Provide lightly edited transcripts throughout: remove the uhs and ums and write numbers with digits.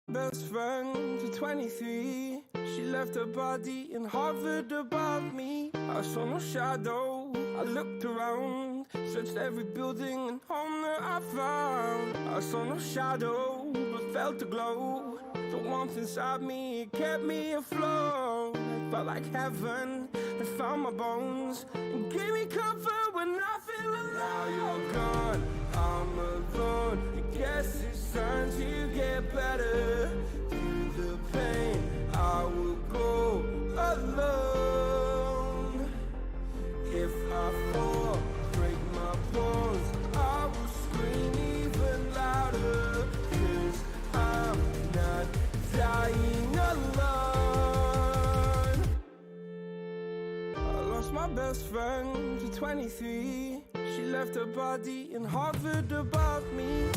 Best friend to 23. She left her body and hovered above me. I saw no shadow, I looked around, searched every building and home that I found. I saw no shadow, but felt the glow. The warmth inside me, it kept me afloat. It felt like heaven had found my bones and gave me comfort when I feel alone. Now you're gone, I'm alone. I guess it's time to get better. Through the pain, I will go alone. If I fall, break my bones, I will scream even louder. 'Cause I'm not dying alone. I lost my best friend to 23. She left her body and hovered above me.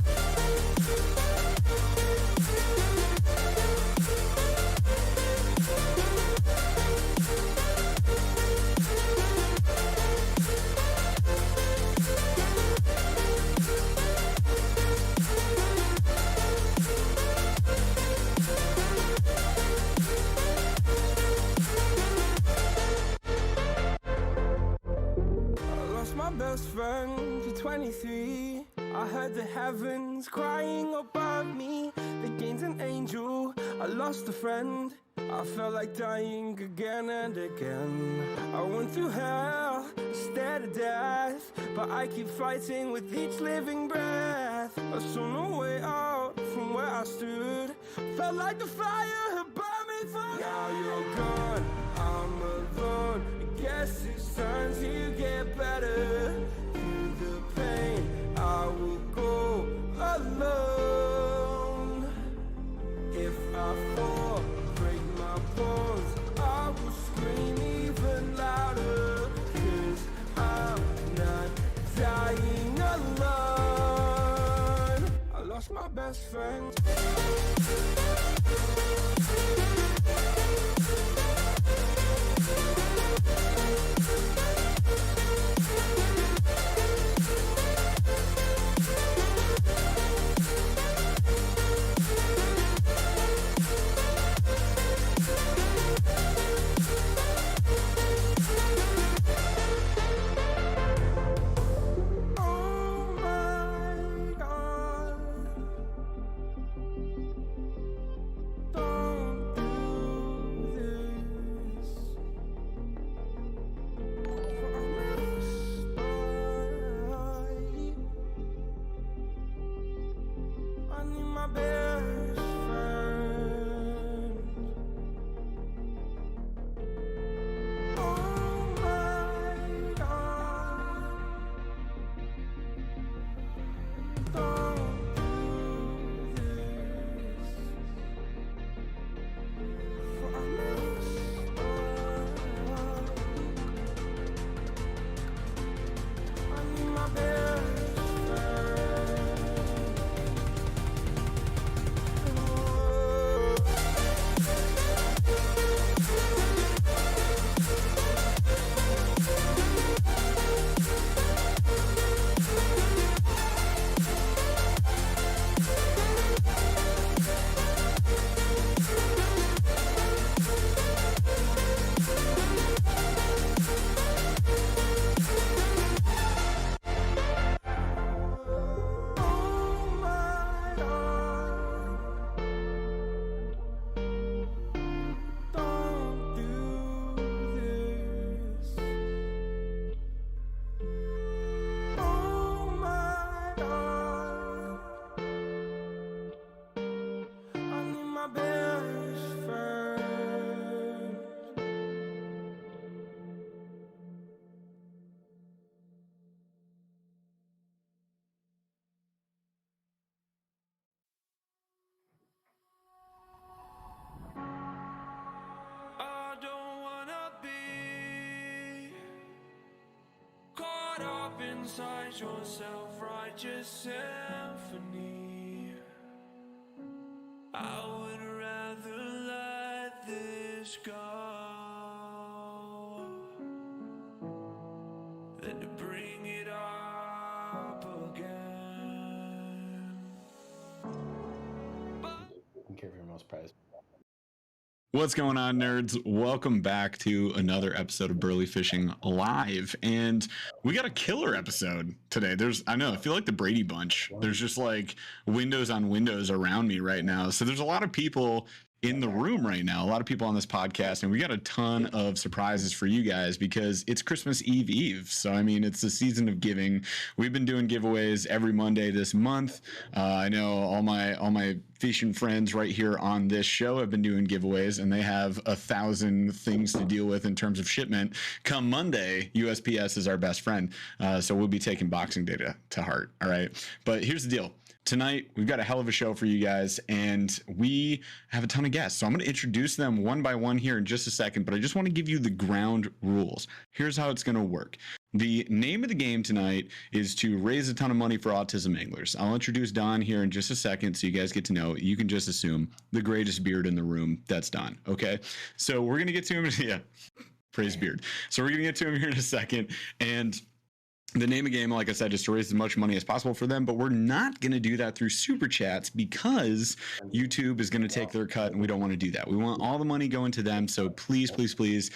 My best friend to 23. I heard the heavens crying above me. They gained an angel, I lost a friend. I felt like dying again and again. I went through hell, stared at death, but I keep fighting with each living breath. I saw no way out from where I stood. Felt like the fire had burned me through. Now you're gone, I'm alone. I guess it's time to get better. Through the pain, I will go alone. If I fall, break my bones, I will scream even louder. 'Cause I'm not dying alone. I lost my best friend. Inside your self-righteous symphony, I would rather let this go than to bring it up again. Thank you very most prize. What's going on, nerds? Welcome back to another episode of Burly Fishing Live, and we got a killer episode today. I feel like the Brady Bunch. There's just like windows on windows around me right now. So there's a lot of people in the room right now, a lot of people on this podcast, and we got a ton of surprises for you guys because it's Christmas Eve. So I mean, it's the season of giving. We've been doing giveaways every Monday this month. I know all my fishing friends right here on this show have been doing giveaways, and they have 1,000 things to deal with in terms of shipment. Come Monday, USPS is our best friend, so we'll be taking Boxing Day to heart. All right, but here's the deal. Tonight, we've got a hell of a show for you guys, and we have a ton of guests. So I'm going to introduce them one by one here in just a second, but I just want to give you the ground rules. Here's how it's going to work. The name of the game tonight is to raise a ton of money for autism anglers. I'll introduce Don here in just a second so you guys get to know. You can just assume the greatest beard in the room, that's Don, okay? So we're going to get to him. Yeah, praise beard. So we're going to get to him here in a second, and the name of the game, like I said, is to raise as much money as possible for them, but we're not going to do that through super chats because YouTube is going to take their cut, and we don't want to do that. We want all the money going to them, so please, please, please,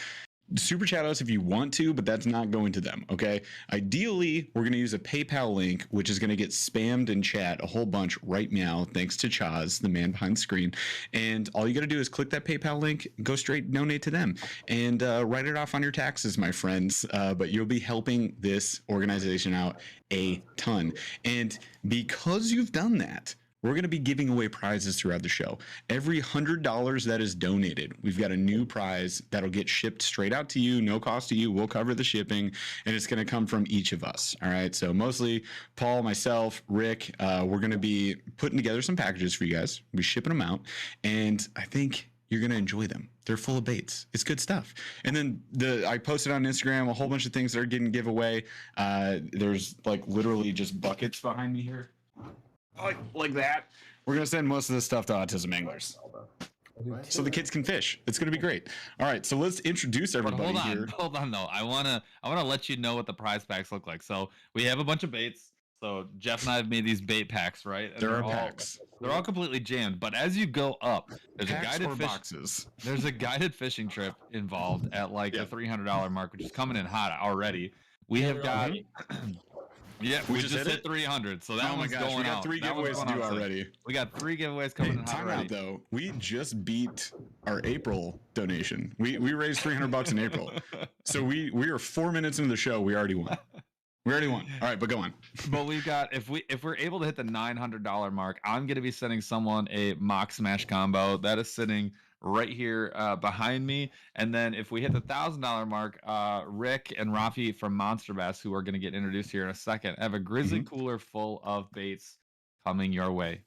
super chat us if you want to, but that's not going to them, okay? Ideally, we're going to use a PayPal link, which is going to get spammed in chat a whole bunch right now, thanks to Chaz, the man behind the screen. And all you got to do is click that PayPal link, go straight donate to them, and write it off on your taxes, my friends. But you'll be helping this organization out a ton. And because you've done that, we're going to be giving away prizes throughout the show. Every $100 that is donated, we've got a new prize that'll get shipped straight out to you, no cost to you. We'll cover the shipping, and it's going to come from each of us. All right. So mostly Paul, myself, Rick, we're going to be putting together some packages for you guys. We'll be shipping them out, and I think you're going to enjoy them. They're full of baits. It's good stuff. And then I posted on Instagram a whole bunch of things that are getting giveaway. There's like literally just buckets behind me here. Like that. We're going to send most of this stuff to autism anglers so the kids can fish. It's going to be great. All right, so let's introduce everybody here. Hold on though. I want to let you know what the prize packs look like. So we have a bunch of baits. So Jeff and I have made these bait packs, right? And there are packs. They're all completely jammed, but as you go up, there's packs a guided boxes. There's a guided fishing trip involved at like the $300 mark, which is coming in hot already. We have got yeah, we just hit 300, so that one's going out. We got 3 giveaways to do already. We got 3 giveaways coming in hot already. Though, we just beat our April donation. We raised $300 in April, so we are 4 minutes into the show. We already won. All right, but go on. But we've got if we're able to hit the $900 mark, I'm gonna be sending someone a mock smash combo that is sitting right here behind me. And then if we hit the $1,000 mark, Rick and Rafi from MONSTERBASS, who are going to get introduced here in a second, have a grizzly cooler full of baits coming your way.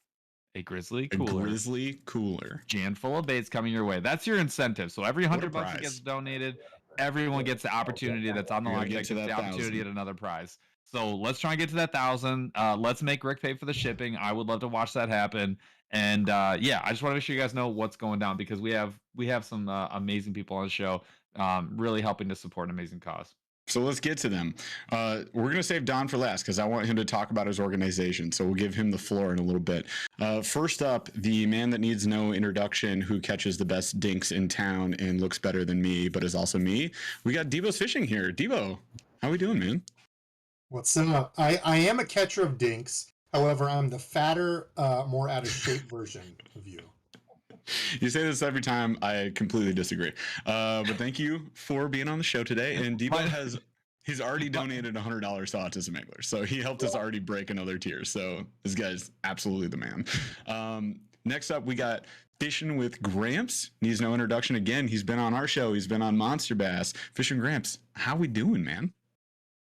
A grizzly cooler jammed full of baits coming your way. That's your incentive. So every $100 that gets donated, everyone gets the opportunity that's on the line to get the opportunity at another prize. So let's try and get to that 1,000. Let's make Rick pay for the shipping. I would love to watch that happen. And yeah, I just want to make sure you guys know what's going down because we have some amazing people on the show really helping to support an amazing cause. So let's get to them. We're going to save Don for last because I want him to talk about his organization. So we'll give him the floor in a little bit. First up, the man that needs no introduction who catches the best dinks in town and looks better than me, but is also me. We got Devo's Fishing here. Devo, how we doing, man? What's up? I am a catcher of dinks. However, I'm the fatter, more out of shape version of you. You say this every time. I completely disagree. But thank you for being on the show today. And Devo he's already donated $100 to Autism Anglers. So he helped us already break another tier. So this guy's absolutely the man. Next up, we got Fishing with Gramps. Needs no introduction again. He's been on our show. He's been on Monster Bass. Fishing Gramps, how we doing, man?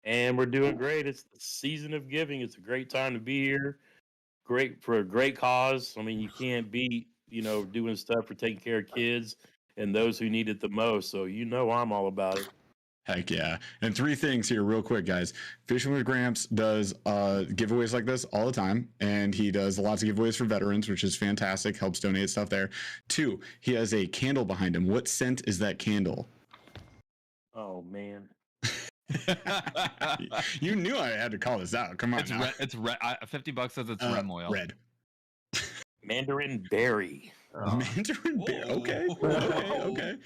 And we're doing great. It's the season of giving. It's a great time to be here. Great for a great cause. I mean, you can't beat, doing stuff for taking care of kids and those who need it the most. So I'm all about it. Heck yeah. And 3 things here real quick, guys. Fishing with Gramps does giveaways like this all the time. And he does lots of giveaways for veterans, which is fantastic. Helps donate stuff there. 2, he has a candle behind him. What scent is that candle? Oh, man. You knew I had to call this out. Come on. It's red. $50 says it's red oil. Red. Mandarin berry. Mandarin bear. Okay. Okay.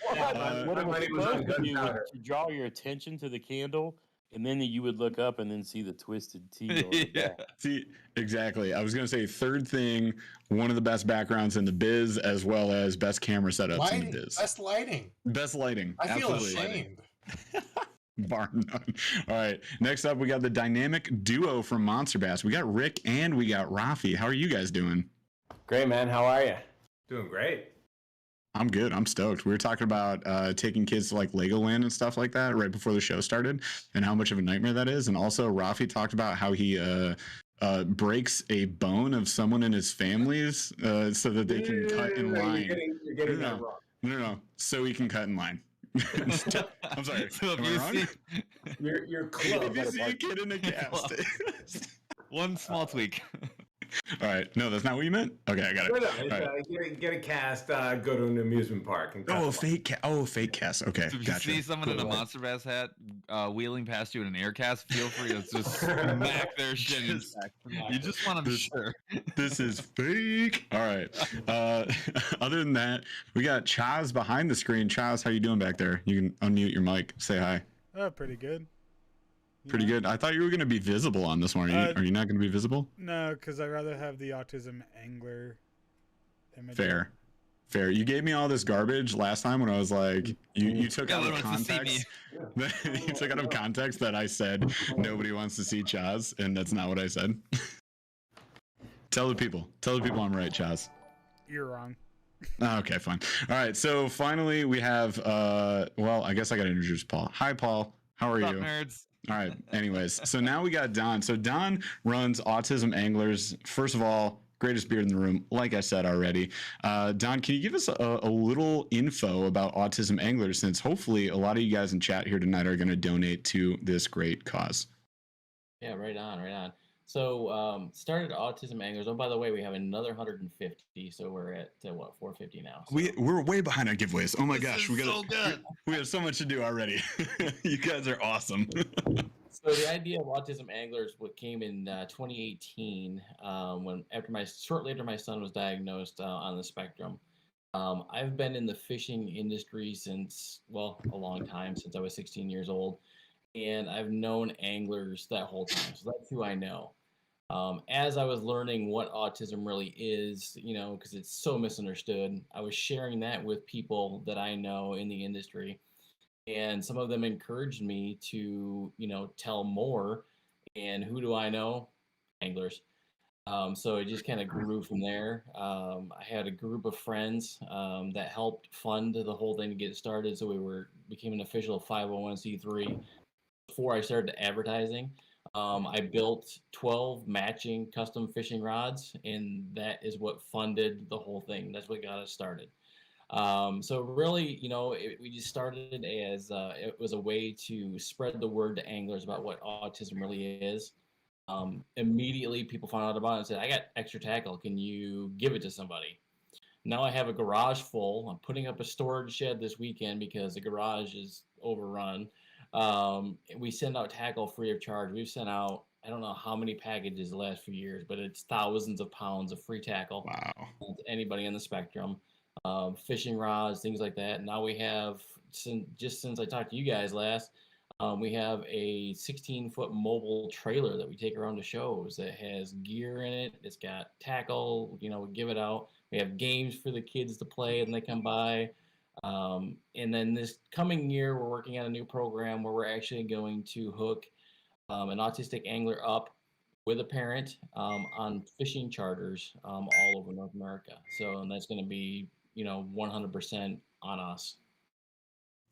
What it was money was on supposed to do was gunpowder. to draw your attention to the candle, and then you would look up and then see the twisted T. On the Yeah. back. See, exactly. I was going to say third thing, one of the best backgrounds in the biz, as well as best camera setups in Lighting, the biz. best lighting. Best lighting. I feel Absolutely. ashamed. Bar none. All right. Next up, we got the dynamic duo from MONSTERBASS. We got Rick and we got Rafi. How are you guys doing? Great, man. How are you? Doing great. I'm good. I'm stoked. We were talking about taking kids to like Legoland and stuff like that right before the show started, and how much of a nightmare that is. And also, Rafi talked about how he breaks a bone of someone in his family's so that they can cut in line. You're getting that wrong. No. So he can cut in line. I'm sorry. So if Am I you wrong? see You're close. If you see a kid in a cast. one small tweak. All right. No, that's not what you meant. Okay, I got it. No, All right. get a cast, go to an amusement park. And cut Oh, them. fake cast. Oh, fake cast. Okay, So if you gotcha. see someone in a Cool. MONSTERBASS hat wheeling past you in an air cast, feel free to just smack their shins. You just want to be sure. This is fake. All right. Other than that, we got Chaz behind the screen. Chaz, how you doing back there? You can unmute your mic. Say hi. Oh, pretty good. Pretty good. I thought you were going to be visible on this one. Are you not going to be visible? No, because I'd rather have the Autism Angler image. Fair. You gave me all this garbage last time when I was like, you took Yeah, out of everyone wants to see context. You took out of context that I said nobody wants to see Chaz, and that's not what I said. Tell the people I'm right, Chaz. You're wrong. Okay, fine. All right, so finally we have, well, I guess I got to introduce Paul. Hi, Paul. How are What's up, you? nerds? All right. Anyways, so now we got Don. So Don runs Autism Anglers. First of all, greatest beard in the room, like I said already. Don, can you give us a little info about Autism Anglers, since hopefully a lot of you guys in chat here tonight are going to donate to this great cause? Yeah, right on. So started Autism Anglers. Oh, by the way, we have another 150, so we're at what 450 now. So. We're way behind on giveaways. Oh my gosh, This is so good. we have so much to do already. You guys are awesome. So the idea of Autism Anglers came in 2018 when shortly after my son was diagnosed on the spectrum. I've been in the fishing industry since a long time, since I was 16 years old, and I've known anglers that whole time. So that's who I know. As I was learning what autism really is, because it's so misunderstood, I was sharing that with people that I know in the industry. And some of them encouraged me to, tell more. And who do I know? Anglers. So it just kind of grew from there. I had a group of friends that helped fund the whole thing to get started. So we became an official 501c3 before I started advertising. I built 12 matching custom fishing rods, and that is what funded the whole thing. That's what got us started. So really, we just started as it was a way to spread the word to anglers about what autism really is. Immediately, people found out about it and said, "I got extra tackle. Can you give it to somebody?" Now I have a garage full. I'm putting up a storage shed this weekend because the garage is overrun. We send out tackle free of charge. We've sent out, I don't know how many packages the last few years, but it's thousands of pounds of free tackle. Wow. To anybody on the spectrum. Fishing rods, things like that. Now we have, since I talked to you guys last, we have a 16-foot mobile trailer that we take around to shows that has gear in it. It's got tackle, we give it out. We have games for the kids to play and they come by. And then this coming year, we're working on a new program where we're actually going to hook an autistic angler up with a parent on fishing charters all over North America. So, and that's going to be, 100% on us.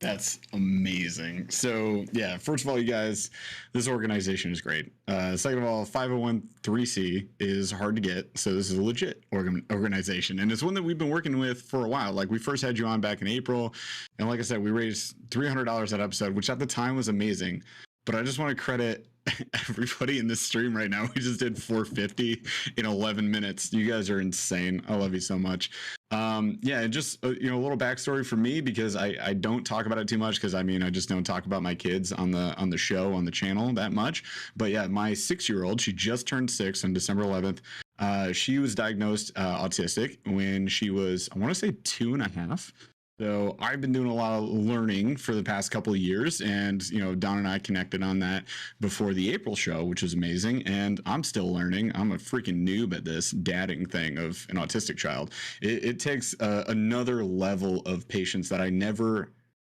That's amazing. So yeah, first of all, you guys, this organization is great. Second of all, 501(c)(3) is hard to get. So this is a legit organization. And it's one that we've been working with for a while. Like we first had you on back in April. And like I said, we raised $300 that episode, which at the time was amazing. But I just want to credit everybody in this stream right now. We just did 450 in 11 minutes. You guys are insane. I love you so much. Yeah, and just a little backstory for me, because I don't talk about it too much, because I just don't talk about my kids on the show, on the channel that much. But yeah, my 6-year-old, she just turned 6 on December 11th. She was diagnosed autistic when she was, I want to say 2.5. So I've been doing a lot of learning for the past couple of years, and Don and I connected on that before the April show, which was amazing. And I'm still learning. I'm a freaking noob at this dadding thing of an autistic child. It takes another level of patience that I never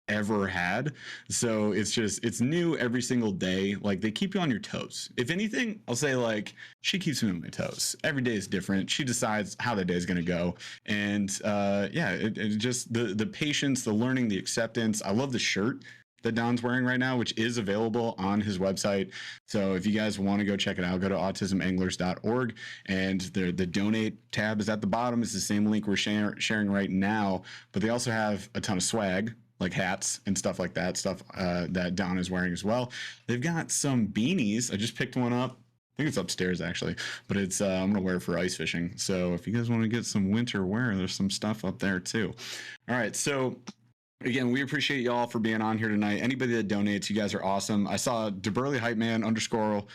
ever had. So it's new every single day. Like, they keep you on your toes. If anything, I'll say, like, she keeps me on my toes. Every day is different. She decides how the day is going to go. And it just the patience, the learning, the acceptance. I love the shirt that Don's wearing right now, which is available on his website. So if you guys want to go check it out, go to autismanglers.org, and the donate tab is at the bottom. It's the same link we're sharing right now, but they also have a ton of swag, like hats and stuff like that, that Don is wearing as well. They've got some beanies. I just picked one up. I think it's upstairs, actually, but it's I'm gonna wear it for ice fishing. So if you guys want to get some winter wear, there's some stuff up there too. All right, so again, we appreciate y'all for being on here tonight. Anybody that donates, you guys are awesome. I saw Burly Hype Man _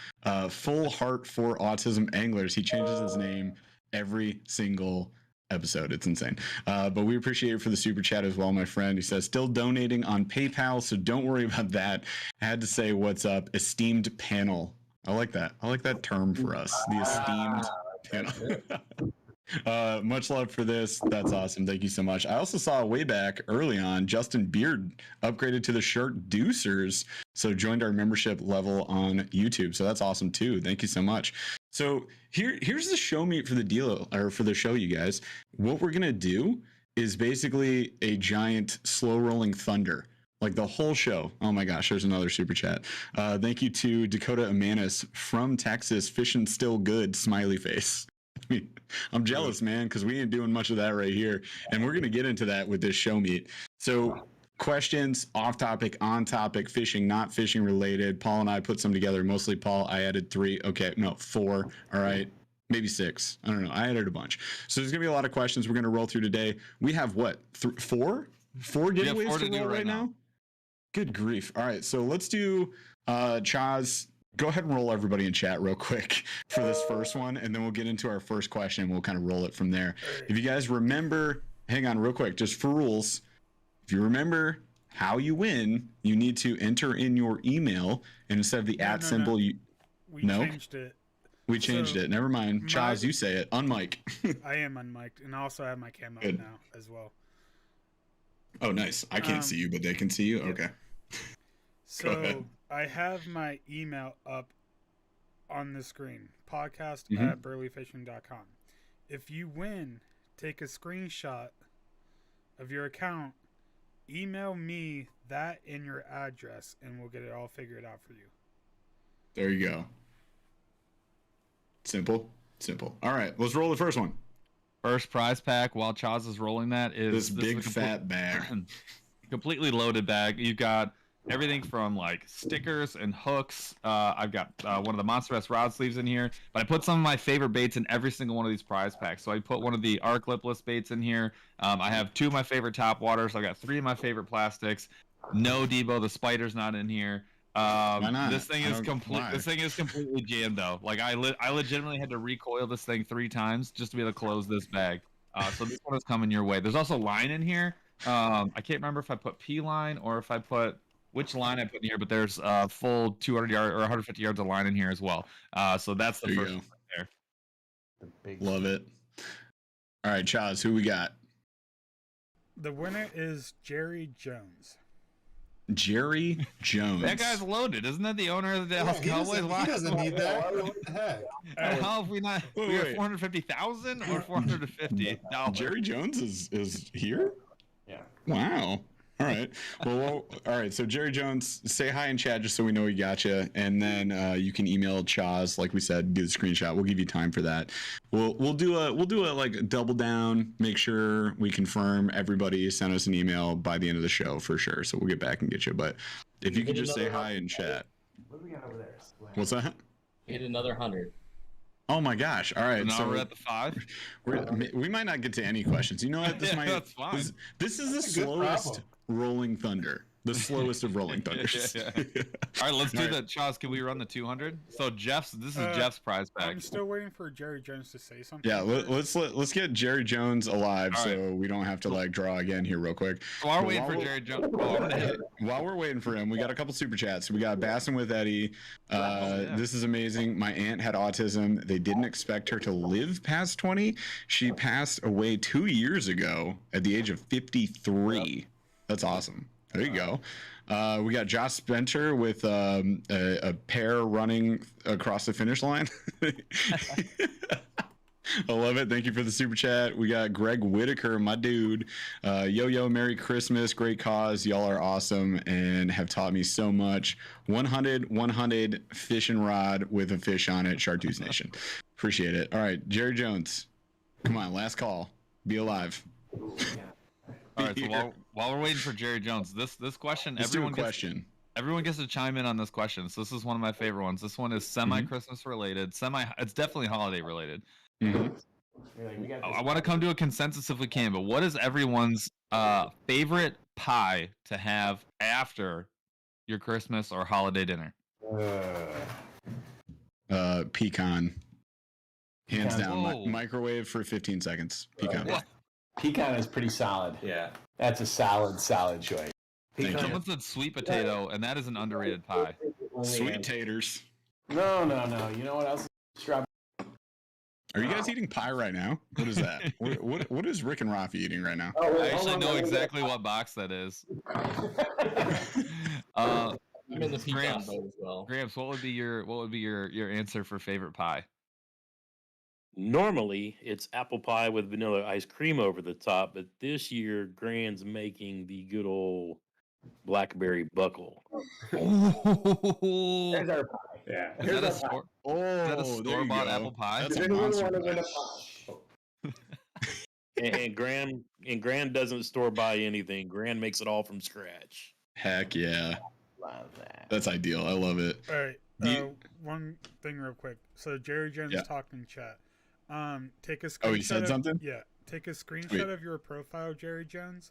Full Heart for Autism Anglers. He changes his name every single episode. It's insane. But we appreciate it for the super chat as well, my friend. He says, still donating on PayPal, so don't worry about that. I had to say, what's up, esteemed panel. I like that. I like that term for us, the esteemed panel. Much love for this. That's awesome. Thank you so much. I also saw way back early on, Justin Beard upgraded to the shirt Deucers, so joined our membership level on YouTube. So that's awesome too. Thank you so much. So here's the show meet for the deal, or for the show, you guys. What we're gonna do is basically a giant slow rolling thunder, like the whole show. Oh my gosh, there's another super chat. Thank you to Dakota Amanis from Texas. Fishing still good, smiley face. I'm jealous, man, because we ain't doing much of that right here, and we're gonna get into that with this show meet. So questions, off topic, on topic, fishing, not fishing related. Paul and I put some together, mostly Paul. I added 3. Okay, no, 4. All right, maybe 6. I don't know. I added a bunch. So there's gonna be a lot of questions we're gonna roll through today. We have what? 4 giveaways to roll right now. Good grief. All right, so let's do Chaz. Go ahead and roll everybody in chat real quick for this first one, and then we'll get into our first question. We'll kind of roll it from there. If you guys remember, hang on real quick, just for rules. If you remember how you win, you need to enter in your email, and instead of the symbol, we changed it. We changed it. Never mind. Chaz, you say it. Unmic. I am unmiked, and I also have my cam on now as well. Oh, nice. I can't see you, but they can see you? Okay. So I have my email up on the screen, podcast@burlyfishing.com. If you win, take a screenshot of your account, email me that in your address, and we'll get it all figured out for you. There you go. Simple. All right, let's roll the first one. First prize pack, while Chaz is rolling that, is this big fat bag. Completely loaded bag. You've got everything from like stickers and hooks. I've got one of the MONSTERBASS rod sleeves in here, but I put some of my favorite baits in every single one of these prize packs. So I put one of the arc lipless baits in here. I have 2 of my favorite top waters. I got 3 of my favorite plastics. No Debo, the spider's not in here. Why not? This thing is completely jammed though. Like I legitimately had to recoil this thing 3 times just to be able to close this bag. So this one is coming your way. There's also line in here. I can't remember if I put P line or if I put which line I put in here, but there's full 200 yards or 150 yards of line in here as well. So that's the first one right there. Love it. All right, Chaz, who we got? The winner is Jerry Jones. Jerry Jones. That guy's loaded. Isn't that the owner of the Dallas Cowboys? He doesn't need that. What the heck? How have we not? We have 450,000 or 450 dollars. Jerry Jones is here? Yeah. Wow. All right. Well, all right. So Jerry Jones, say hi in chat just so we know we got you, and then you can email Chaz, like we said, do the screenshot. We'll give you time for that. We'll do a like double down, make sure we confirm everybody. Send us an email by the end of the show for sure. So we'll get back and get you. But if you could just say hi in chat. What do we got over there? What's that? Hit another 100. Oh my gosh! All right, so we're at the 5. We might not get to any questions. You know what? This that's fine. This is the slowest rolling thunder The slowest of rolling thunders. All right, let's do that. Chaz, can we run the 200? So this is Jeff's prize I'm bag. still waiting for Jerry Jones to say something. Yeah, let's get Jerry Jones alive, All so we don't have to like draw again here real quick. While we're waiting for Jerry Jones, while we're waiting for him, we got a couple super chats. We got Bassin with Eddie. This is amazing. My aunt had autism. They didn't expect her to live past 20. She passed away 2 years ago at the age of 53. That's awesome. There you go. We got Josh Spencer with a pair running across the finish line. I love it. Thank you for the super chat. We got Greg Whitaker, my dude. Yo, Merry Christmas. Great cause. Y'all are awesome and have taught me so much. 100 fishing rod with a fish on it. Chartreuse Nation. Appreciate it. All right, Jerry Jones. Come on, last call. Be alive. All right, so while we're waiting for Jerry Jones, this question, everyone gets to chime in on this question. So this is one of my favorite ones. This one is semi-Christmas related. It's definitely holiday related. I want to come to a consensus if we can, but what is everyone's favorite pie to have after your Christmas or holiday dinner? Pecan. Hands down. Microwave for 15 seconds. Pecan. What? Pecan is pretty solid. Yeah. That's a solid choice. Someone said sweet potato, and that is an underrated pie. Sweet taters. No. You know what else? Strawberry. Are you guys eating pie right now? What is that? what is Rick and Rafi eating right now? I actually know exactly what box that is. I'm in the pecan boat as well. Gramps, what would be your answer for favorite pie? Normally, it's apple pie with vanilla ice cream over the top, but this year, Grand's making the good old blackberry buckle. There's our pie. Yeah. Is that a store-bought apple pie? That's a monster pie. and Grand doesn't store buy anything. Grand makes it all from scratch. Heck yeah. Love that. That's ideal. I love it. All right. One thing real quick. So Jerry Jones talked in chat. Take a screenshot. Oh, he said something? Yeah. Take a screenshot of your profile, Jerry Jones,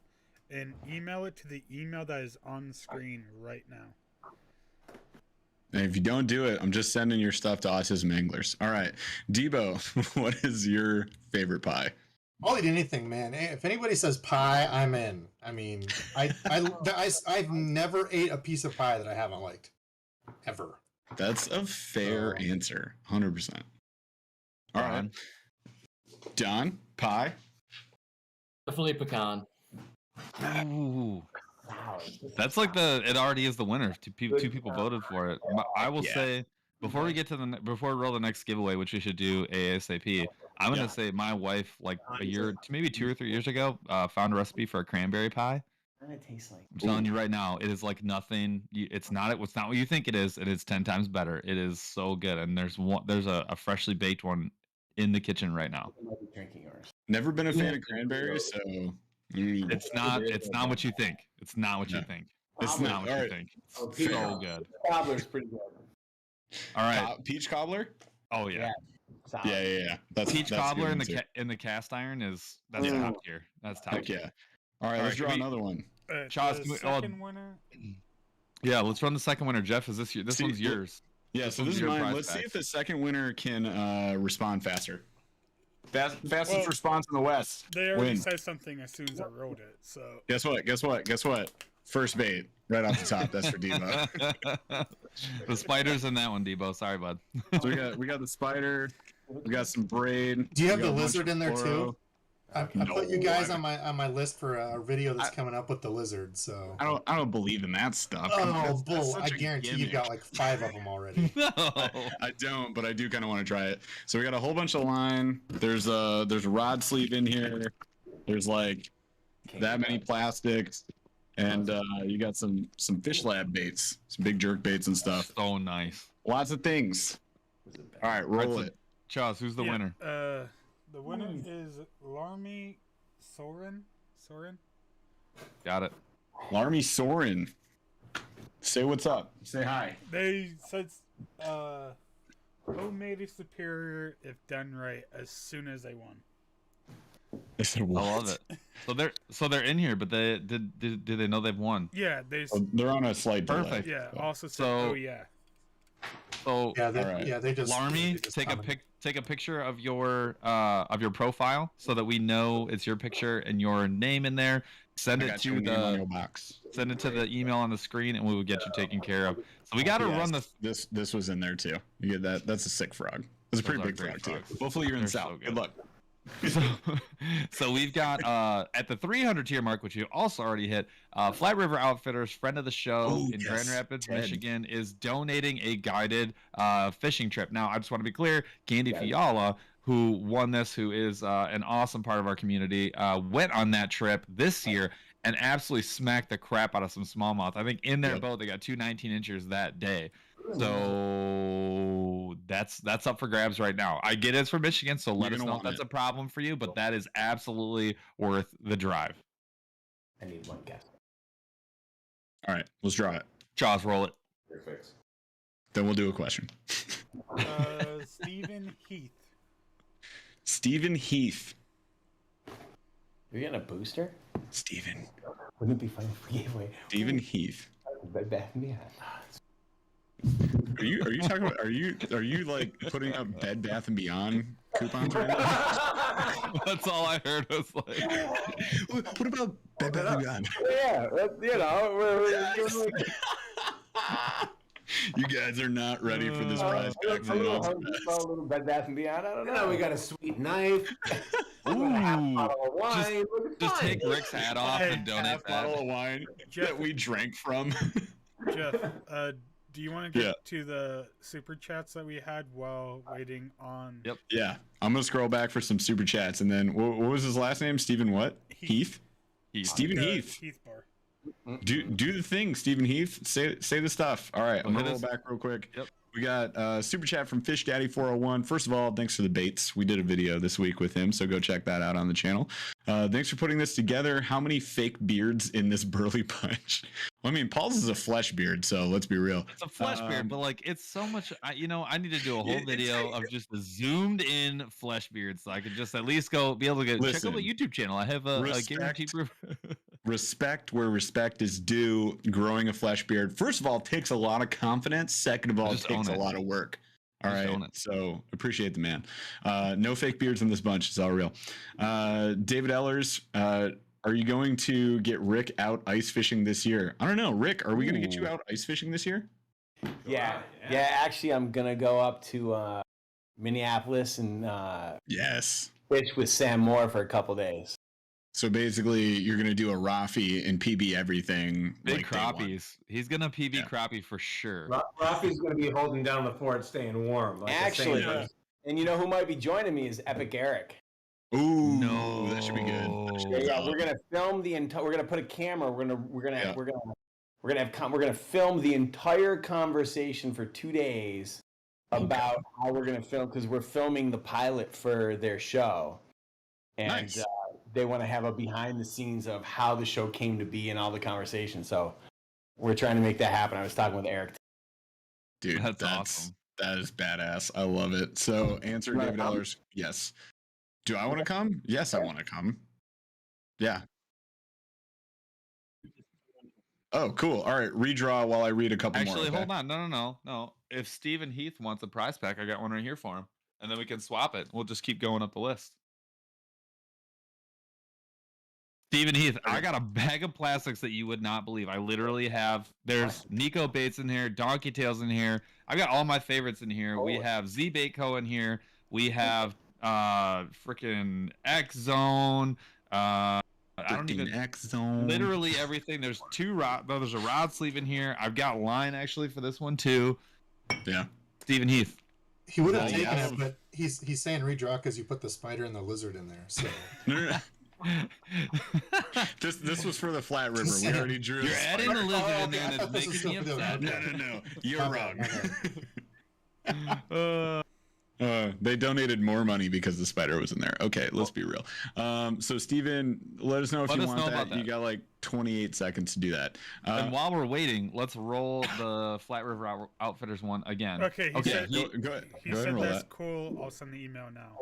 and email it to the email that is on the screen right now. And if you don't do it, I'm just sending your stuff to Autism Anglers. All right. Debo, what is your favorite pie? I'll eat anything, man. If anybody says pie, I'm in. I mean, I've never ate a piece of pie that I haven't liked. Ever. That's a fair answer. 100%. All right. John, pie? Definitely pecan. Ooh. That's like it already is the winner. Two people voted for it. I will say, before we get to before we roll the next giveaway, which we should do ASAP, I'm going to say my wife, like maybe 2 or 3 years ago, found a recipe for a cranberry pie. What does it taste like? I'm telling you right now, it is like nothing. It's not what you think it is. It is 10 times better. It is so good. And there's a freshly baked one in the kitchen right now. I might be drinking yours. Never been a fan of cranberries, so it's not what you think. It's not what you think. It's not what you think. It's so good. Cobbler's pretty good. All right. Peach cobbler? Oh yeah. Yeah. That's peach cobbler good in the cast iron that's top tier. That's top tier. Yeah. All right, let's draw another one. Second winner. Yeah, let's run the second winner. Jeff, is this one's yours? Yeah, so this is mine. Let's see if the second winner can respond faster. Fastest response in the West. They already said something as soon as I wrote it. So guess what? First bait right off the top. That's for Debo. The spider's in that one, Debo. Sorry, bud. So we got the spider. We got some braid. Do you have the lizard in there too? I put you guys on my list for a video that's coming up with the lizard. So I don't believe in that stuff. Oh, bull! I guarantee you've got like 5 of them already. No, I don't, but I do kind of want to try it. So we got a whole bunch of line. There's a rod sleeve in here. There's like that many plastics, and you got some fish lab baits, some big jerk baits and stuff. So nice. Lots of things. All right, roll it. Charles, who's the winner? The winner is Larmy Soren. Got it. Larmy Soren. Say what's up. Say hi. They said homemade is superior if done right as soon as they won. They said I what? love it. So they're in here, but do they know they've won? Yeah, Oh, they're on a slight delay. Perfect. yeah. So- Also said, So- oh yeah. So Yeah, they, Alright. yeah, they just Larmy, they just take a commented. take a picture of your profile so that we know it's your picture and your name in there. Send I it got to your name on the your box. send it to the email on the screen, and we will get you taken care of. So we got to Yes, run this. This was in there too. You get that? That's a sick frog. It's a pretty Those are big frog great too. frogs. Hopefully you're in the They're south. so Good good. luck. So we've got at the 300 tier mark, which you also already hit. Flat River Outfitters, friend of the show Oh, in yes, Grand Rapids, Ted. Michigan, is donating a guided fishing trip. Now, I just want to be clear, Candy Fiala, who won this, who is an awesome part of our community, went on that trip this year and absolutely smacked the crap out of some smallmouth. I think in their Yep. boat they got 2 19-inchers that day. So that's up for grabs right now. I get it's from Michigan, so let You're us gonna know if want that's it. a problem for you, but that is absolutely worth the drive. I need one guess. All right, let's draw it. Jaws, roll it. Perfect. Then we'll do a question. Stephen Heath. Stephen Heath. You're getting a booster? Stephen. Wouldn't it be funny if we gave away Stephen Heath. Bed Bath & Beyond? Are you talking about? Are you like putting up Bed Bath and Beyond coupons right now? That's all I heard was like, What about Bed Bath and Beyond? Yeah, we're You guys are not ready for this prize pack a from little Monster hungry Bass. for a little Bed Bath & Beyond. I don't know. We got a sweet knife. ooh, Bottle of wine. just take Rick's hat off Hey, and donate Half bottle that. of wine Jeff, that we drank from. Jeff, do you want to get Yeah. to the super chats that we had while waiting on? Yep. Yeah, I'm gonna scroll back for some super chats, and then what was his last name? Stephen what? Heath. Stephen Heath. Heath Bar. Do the thing, Stephen Heath. Say the stuff. All right, I'm hit gonna roll us. back real quick. Yep. We got super chat from Fish Daddy 401. First of all, thanks for the baits. We did a video this week with him, so go check that out on the channel. Thanks for putting this together. How many fake beards in this Burly bunch? Well, I mean, Paul's is a flesh beard, so let's be real. It's a flesh beard, but like it's so much. I need to do a whole video of just a zoomed in flesh beard, so I could just at least go be able to check Listen, out the YouTube channel. I have a guaranteed proof. Respect where respect is due. Growing a flesh beard, first of all, takes a lot of confidence. Second of all, it Just takes own a it. lot of work. All Just right, own it. so appreciate the man. No fake beards in this bunch. It's all real. David Ellers, are you going to get Rick out ice fishing this year? I don't know, Rick. Are we going to get you Ooh. out ice fishing this year? Yeah. Actually, I'm gonna go up to Minneapolis and Yes. fish with Sam Moore for a couple days. So basically, you're going to do a Rafi and PB everything. Big like day one. crappies. He's gonna PB Yeah. crappie for sure. Rafi's going to be holding down the fort, staying warm. Like a Actually, sailor. and you know who might be joining me is Epic Eric. Ooh, No. that should be good. That should Yeah, be yeah, solid. we're gonna film the entire. We're gonna put a camera. We're gonna Yeah. we're gonna film the entire conversation for 2 days about how we're gonna film because we're filming the pilot for their show, and Nice. they want to have a behind the scenes of how the show came to be and all the conversations. So we're trying to make that happen. I was talking with Eric. Dude, That's awesome. That is badass. I love it. So, answer You wanna David come? Ellers. Yes. Do I want to come? Yes, I want to come. Yeah. Oh, cool. All right. Redraw while I read a couple Actually, more. hold on. No. If Stephen Heath wants a prize pack, I got one right here for him, and then we can swap it. We'll just keep going up the list. Stephen Heath, I got a bag of plastics that you would not believe. I literally have. There's Nico Baits in here, Donkey Tails in here. I got all my favorites in here. We have Z Baitco in here. We have freaking X Zone. I don't even. X Zone. Literally everything. There's there's a rod sleeve in here. I've got line actually for this one too. Yeah. Stephen Heath. He would have Oh, taken yeah. it, but he's saying redraw because you put the spider and the lizard in there. So No. This was for the Flat River. We already drew. You're the adding spider. the lizard Oh, in there, okay, I and it's thought this was making me something upset. No. You're My wrong. bad, my They donated more money because the spider was in there. Okay, let's be real. So Steven, let us know if Let you us want know that. about that. You got like 28 seconds to do that. And while we're waiting, let's roll the Flat River Outfitters one again. Okay, he Okay, said go ahead. he Go ahead said and roll that's that. cool. I'll send the email now.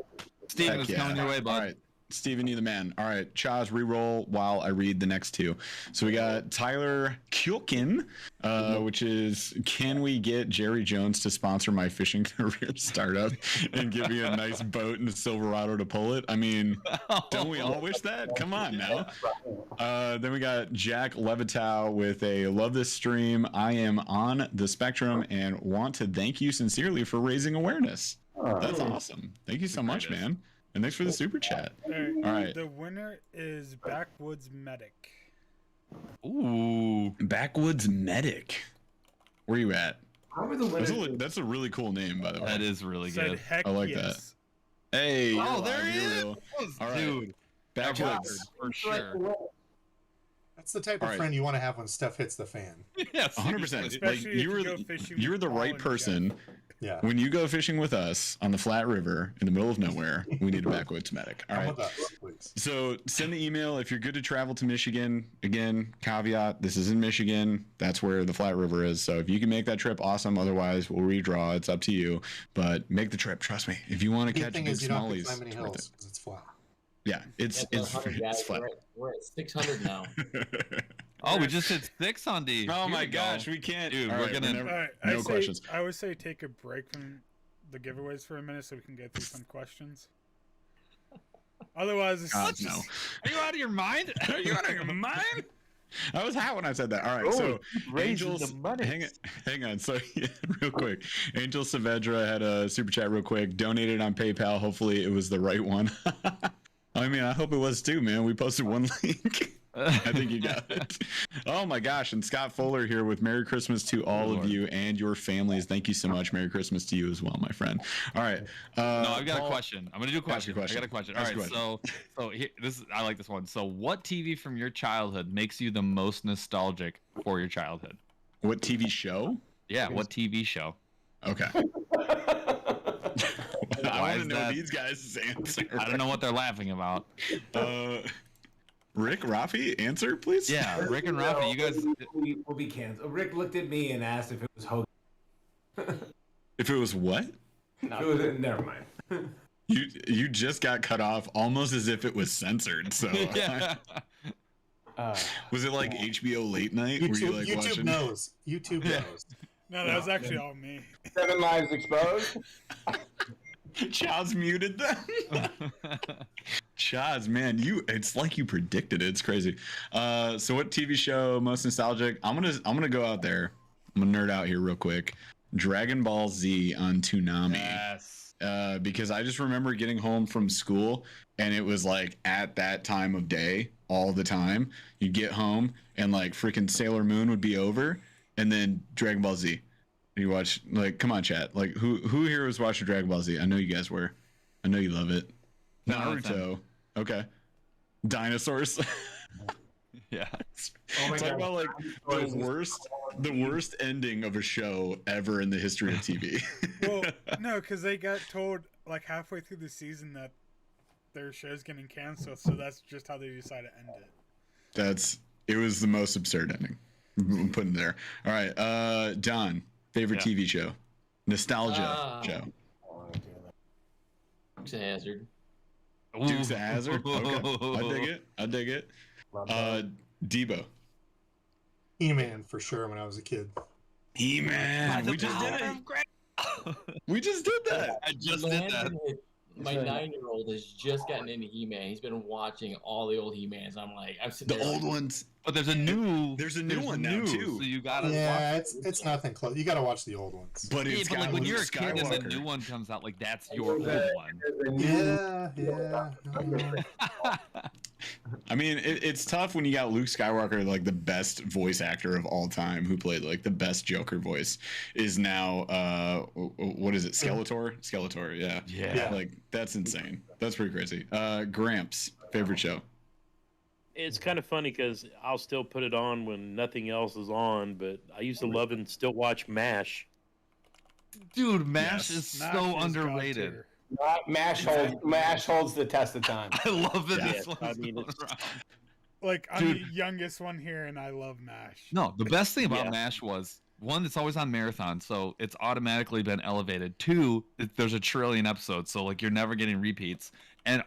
Steven, Heck it's coming your way, bud. All right. Steven, you the man. All right, Chaz, re-roll while I read the next two. So we got Tyler Kyokin, which is, can we get Jerry Jones to sponsor my fishing career startup and give me a nice boat and a Silverado to pull it? I mean, don't we all wish that? Come on now. Then we got Jack Levitow with a love this stream. I am on the spectrum and want to thank you sincerely for raising awareness. That's awesome. Thank you so much, man. And thanks for the super chat. All right. The winner is Backwoods Medic. Ooh, Backwoods Medic. Where you at? How are the winners? That's a really cool name, by the way. That is really good. Heck I like yes. that. Hey. Oh, there he is. All right. Dude. Backwoods. For sure. That's the type of friend you want to have when stuff hits the fan. Yes, 100%. Especially Like if you're you go fishing you're with the Paul right and person. Yeah. When you go fishing with us on the Flat River in the middle of nowhere, we need a Backwoods Medic. All Come right. with us, please. So send the email if you're good to travel to Michigan. Again, caveat: this is in Michigan. That's where the Flat River is. So if you can make that trip, awesome. Otherwise, we'll redraw. It's up to you. But make the trip. Trust me. If you want to The catch thing big is, you don't have to smallies, climb any it's worth hills it. because it's flat. Yeah, it's flat. We're at 600 now. Oh, we just hit 6 on D. Oh Here my we go. gosh, we can't. Dude, All we're right, gonna- never- All right, no questions. I would say take a break from the giveaways for a minute so we can get through some questions. Otherwise, it's God, no. Are you out of your mind? Are you out of your mind? I was hot when I said that. All right, so Angels, hang on. So yeah, real quick, Angel Saavedra had a super chat real quick. Donated on PayPal. Hopefully, it was the right one. I mean, I hope it was too, man. We posted one link. I think you got it. Oh my gosh. And Scott Fuller here with Merry Christmas to all of you and your families. Thank you so much. Merry Christmas to you as well, my friend. All right. No, I've got a question. I'm gonna do a question. question. I got a question. All Ask right. a So here, I like this one. So what TV from your childhood makes you the most nostalgic for your childhood? What TV show? Yeah. What TV show? Okay. I Why want to is know that? these guys' answer. I don't know what they're laughing about. Rick, Rafi, answer, please. Yeah, Rick and Rafi, you guys. We'll be canceled. Rick looked at me and asked if it was Hogan. If it was what? Never mind. You just got cut off almost as if it was censored. So Yeah. was it like HBO late night? Were you like YouTube watching? knows. YouTube knows. no, that was actually all me. 7 Lives Exposed. Chaz muted them. Chaz, man, it's like you predicted it. It's crazy. So what TV show most nostalgic? I'm gonna go out there. I'm gonna nerd out here real quick. Dragon Ball Z on Toonami. Yes. Because I just remember getting home from school and it was like at that time of day all the time. You'd get home and like freaking Sailor Moon would be over and then Dragon Ball Z. You watch, like, come on, chat. Like, who here was watching Dragon Ball Z? I know you guys were. I know you love it. No, Naruto. Okay. Dinosaurs. Yeah. Oh my Talk God. about like the worst ending of a show ever in the history of TV. Well, no, because they got told like halfway through the season that their show's getting canceled, so that's just how they decided to end it. It was the most absurd ending. I'm putting it there. All right. Don, favorite TV show, nostalgia show. Dukes of Hazzard. Dukes of Hazzard. Okay, I dig it. Debo. He-Man for sure when I was a kid. He-Man. We just did it. We just did that. I just did that. My 9-year-old has just gotten into He-Man. He's been watching all the old He-Mans. I'm sitting The there old ones. But there's a new one now too. So you gotta Yeah, watch. it's nothing close. You got to watch the old ones. But Yeah, it's but got like when Luke you're a kid and the Skywalker. new one comes out, like that's your old one. Yeah. I mean, it's tough when you got Luke Skywalker, like the best voice actor of all time, who played like the best Joker voice, is now what is it? Skeletor, yeah. Yeah. Like that's insane. That's pretty crazy. Gramps, favorite show. It's kind of funny because I'll still put it on when nothing else is on, but I used to love and still watch MASH. Dude, MASH Yes. is Mash so is underrated. God tier. MASH holds the test of time. I love that Yeah, this one's I mean, going it's- around. Like I'm Dude. the youngest one here, and I love MASH. No, the best thing about Yeah. MASH was one, it's always on marathon, so it's automatically been elevated. Two, there's a trillion episodes, so like you're never getting repeats. And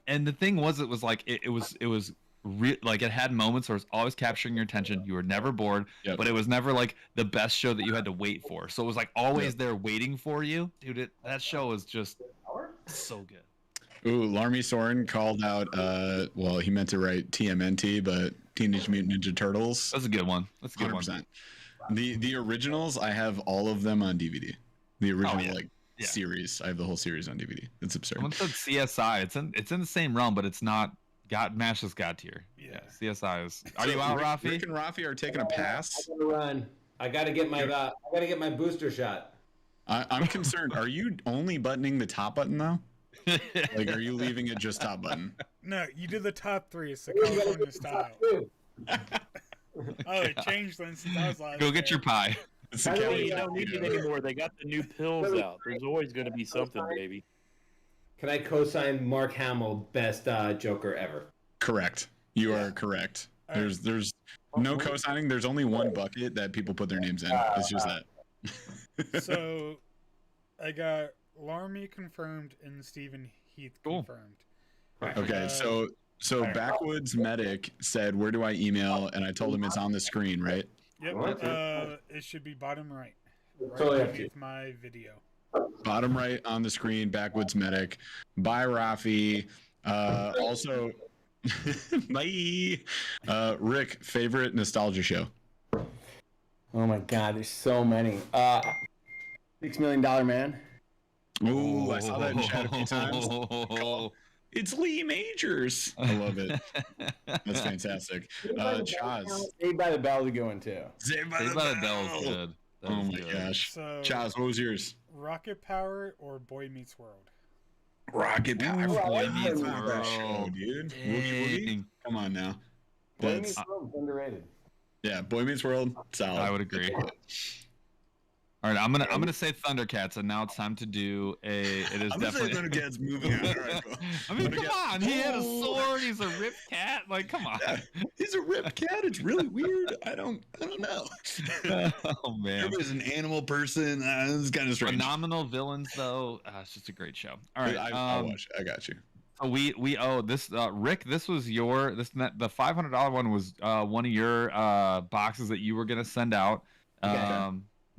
the thing was, it was like it was like it had moments where it was always capturing your attention. You were never bored, but it was never like the best show that you had to wait for. So it was like always there waiting for you, dude. That show was just so good. Ooh, Larmy Soren called out. Well, he meant to write TMNT, but Teenage Mutant Ninja Turtles. That's a good one. That's a good 100%. One. The originals, I have all of them on DVD. The original series, I have the whole series on DVD. It's absurd. Someone said CSI. It's in the same realm, but it's not MASH's God tier. Yeah, CSI is. Are you out, Rafi? Rick and Rafi are taking a pass. I gotta run. I gotta get my booster shot. I'm concerned. Are you only buttoning the top button though? Like, are you leaving it just top button? No, you did the top 3. It's the California style. Oh, it changed since I was last. Go get your pie. You don't need it anymore. They got the new pills out. There's always going to be something, baby. Can I co-sign Mark Hamill best Joker ever? Correct. You are correct. There's no co-signing. There's only one bucket that people put their names in. It's just that. So, I got Larmy confirmed and Stephen Heath confirmed. Okay, so Backwoods Medic said, "Where do I email?" And I told him it's on the screen, right? Yep. It should be bottom right. Totally up to you. Underneath my video. Bottom right on the screen. Backwoods Medic. Bye, Rafi. Also, bye. Rick, favorite nostalgia show? Oh my God, there's so many. $6 Million Man. Ooh, I saw that in chat a few times. It's Lee Majors. I love it. That's fantastic. Chaz. Saved by the Bell to go into. Saved by the Bell is good. Oh my gosh. So, Chaz, what was yours? Rocket Power or Boy Meets World? Rocket Power. Boy Meets That show, dude. Woogie. Come on now. Boy Meets World is underrated. Yeah, Boy Meets World. Solid. I would agree. All right, I'm gonna say Thundercats, and now it's time to do a. It is definitely Thundercats moving on. All right, cool. I mean, come on. He had a sword. He's a ripped cat. Like, come on. Yeah, he's a ripped cat. It's really weird. I don't know. Oh man. Everybody's an animal person. It's kind of strange. Phenomenal villains, though. It's just a great show. All right, I'll watch it. I got you. So we owe this, Rick. This was the $500 one was one of your boxes that you were gonna send out.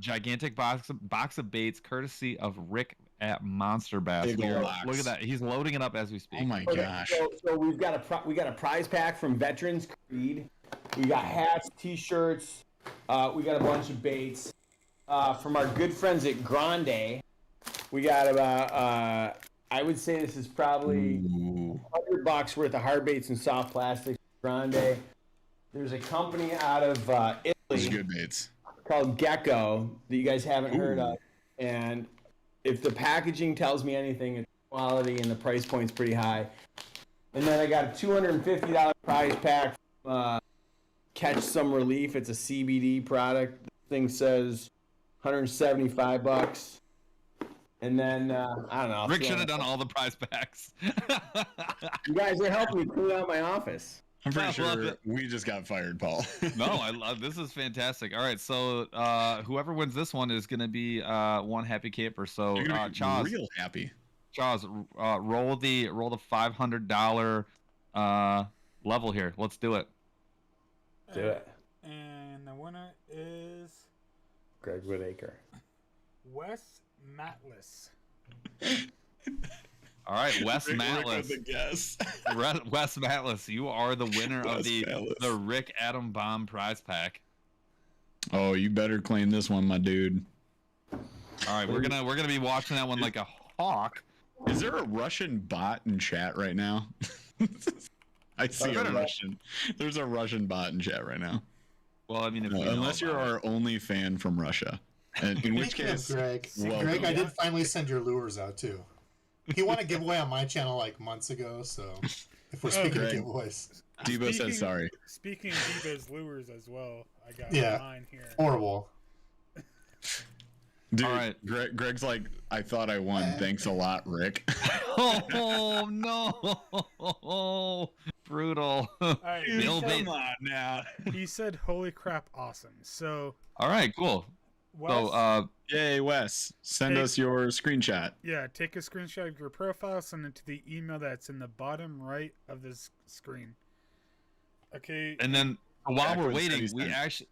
Gigantic box of baits, courtesy of Rick at Monster Bass. Look at that. He's loading it up as we speak. Oh my gosh. So we've got a prize pack from Veterans Creed. We got hats, t-shirts. We got a bunch of baits. From our good friends at Grande, we got about I would say this is probably $100 worth of hard baits and soft plastics. Grande. There's a company out of Italy. Those are good baits. Called Gecko that you guys haven't heard of, and if the packaging tells me anything, it's quality and the price point's pretty high. And then I got a $250 prize pack. Catch Some Relief. It's a CBD product. The thing says $175. And then I don't know. Rick should have done all the prize packs. You guys are helping me clean out my office. I'm pretty sure we just got fired, Paul. No, I love this. Is fantastic. All right, so whoever wins this one is going to be one happy camper. So Chaz, real happy. Chaz, roll the $500 level here. Let's do it. Do it. And the winner is Greg Whitaker. Wes Matlis. All right, Wes Matlis. Rick Wes Matlis, you are the winner of the Rick Atom Bomb prize pack. Oh, you better claim this one, my dude. All right, we're gonna be watching that one like a hawk. Is there a Russian bot in chat right now? I see a Russian. There's a Russian bot in chat right now. Well, I mean, unless you're our only fan from Russia, and in which case, Greg, I did finally send your lures out too. He won a giveaway on my channel like months ago, so if we're speaking of giveaways. Debo said sorry. Speaking of Debo's lures as well, I got mine here. Horrible. Dude, all right. Greg's like, I thought I won. Thanks a lot, Rick. Oh, no. Brutal. All right, come on now. He said, holy crap, awesome. So. All right, cool. Wes, Yay, Wes. Send us your screenshot. yeah, take a screenshot of your profile, send it to the email that's in the bottom right of this screen. Okay. And then while we're Backwards waiting, studies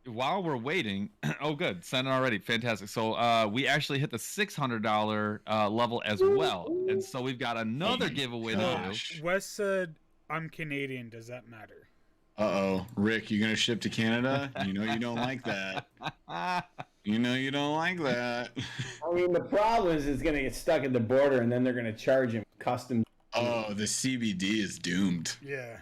while we're waiting, oh good, sent it already, fantastic. So we actually hit the $600 level as well, and so we've got another giveaway to do. Wes said, "I'm Canadian. Does that matter?" Uh-oh. Rick, you gonna ship to Canada? You know you don't like that. You know you don't like that. I mean, the problem is it's going to get stuck at the border, and then they're going to charge him customs. Oh, the CBD is doomed. Yeah.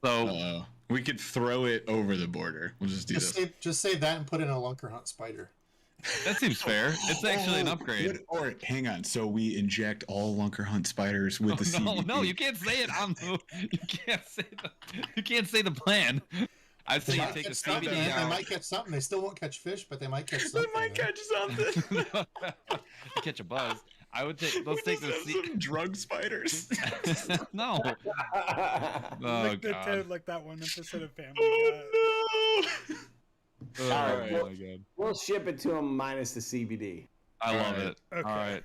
So We could throw it over the border. We'll just do this. Just say that and put in a Lunker Hunt spider. that seems fair. It's actually an upgrade. Or hang on. So we inject all Lunker Hunt spiders with the CBD. No, you can't say it on the. You can't say the plan. I'd say you take the CBD They out. might catch something. They still won't catch fish, but they might catch They something. might catch something. Catch a buzz. I would take. Let's take the some drug spiders. No. Oh Like the god. toad, like that one episode of Family Guy. Oh no. Oh Alright, my god. We'll ship it to him minus the CBD. I love Alright. it. Okay. All right.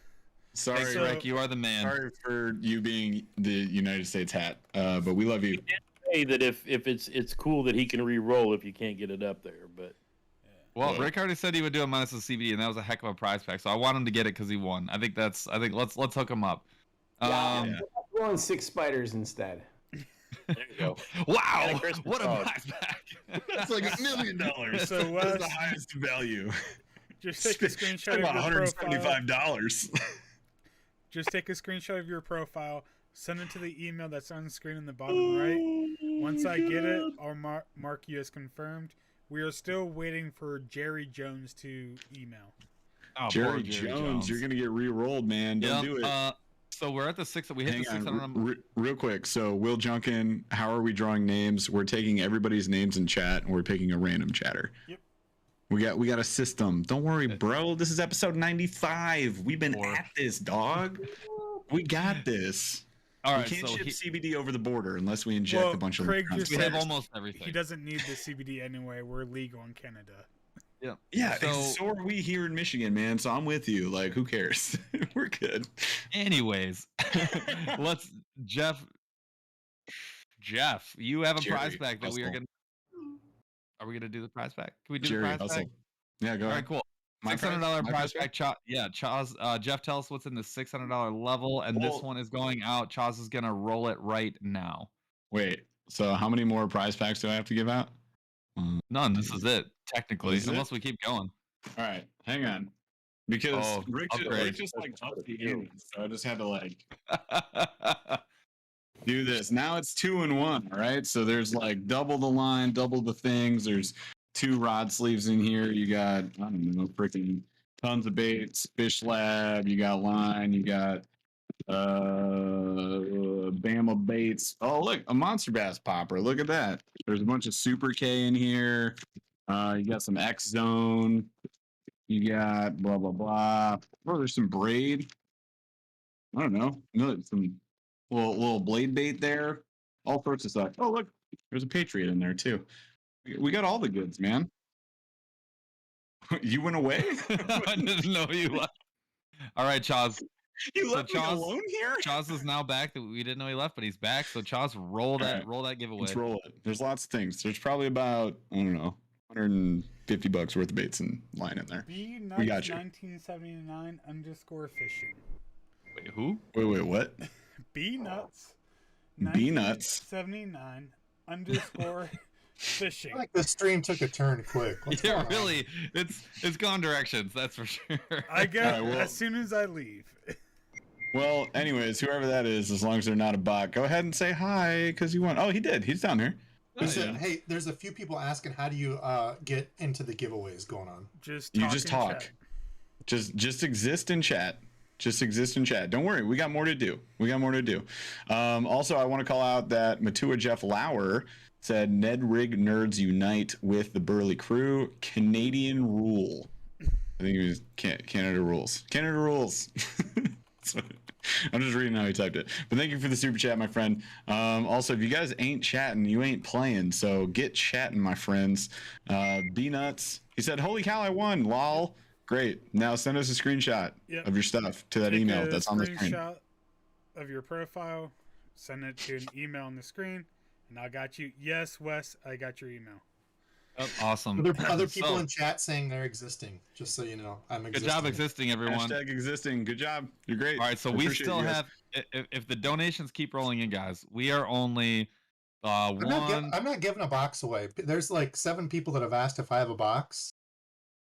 Sorry, Thanks, Rick. You are the man. Sorry for you being the United States hat, but we love you. Say that if it's cool that he can re-roll if you can't get it up there, but Well, Yeah. Rick already said he would do a minus the CBD, and that was a heck of a prize pack. So I want him to get it because he won. I think let's hook him up. I'm throwing 6 spiders instead. there you go. Wow! And a Christmas What a dog. prize pack! That's like $1 million. So That's Wes, the highest value. just take a screenshot of About your profile. $175. Just take a screenshot of your profile. Send it to the email that's on the screen in the bottom right. Once I get it, I'll mark you as confirmed. We are still waiting for Jerry Jones to email. Oh, poor Jerry Jones, you're gonna get re-rolled, man. Don't do it. So we're at the 6. We hit Hang the 600. on, real quick. So Will Junkin, how are we drawing names? We're taking everybody's names in chat, and we're picking a random chatter. Yep. We got a system. Don't worry, bro. This is episode 95. We've been at this, dog. We got this. All We right, can't so ship he, CBD over the border unless we inject a bunch of. Craig Lunker just we Hunt have said spiders. almost everything. he doesn't need the CBD anyway. We're legal in Canada. Yeah. Yeah, So, so are we here in Michigan, man. So I'm with you. Like, who cares? We're good. anyways, let's Jeff, you have a prize Jerry, pack that we are hustle. gonna. Are we gonna do the prize pack? Can we do Jerry, the prize hustle. pack? Yeah, go All ahead. right, cool. My $600 my prize pack? pack. Jeff, tell us what's in the $600 level, and this Well- one is going out. Chaz is gonna roll it right now. Wait. So how many more prize packs do I have to give out? None. This is it, technically, This is it? unless we keep going. All right, hang on. Because Oh, Rick upgrade. just like upped the ante, so I just had to like do this. Now it's 2 in 1, all right? So there's like double the line, double the things. There's 2 rod sleeves in here. You got, I don't know, freaking tons of baits, fish lab, you got line, you got Bama baits. Oh, look, a monster bass popper. Look at that. There's a bunch of Super K in here. You got some X Zone. You got blah blah blah. Oh, there's some braid. I don't know. Some little blade bait there. All sorts of stuff. Oh, look, there's a Patriot in there too. We got all the goods, man. You went away? I didn't know you left. All right, Chaz. You So left me Chaz- alone here? Chaz is now back. We didn't know he left, but he's back. So Chaz, roll that giveaway. Let's roll it. There's lots of things. There's probably about, I don't know, $150 worth of baits and line in there. B We got Nuts you. 1979 _fishing. Wait, who? Wait, what? B Nuts. B Nuts. 79 _ fishing. I like the stream took a turn quick. What's Yeah, going on? really. It's gone directions. That's for sure. I get All right, well- as soon as I leave. Well, anyways, whoever that is, as long as they're not a bot, go ahead and say hi because you won. Oh, he did. He's down here. Hey, there's a few people asking how do you get into the giveaways going on? Just You talk just in talk. chat. Just exist in chat. Just exist in chat. Don't worry, we got more to do. Also, I want to call out that Matua Jeff Lauer said Ned Rig Nerds Unite with the Burly crew. Canadian rule. I think it was Canada rules. Canada rules. I'm just reading how he typed it. But thank you for the super chat, my friend. Also, if you guys ain't chatting, you ain't playing. So get chatting, my friends. B Nuts. He said, "Holy cow, I won! Lol." Great. Now send us a screenshot of your stuff to that email that's on the screen. Screenshot of your profile. Send it to an email on the screen, and I got you. Yes, Wes, I got your email. Oh, awesome. Other people in chat saying they're existing. Just so you know, I'm existing. Good job existing, everyone. Hashtag existing. Good job. You're great. All right, so we still have. If the donations keep rolling in, guys, we are only I'm not giving a box away. There's like 7 people that have asked if I have a box.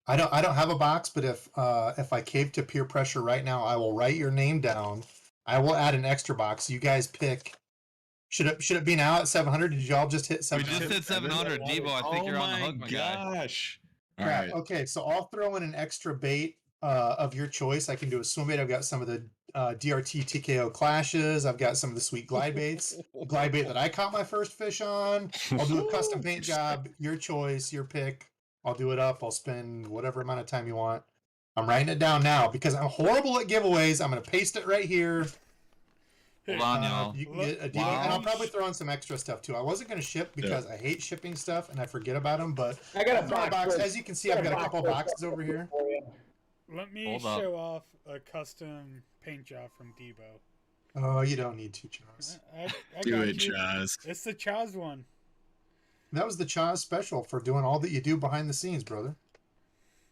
I don't have a box, but if I cave to peer pressure right now, I will write your name down. I will add an extra box. You guys pick. Should it be now at 700? Did y'all just hit 700? We just hit 700, Debo. I think you're on the hook, my guy. Gosh. All Crap. right. Okay, so I'll throw in an extra bait of your choice. I can do a swim bait. I've got some of the DRT TKO clashes. I've got some of the sweet glide baits. Glide bait that I caught my first fish on. I'll do a custom paint job. Your choice, your pick. I'll do it up. I'll spend whatever amount of time you want. I'm writing it down now because I'm horrible at giveaways. I'm going to paste it right here. Hold on, y'all. You can get a deal, and I'll probably throw in some extra stuff too. I wasn't going to ship because I hate shipping stuff and I forget about them, but I got a box. As you can see, I've got a couple boxes over here. Let me show off a custom paint job from Debo. Oh, you don't need to, Chaz. Do it, Chaz. It's the Chaz one. That was the Chaz special for doing all that you do behind the scenes, brother.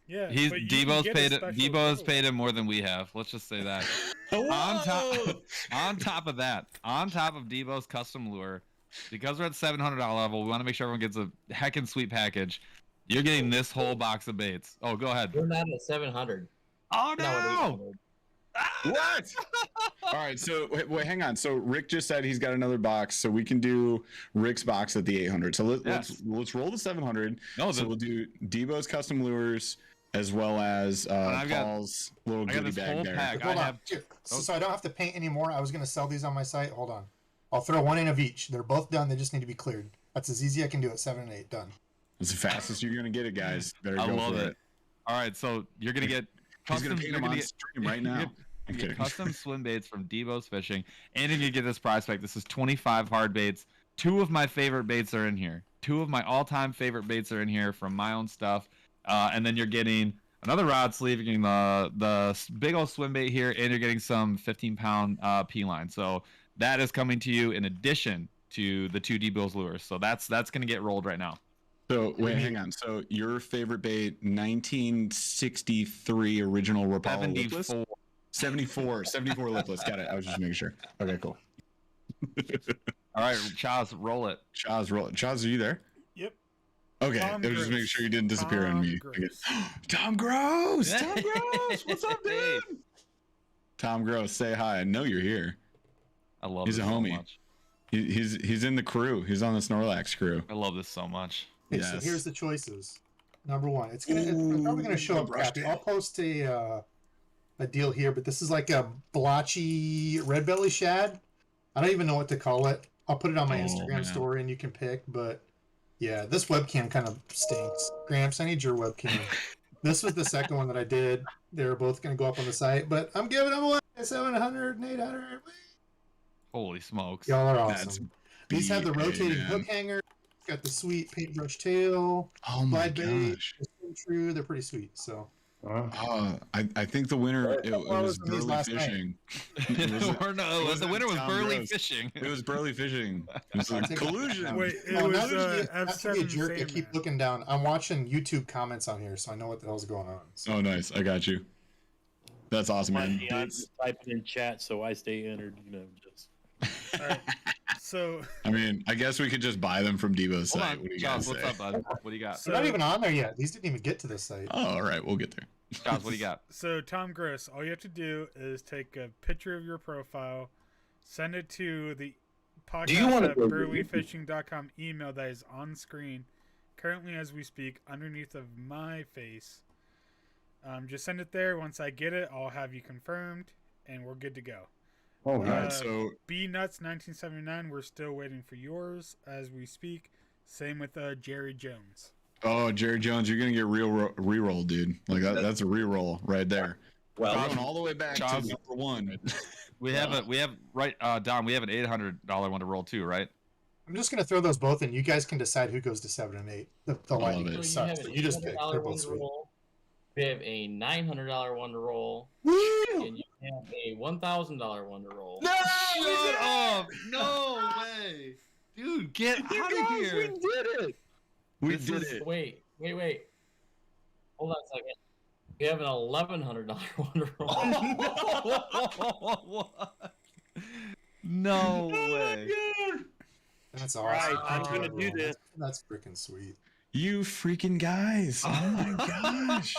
Yeah, Debo's paid him more than we have. Let's just say that. on top of that, on top of Debo's custom lure, because we're at $700 level, we want to make sure everyone gets a heckin' sweet package. You're getting this whole box of baits. Oh, go ahead. We're not at 700. Oh no! What? All right, so wait, hang on. So Rick just said he's got another box, so we can do Rick's box at the 800. So let's roll the 700. No, so we'll do Debo's custom lures as well as Paul's little goodie bag there. Hold on. So I don't have to paint anymore. I was going to sell these on my site. Hold on. I'll throw one in of each. They're both done. They just need to be cleared. That's as easy as I can do it. 7 and 8 done. It's the fastest you're going to get it, guys. Better go love for it. All right, so you're going to get custom. He's going to paint them on stream right now. You get custom swim baits from Debo's Fishing, and you get this prize pack. This is 25 hard baits. 2 of my favorite baits are in here. 2 of my all-time favorite baits are in here from my own stuff. And then you're getting another rod sleeve. You're getting the big old swim bait here, and you're getting some 15-pound P-line. So that is coming to you in addition to the 2 Debo's lures. So that's going to get rolled right now. So wait, hang on. So your favorite bait, 1963 original Rapala lipless? 74 lipless. Got it. I was just making sure. Okay, cool. All right, Chaz, roll it. Chaz, are you there? Yep. Okay, I was just making sure you didn't disappear on me. Tom Gross! Tom Gross! What's up, dude? Tom Gross, say hi. I know you're here. I love He's this a homie. so much. He's in the crew. He's on the Snorlax crew. I love this so much. Okay, so here's the choices. Number 1. It's probably gonna show up crappy. I'll post a deal here, but this is like a blotchy red belly shad. I don't even know what to call it. I'll put it on my Instagram story and you can pick, but yeah, this webcam kind of stinks. Gramps, I need your webcam. This was the second one that I did. They're both going to go up on the site, but I'm giving them away 700 and 800. Holy smokes. Y'all are awesome. These have the rotating hook hanger. Got the sweet paintbrush tail. Oh my gosh. True, they're pretty sweet, so. I think the winner it was Burly Fishing. The winner was Burly Fishing. It was Burly Fishing. It was like collusion. Wait, not to be a jerk, I keep looking down. I'm watching YouTube comments on here, so I know what the hell's going on. So. Oh, nice. I got you. That's awesome, man. I'm just typing in chat, so I stay entered. Just. All right. So. I mean, I guess we could just buy them from Devo's site. What do you guys say? What's up, bud? What do you got? They're not even on there yet. These didn't even get to this site. Oh, all right. We'll get there. Josh, what do you got? So, Tom Gross, all you have to do is take a picture of your profile, send it to the podcast at burlyfishing.com email that is on screen currently as we speak underneath of my face. Just send it there. Once I get it, I'll have you confirmed, and we're good to go. All right, so B Nuts 1979, we're still waiting for yours as we speak. Same with Jerry Jones. Oh, Jerry Jones, you're gonna get re-roll, dude. Like that's a re-roll right there. We're Well, going all the way back to Charles- number one. We have right, Don. We have an $800 one to roll too, right? I'm just gonna throw those both in. You guys can decide who goes to 7 and 8. The love lightning it. So you sucks, have an but you just pick. $800 They're one both to sweet. roll. We have a $900 one to roll, Woo! and you have a $1,000 one to roll. No! Shut up! No way, dude! Get out of here! We did it. We This did is- it. Wait. Hold on a second. We have an $1,100 one to roll. What? No way. That's All right, awesome. I'm gonna do this. That's freaking sweet. You freaking guys. Oh my gosh.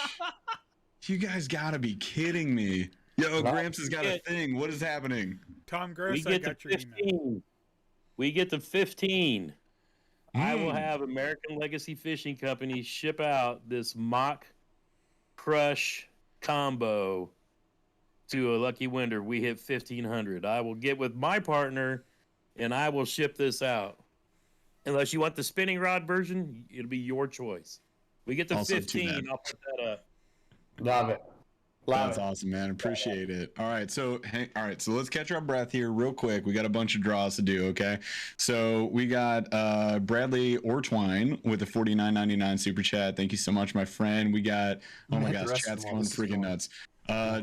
You guys gotta be kidding me. Yo, Gramps has got a thing. What is happening? Tom We Gross, I get to got your email. 15. We get to 15. I will Mm. have American Legacy Fishing Company ship out this mock crush combo to a lucky winner. We hit 1,500. I will get with my partner and I will ship this out. Unless you want the spinning rod version, it'll be your choice. We get to Also too 15. bad. I'll put that up. Love it. Love That's it. awesome, man. Appreciate it. All right, so so let's catch our breath here real quick. We got a bunch of draws to do, okay? So we got Bradley Ortwine with a $49.99 super chat. Thank you so much, my friend. We got I'm oh my gonna hit the gosh, rest of chat's them going while this is freaking going. nuts.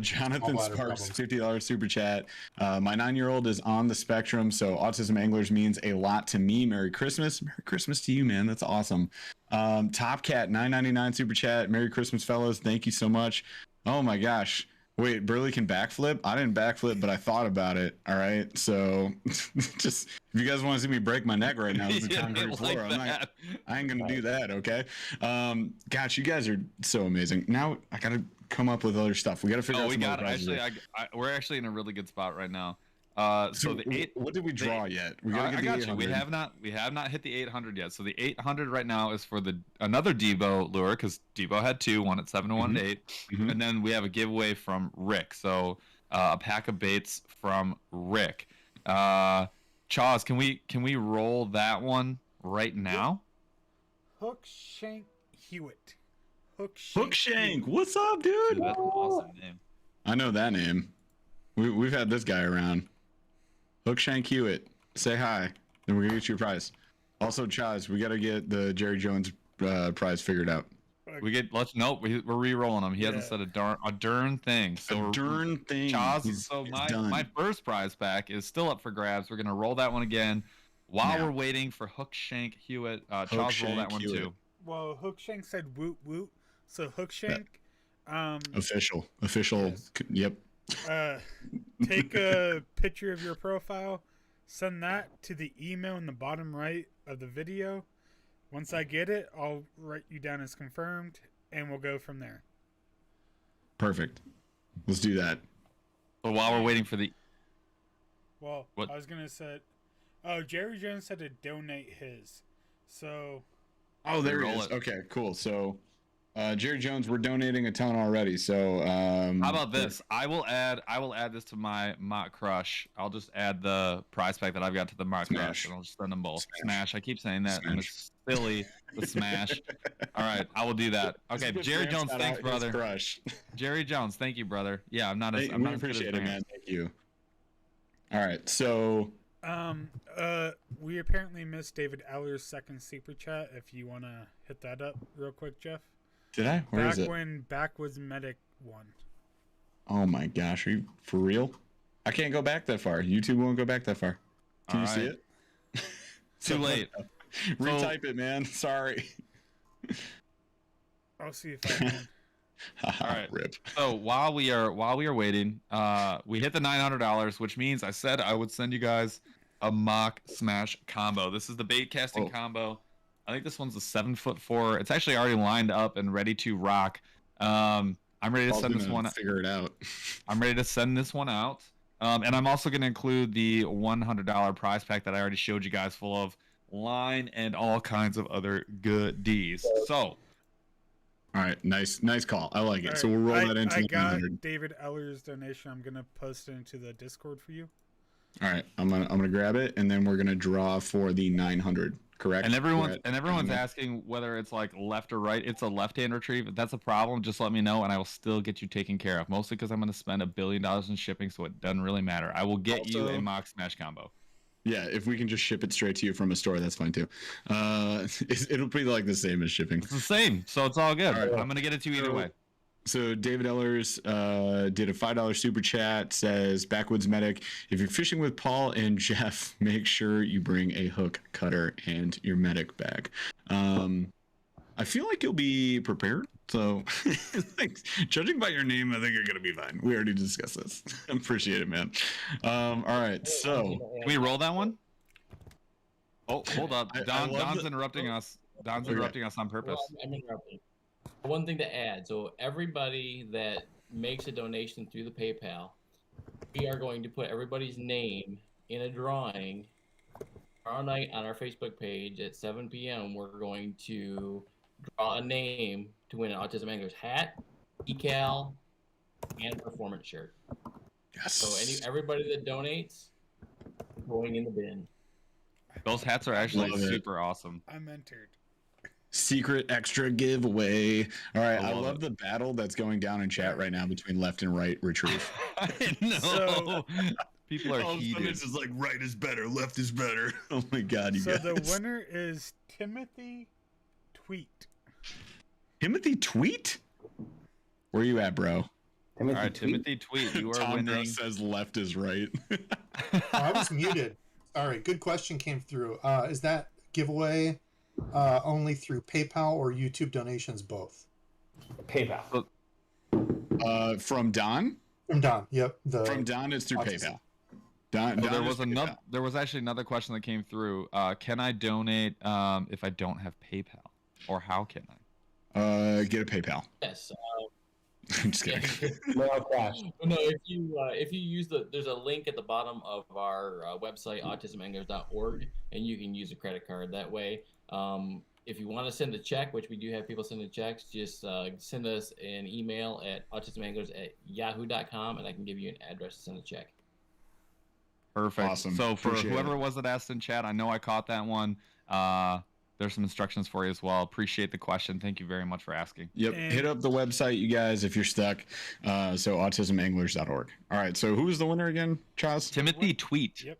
Jonathan bladder Sparks, problems. $50 super chat. My 9-year-old is on the spectrum, so Autism Anglers means a lot to me. Merry Christmas. Merry Christmas to you, man. That's awesome. Top Cat, $9.99 super chat. Merry Christmas, fellas. Thank you so much. Oh my gosh. Wait, Burly can backflip? I didn't backflip, but I thought about it. All right. So just if you guys want to see me break my neck right now with the Yeah, concrete like floor, that. I ain't gonna do that, okay? Gosh, you guys are so amazing. Now I gotta come up with other stuff. We gotta figure Oh, out we some other got prizes actually. here. We're actually in a really good spot right now. So the eight. What did we draw yet? We I gotta get got the you. We 800. have not hit the 800 yet. So the 800 right now is for another Debo lure because Debo had two, one at 7 and one at 8, Mhm. and then we have a giveaway from Rick. So a pack of baits from Rick. Chaws, can we roll that one right now? Hook Shank Hewitt. Hookshank, what's up, dude? That's an awesome name. I know that name. We've had this guy around. Hookshank Hewitt, say hi, then we're gonna get you a prize. Also, Chaz, we gotta get the Jerry Jones prize figured out. We're re-rolling him. He hasn't Yeah. said a darn thing. So A darn thing. Chaz, He's so done. my first prize pack is still up for grabs. We're gonna roll that one again while Yeah. we're waiting for Hookshank Hewitt. Chaz, roll that Hookshank one Hewitt. too. Well, Hookshank said woot woot. So Hookshank, Official. Yes. Yep. take a picture of your profile, send that to the email in the bottom right of the video. Once I get it, I'll write you down as confirmed, and we'll go from there. Perfect. Let's do that. So while we're waiting for the Well, What? I was gonna say, oh, Jerry Jones said to donate his. So Oh, there Roll it is. it. Okay, cool. So, Jerry Jones, we're donating a ton already. So, how about this? I will add this to my mock crush. I'll just add the prize pack that I've got to the mock Smash. crush, and I'll just send them both. Smash. Smash. I keep saying that, and Smash. it's silly. The smash. All right, I will do that. Okay, Jerry Jones, thanks, brother. Crush. Jerry Jones, thank you, brother. Yeah, I'm not as Hey, I'm we not as good as appreciate it, Grant. man. Thank you. All right, so we apparently missed David Eller's second super chat. If you wanna hit that up real quick, Jeff. did I? Where Back is it? when Backwoods Medic won. Oh my gosh, are you for real? I can't go back that far. YouTube won't go back that far. Can All you see right. it? Too late. Retype it, man. Sorry. I'll see if I can. All right. Rip. So while we are waiting, we hit the $900, which means I said I would send you guys a mock smash combo. This is the bait casting Oh. combo. I think this one's a 7'4". It's actually already lined up and ready to rock. I'm ready to Paul's send this gonna one. Figure it out. I'm ready to send this one out. And I'm also going to include the $100 prize pack that I already showed you guys, full of line and all kinds of other goodies. So All right, nice call. I like it. All So we'll roll right, that into I the got 900. David Eller's donation. I'm gonna post it into the Discord for you. All right, I'm gonna grab it, and then we're gonna draw for the 900. correct? And everyone's Correct. asking whether it's like left or right. It's a left-hand retrieve. If that's a problem, just let me know, and I will still get you taken care of. Mostly because I'm going to spend $1 billion in shipping, so it doesn't really matter. I will get you a Mock Smash combo. Yeah, if we can just ship it straight to you from a store, that's fine too. It'll be like the same as shipping. It's the same, so it's all good. All right. I'm going to get it to you either way. So David Ellers did a $5 super chat, says, Backwoods Medic, if you're fishing with Paul and Jeff, make sure you bring a hook, cutter, and your medic bag. I feel like you'll be prepared. So judging by your name, I think you're going to be fine. We already discussed this. Appreciate it, man. All right, so. Can we roll that one? Oh, hold up. Don's interrupting us. Don's interrupting us on purpose. Well, I'm interrupting. One thing to add. So everybody that makes a donation through the PayPal, we are going to put everybody's name in a drawing tomorrow night on our Facebook page at 7 p.m. We're going to draw a name to win an Autism Anglers hat, decal, and performance shirt. Yes. So everybody that donates, going in the bin. Those hats are actually Love it. super awesome. I'm entered. Secret extra giveaway. All right, I love love the battle that's going down in chat right now between left and right retrieve. No. So- People are All of a sudden heated. it's just like right is better, left is better. Oh my god, you So guys. the winner is Timothy Tweet. Timothy Tweet? Where you at, bro? All right, Timothy Tweet, you are Tom winning. Gross says left is right. Oh, I was muted. All right, good question came through. Is that giveaway only through PayPal or YouTube donations, both? PayPal. From Don? From Don. Yep. From Don is through Autism. PayPal. Don There is was through another. PayPal. There was actually another question that came through. Can I donate if I don't have PayPal, or how can I? Get a PayPal. Yes. I'm just kidding. No crash. No, if you use there's a link at the bottom of our website, autismanglers.org, and you can use a credit card that way. If you want to send a check, which we do have people sending checks, just send us an email at autismanglers@yahoo.com, and I can give you an address to send a check. Perfect. Awesome. So for Appreciate whoever it. it was that asked in chat, I know I caught that one. There's some instructions for you as well. Appreciate the question. Thank you very much for asking. Yep. And- Hit up the website, you guys, if you're stuck. So autismanglers.org. All right. So who is the winner again, Chaz? Timothy Tweet. Yep.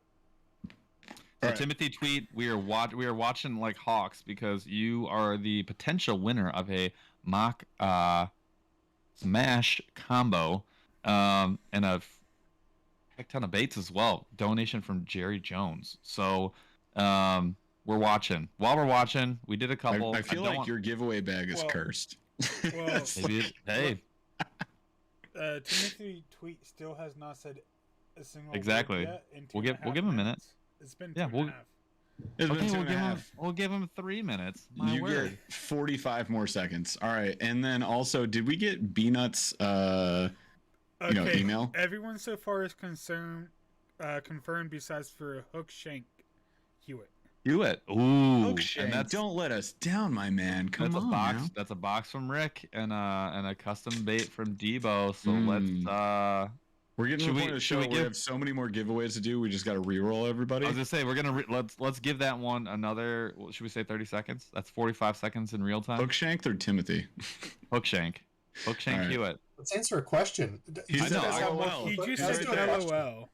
So All right. Timothy Tweet, we are watching like hawks because you are the potential winner of a mock smash combo and a heck ton of baits as well. Donation from Jerry Jones. So we're watching. While we're watching, we did a couple. I feel don't like want- your giveaway bag is Well- cursed. Well, Maybe hey, Timothy Tweet still has not said a single Exactly. word yet in We'll 2.5 give him a minute. minutes. It's been Yeah, 2.5. It's been okay, 2.5. we'll give him 3 minutes. My You word. get 45 more seconds. All right. And then also, did we get B-Nuts email? Everyone so far is confirmed besides for Hook Shank Hewitt. Do it. Ooh, And don't let us down, my man. Come that's on a box. now. That's a box from Rick and a custom bait from Debo. So Mm. let's. We're getting to Should the we- point of the should show we where we give- have so many more giveaways to do. We just got to re-roll everybody. I was gonna say we're gonna let's give that one another. Should we say 30 seconds? That's 45 seconds in real time. Hookshank or Timothy? Hookshank All right. Hewitt. Let's answer a question. He You said guys have more- LOL. He just Let's said do a question. LOL.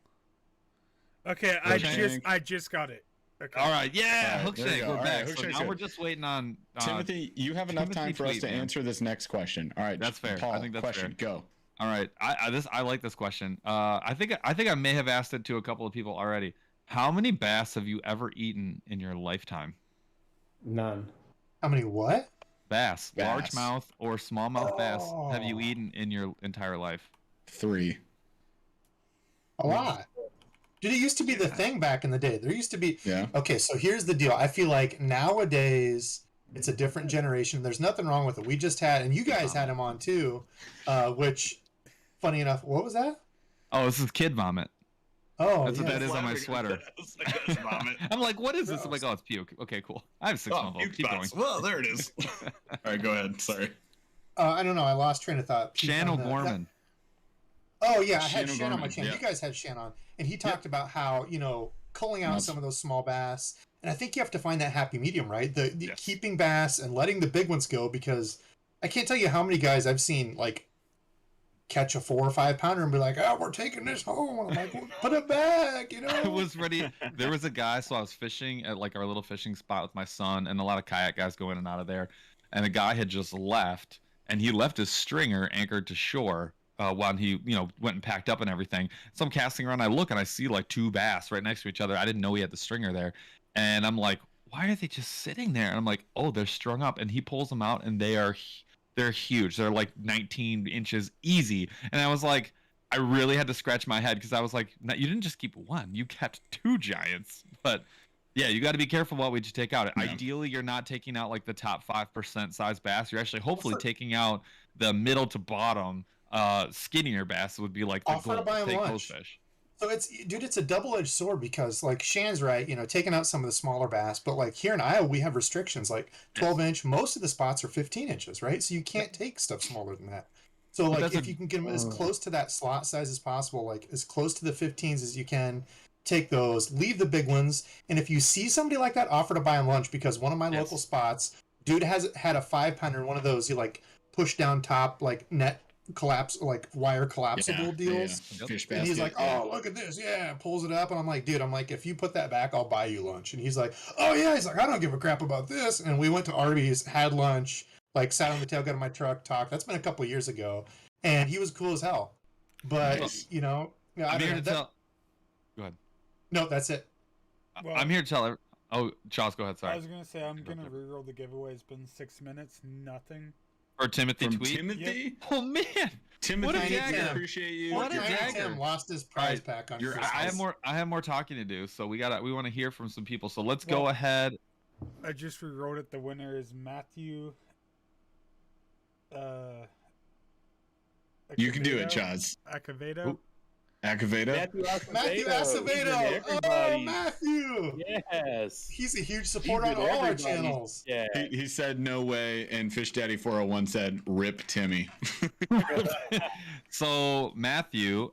Okay, Hookshank. I just got it. Okay. All right, yeah, All right, there you Hookshank. go. We're All back. right, So Hookshank's now we're good. just waiting on Timothy, you have enough Timothy time for us Tweet, to man. answer this next question. All right, That's fair. I Paul, think that's question, fair. go. All right, I like this question. I think I may have asked it to a couple of people already. How many bass have you ever eaten in your lifetime? None. How many what? Bass, Bass. largemouth or smallmouth bass, have you Oh. eaten in your entire life? 3. A lot. Dude, it used to be the thing back in the day. There used to be. Yeah. Okay, so here's the deal. I feel like nowadays it's a different generation. There's nothing wrong with it. We just had, and you guys had him on too, which, funny enough, what was that? Oh, this is kid vomit. Oh, That's what yeah. that is on my sweater. I'm like, what is this? I'm like, oh, it's puke. Okay, cool. I have 6 months old. Keep going. Well, there it is. All right, go ahead. Sorry. I don't know. I lost train of thought. Shan On the- O'Gorman. Oh yeah, I had Shan Shan on my O'Gorman, channel. yeah. You guys had Shan on, and he talked about how culling out Nuts. some of those small bass And I think you have to find that happy medium, right? The Yes. keeping bass and letting the big ones go, because I can't tell you how many guys I've seen like catch a 4 or 5 pounder and be like, "Oh, we're taking this home." And I'm like, well, "Put it back," you know. I was ready. There was a guy, so I was fishing at like our little fishing spot with my son, and a lot of kayak guys go in and out of there. And the guy had just left, and he left his stringer anchored to shore while he, went and packed up and everything. So I'm casting around. I look and I see like 2 bass right next to each other. I didn't know he had the stringer there, and I'm like, "Why are they just sitting there?" And I'm like, "Oh, they're strung up." And he pulls them out, and they're huge. They're like 19 inches easy. And I was like, I really had to scratch my head because I was like, "No, you didn't just keep 1, you kept 2 giants." But yeah, you got to be careful what we just take out. Yeah. Ideally, you're not taking out like the top 5% size bass. You're actually hopefully taking out the middle to bottom skinnier bass would be like the Offer to goal buy to them take lunch. those fish. So it's a double-edged sword, because like Shan's right, taking out some of the smaller bass, but like here in Iowa we have restrictions, like 12-inch. Most of the spots are 15 inches, right? So you can't take stuff smaller than that. So like if you can get them as close to that slot size as possible, like as close to the 15s as you can, take those, leave the big ones. And if you see somebody like that, offer to buy them lunch, because one of my local spots, dude had a 5-pounder, one of those you like push down top like net collapse, like wire collapsible deals. Fish And he's basket, like, "Oh, look at this." Yeah, pulls it up. And I'm like, "Dude," I'm like, "if you put that back, I'll buy you lunch." And he's like, "Oh yeah." He's like, "I don't give a crap about this." And we went to Arby's, had lunch, like sat on the tailgate of my truck, talked. That's been a couple of years ago. And he was cool as hell. But, yeah, I'm here to tell. Go ahead. No, that's it. Well, I'm here to tell. Oh, Charles, go ahead. Sorry. I was gonna say I'm gonna reroll the giveaway. It's been 6 minutes, nothing. Or Timothy From tweet. Timothy? Oh man, Timothy, What a I dagger. appreciate you. What a Tiny dagger. Tim lost his prize pack on Christmas. I have more talking to do, so we want to hear from some people. So let's go ahead. I just rewrote it. The winner is Matthew. You can do it, Chaz. Acevedo. Acevedo? Matthew Acevedo. Oh, Matthew. Yes. He's a huge supporter on all our channels. Yeah. He said no way, and Fish Daddy 401 said rip Timmy. So Matthew,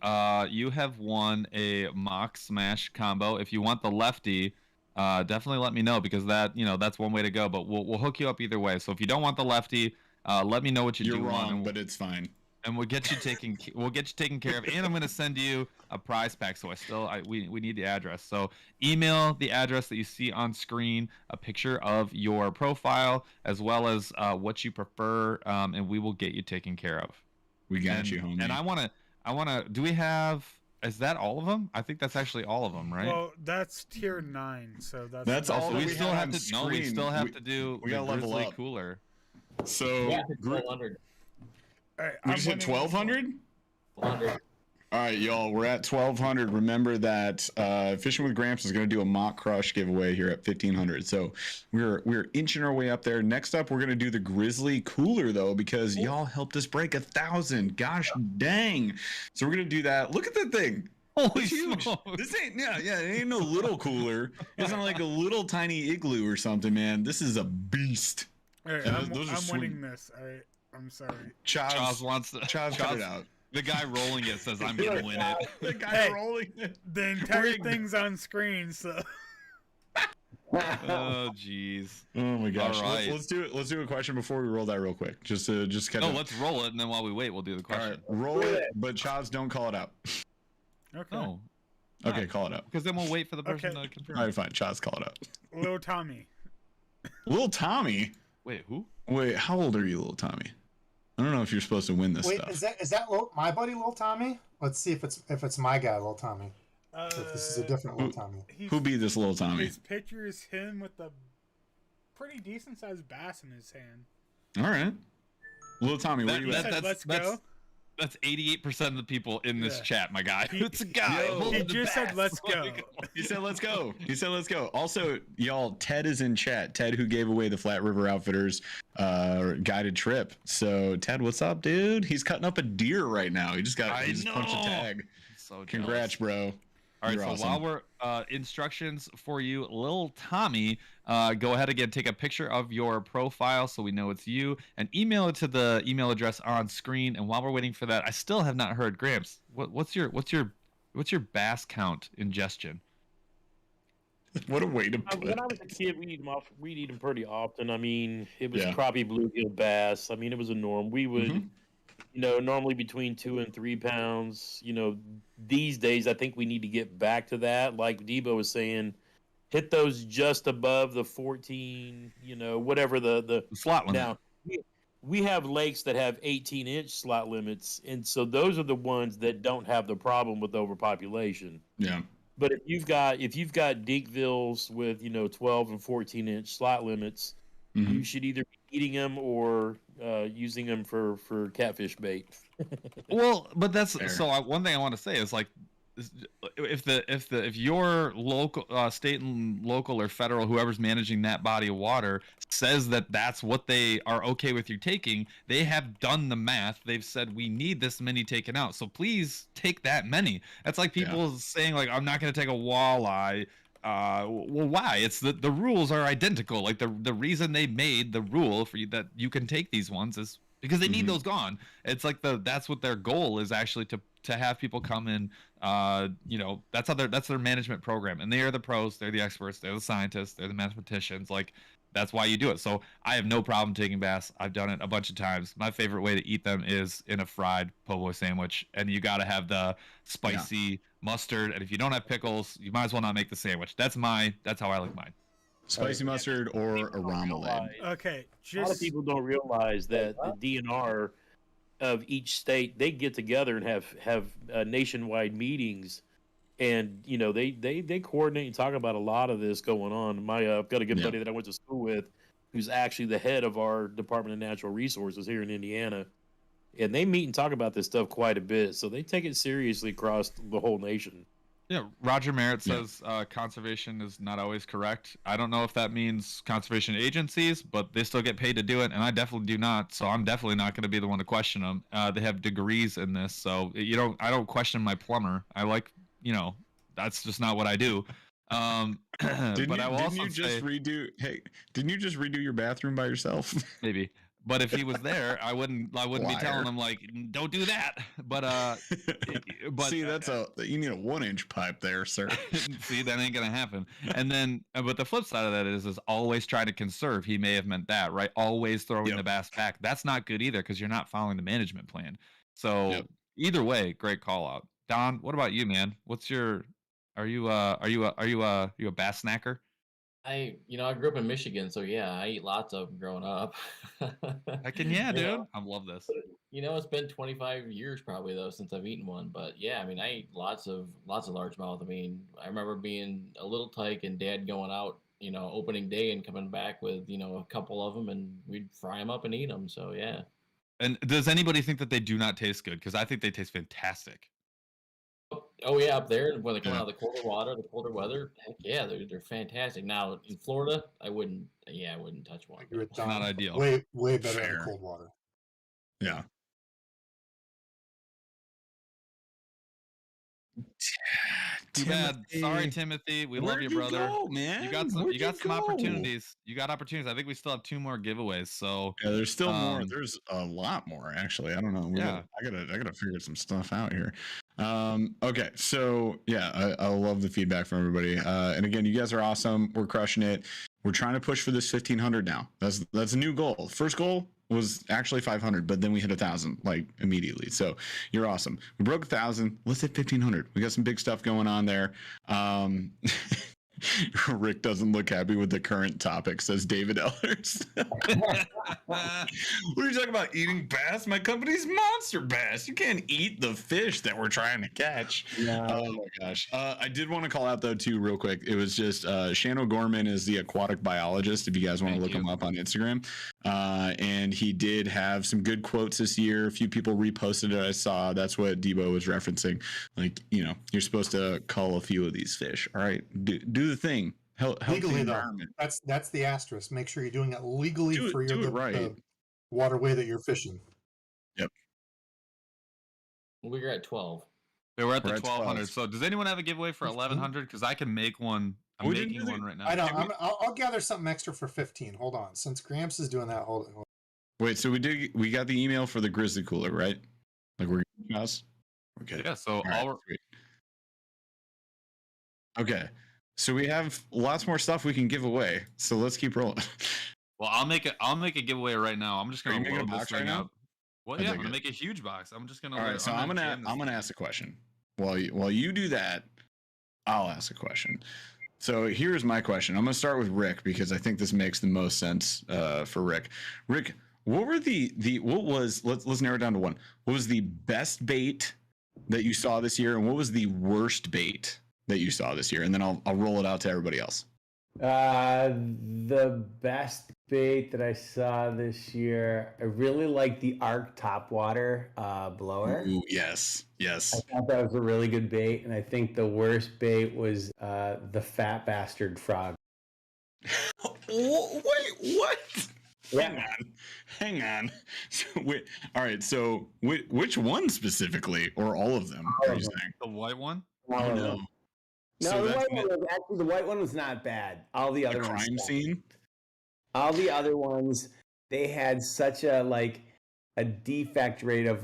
you have won a mock smash combo. If you want the lefty, definitely let me know, because that's one way to go. But we'll hook you up either way. So if you don't want the lefty, let me know what You're do want. wrong, but it's fine. And we'll get you taken care of, and I'm going to send you a prize pack. So we need the address. So email the address that you see on screen, a picture of your profile, as well as what you prefer, and we will get you taken care of. We got you, homie. And I want to. Do we have? Is that all of them? I think that's actually all of them, right? Well, that's tier 9, so That's all so that we we still have have on to. No, we screen. still have to do. we the gotta level Grizzly up. Cooler. So Yeah, group, 1,200. All right, we just hit 1,200? 100. All right, y'all, we're at 1,200. Remember that Fishing with Gramps is going to do a mock crush giveaway here at 1,500. So we're inching our way up there. Next up, we're going to do the Grizzly Cooler, though, because y'all helped us break 1,000. Gosh dang. So we're going to do that. Look at that thing. Holy It's huge. smokes. This ain't, it ain't no little cooler. It's not like a little tiny igloo or something, man. This is a beast. All right, And those are I'm sweet. winning this. All right, I'm sorry. Chaz wants to. Chaz, cut it out. The guy rolling it says, "I'm gonna win it." The guy Hey. rolling it. The entire thing's on screen, so Oh jeez. Oh my gosh. All right. Let's do it. Let's do a question before we roll that real quick. Just catch No, up. let's roll it, and then while we wait, we'll do the All right, question. roll it, but Chaz, don't call it out. okay. No, Okay, call it out. because then we'll wait for the person Okay. to confirm. All right, fine. Chaz, call it out. Little Tommy. Little Tommy. Wait, who? Wait, how old are you, Little Tommy? I don't know if you're supposed to win this Wait, stuff. is that my buddy Lil Tommy? Let's see if it's my guy Lil Tommy. If this is a different Lil Tommy. He's, Who be this Little Tommy? His picture is him with a pretty decent sized bass in his hand. All right. Little Tommy, where That- you He at? said, "Let's go." That's 88% of the people in this Yeah. chat, my guy. He- It's a guy. Yo. holding He the just said, bass. "Let's go." He said, let's go. He said, let's go. Also, y'all, Ted is in chat. Ted, who gave away the Flat River Outfitters guided trip. So, Ted, what's up, dude? He's cutting up a deer right now. He just punched a know. tag. So Congrats, bro. All right, You're so awesome. while we're instructions for you, Lil Tommy, go ahead again, take a picture of your profile so we know it's you, and email it to the email address on screen. And while we're waiting for that, I still have not heard Gramps. What's your bass count ingestion? What a way to put When I was a it. kid, we'd eat them pretty often. I mean, it was Yeah. crappie, bluegill, bass. I mean, it was a norm. We would, Mhm. normally between 2 and 3 pounds. These days, I think we need to get back to that. Like Debo was saying, hit those just above the 14. Whatever the The slot limit. now. We have lakes that have 18-inch slot limits, and so those are the ones that don't have the problem with overpopulation. Yeah. But if you've got Dinkvilles with 12 and 14-inch slot limits, Mhm. you should either be eating them or using them for catfish bait. Well, but that's Fair. so. One thing I want to say is like, if your local, state and local or federal, whoever's managing that body of water says that that's what they are okay with you taking, they have done the math. They've said we need this many taken out, so please take that many. That's like people saying like, I'm not going to take a walleye. Well, why? It's the rules are identical. Like the reason they made the rule for you that you can take these ones is because they need those gone. It's like that's what their goal is actually to have people come in. That's their management program, and they are the pros. They're the experts. They're the scientists. They're the mathematicians. Like that's why you do it. So I have no problem taking bass. I've done it a bunch of times. My favorite way to eat them is in a fried po' boy sandwich, and you got to have the spicy mustard. And if you don't have pickles, you might as well not make the sandwich. That's how I like mine. Spicy mustard or a ramelade. Okay, A lot of just people don't realize that the DNR of each state, they get together and have nationwide meetings, and they coordinate and talk about a lot of this going on. I've got a good buddy that I went to school with, who's actually the head of our Department of Natural Resources here in Indiana, and they meet and talk about this stuff quite a bit. So they take it seriously across the whole nation. Yeah, Roger Merritt says conservation is not always correct. I don't know if that means conservation agencies, but they still get paid to do it, and I definitely do not. So I'm definitely not going to be the one to question them. They have degrees in this, so I don't question my plumber. I like, that's just not what I do. Didn't you just redo your bathroom by yourself? Maybe. But if he was there, I wouldn't be telling him like, don't do that. But see, you need a 1-inch pipe there, sir. See, that ain't gonna happen. And then, but the flip side of that is always try to conserve. He may have meant that, right? Always throwing the bass back. That's not good either because you're not following the management plan. So either way, great call out. Don, what about you, man? Are you a bass snacker? I grew up in Michigan, so yeah, I eat lots of them growing up. Dude. I love this. It's been 25 years probably though since I've eaten one, but yeah, I mean, I eat lots of largemouth. I mean, I remember being a little tyke and Dad going out, opening day and coming back with a couple of them, and we'd fry them up and eat them. So yeah. And does anybody think that they do not taste good? Because I think they taste fantastic. Oh yeah, up there when they come out of the colder water, the colder weather, heck yeah, they're fantastic. Now in Florida, I wouldn't touch one. It's not ideal. Way better in cold water. Yeah. Too bad. Sorry, Timothy. We love you, brother. Go, man? You got some opportunities. You got opportunities. I think we still have 2 more giveaways. So yeah, there's still more. There's a lot more actually. I don't know. I gotta figure some stuff out here. Okay, so yeah, I love the feedback from everybody. And again, you guys are awesome. We're crushing it. We're trying to push for this 1,500 now. That's a new goal. First goal was actually 500, but then we hit 1,000 like immediately. So you're awesome. We broke 1,000. Let's hit 1,500. We got some big stuff going on there. Rick doesn't look happy with the current topic, says David Ellers. What are you talking about? Eating bass? My company's MONSTERBASS. You can't eat the fish that we're trying to catch. No. Oh my gosh. I did want to call out though too, real quick. It was just Shan O'Gorman is the aquatic biologist. If you guys want to look him up on Instagram, and he did have some good quotes this year. A few people reposted it. I saw. That's what Debo was referencing. Like, you're supposed to cull a few of these fish. All right, do the thing. Help Legally, the though, environment. that's the asterisk. Make sure you're doing it legally for the waterway that you're fishing. Yep. We're at 12. We're at the 1,200. So does anyone have a giveaway for 1,100? Because I can make one. I'm making one right now. I know. I'll gather something extra for 15. Hold on. Since Gramps is doing that, hold on. Wait, so we got the email for the Grizzly Cooler, right? Like we're us. Okay. Yeah. So Okay. So we have lots more stuff we can give away. So let's keep rolling. Well, I'll make a giveaway right now. I'm just Are gonna you making a load this box right thing now? up. Well, I yeah, I'm dig gonna it. make a huge box. I'm just gonna. All right, so I'm gonna ask a question. While you do that, I'll ask a question. So here's my question. I'm gonna start with Rick because I think this makes the most sense for Rick. Rick, what were let's narrow it down to one. What was the best bait that you saw this year, and what was the worst bait that you saw this year? And then I'll roll it out to everybody else. The best bait that I saw this year, I really like the Arc Topwater blower. Ooh, yes. I thought that was a really good bait, and I think the worst bait was the Fat Bastard Frog. Wait, what? Yeah. Hang on. So, all right. So, which one specifically, or all of them? Are you saying The white one? Oh no. No, So the white one was not bad. All the other ones. Crime scene. All the other ones, they had such a defect rate of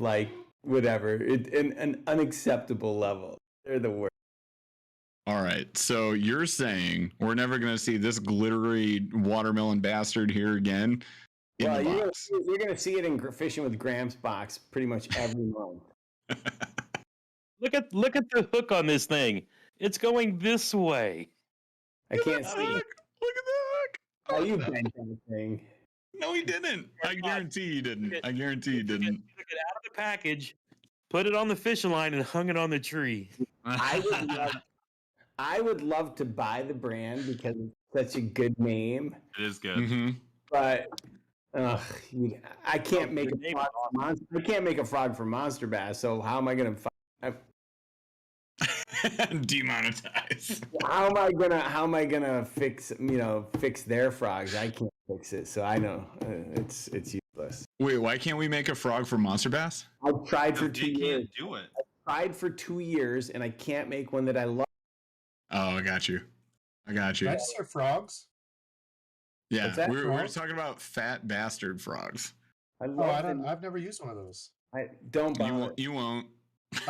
whatever, an unacceptable level. They're the worst. All right. So you're saying we're never going to see this glittery watermelon bastard here again? Well, you're going to see it in Fishing with Gramps box pretty much every month. Look at the hook on this thing. It's going this way. I can't see it. Look at the hook. Oh, you bent that thing. No, he didn't. I guarantee he didn't. I guarantee he didn't. Took it out of the package, put it on the fishing line, and hung it on the tree. I would love to buy the brand because it's such a good name. It is good. Mm-hmm. But I can't make a frog for I can't make a frog for Monster Bass. So how am I going to Demonetize? How am I gonna fix their frogs? I can't fix it, so I know it's useless. Wait, why can't we make a frog for Monster Bass? I've tried for 2 years. Can't do it. I've tried for 2 years, and I can't make one that I love. Oh, I got you. Dinosaur frogs. Yeah, What's that? we're talking about fat bastard frogs. I've never used one of those. I don't buy You won't.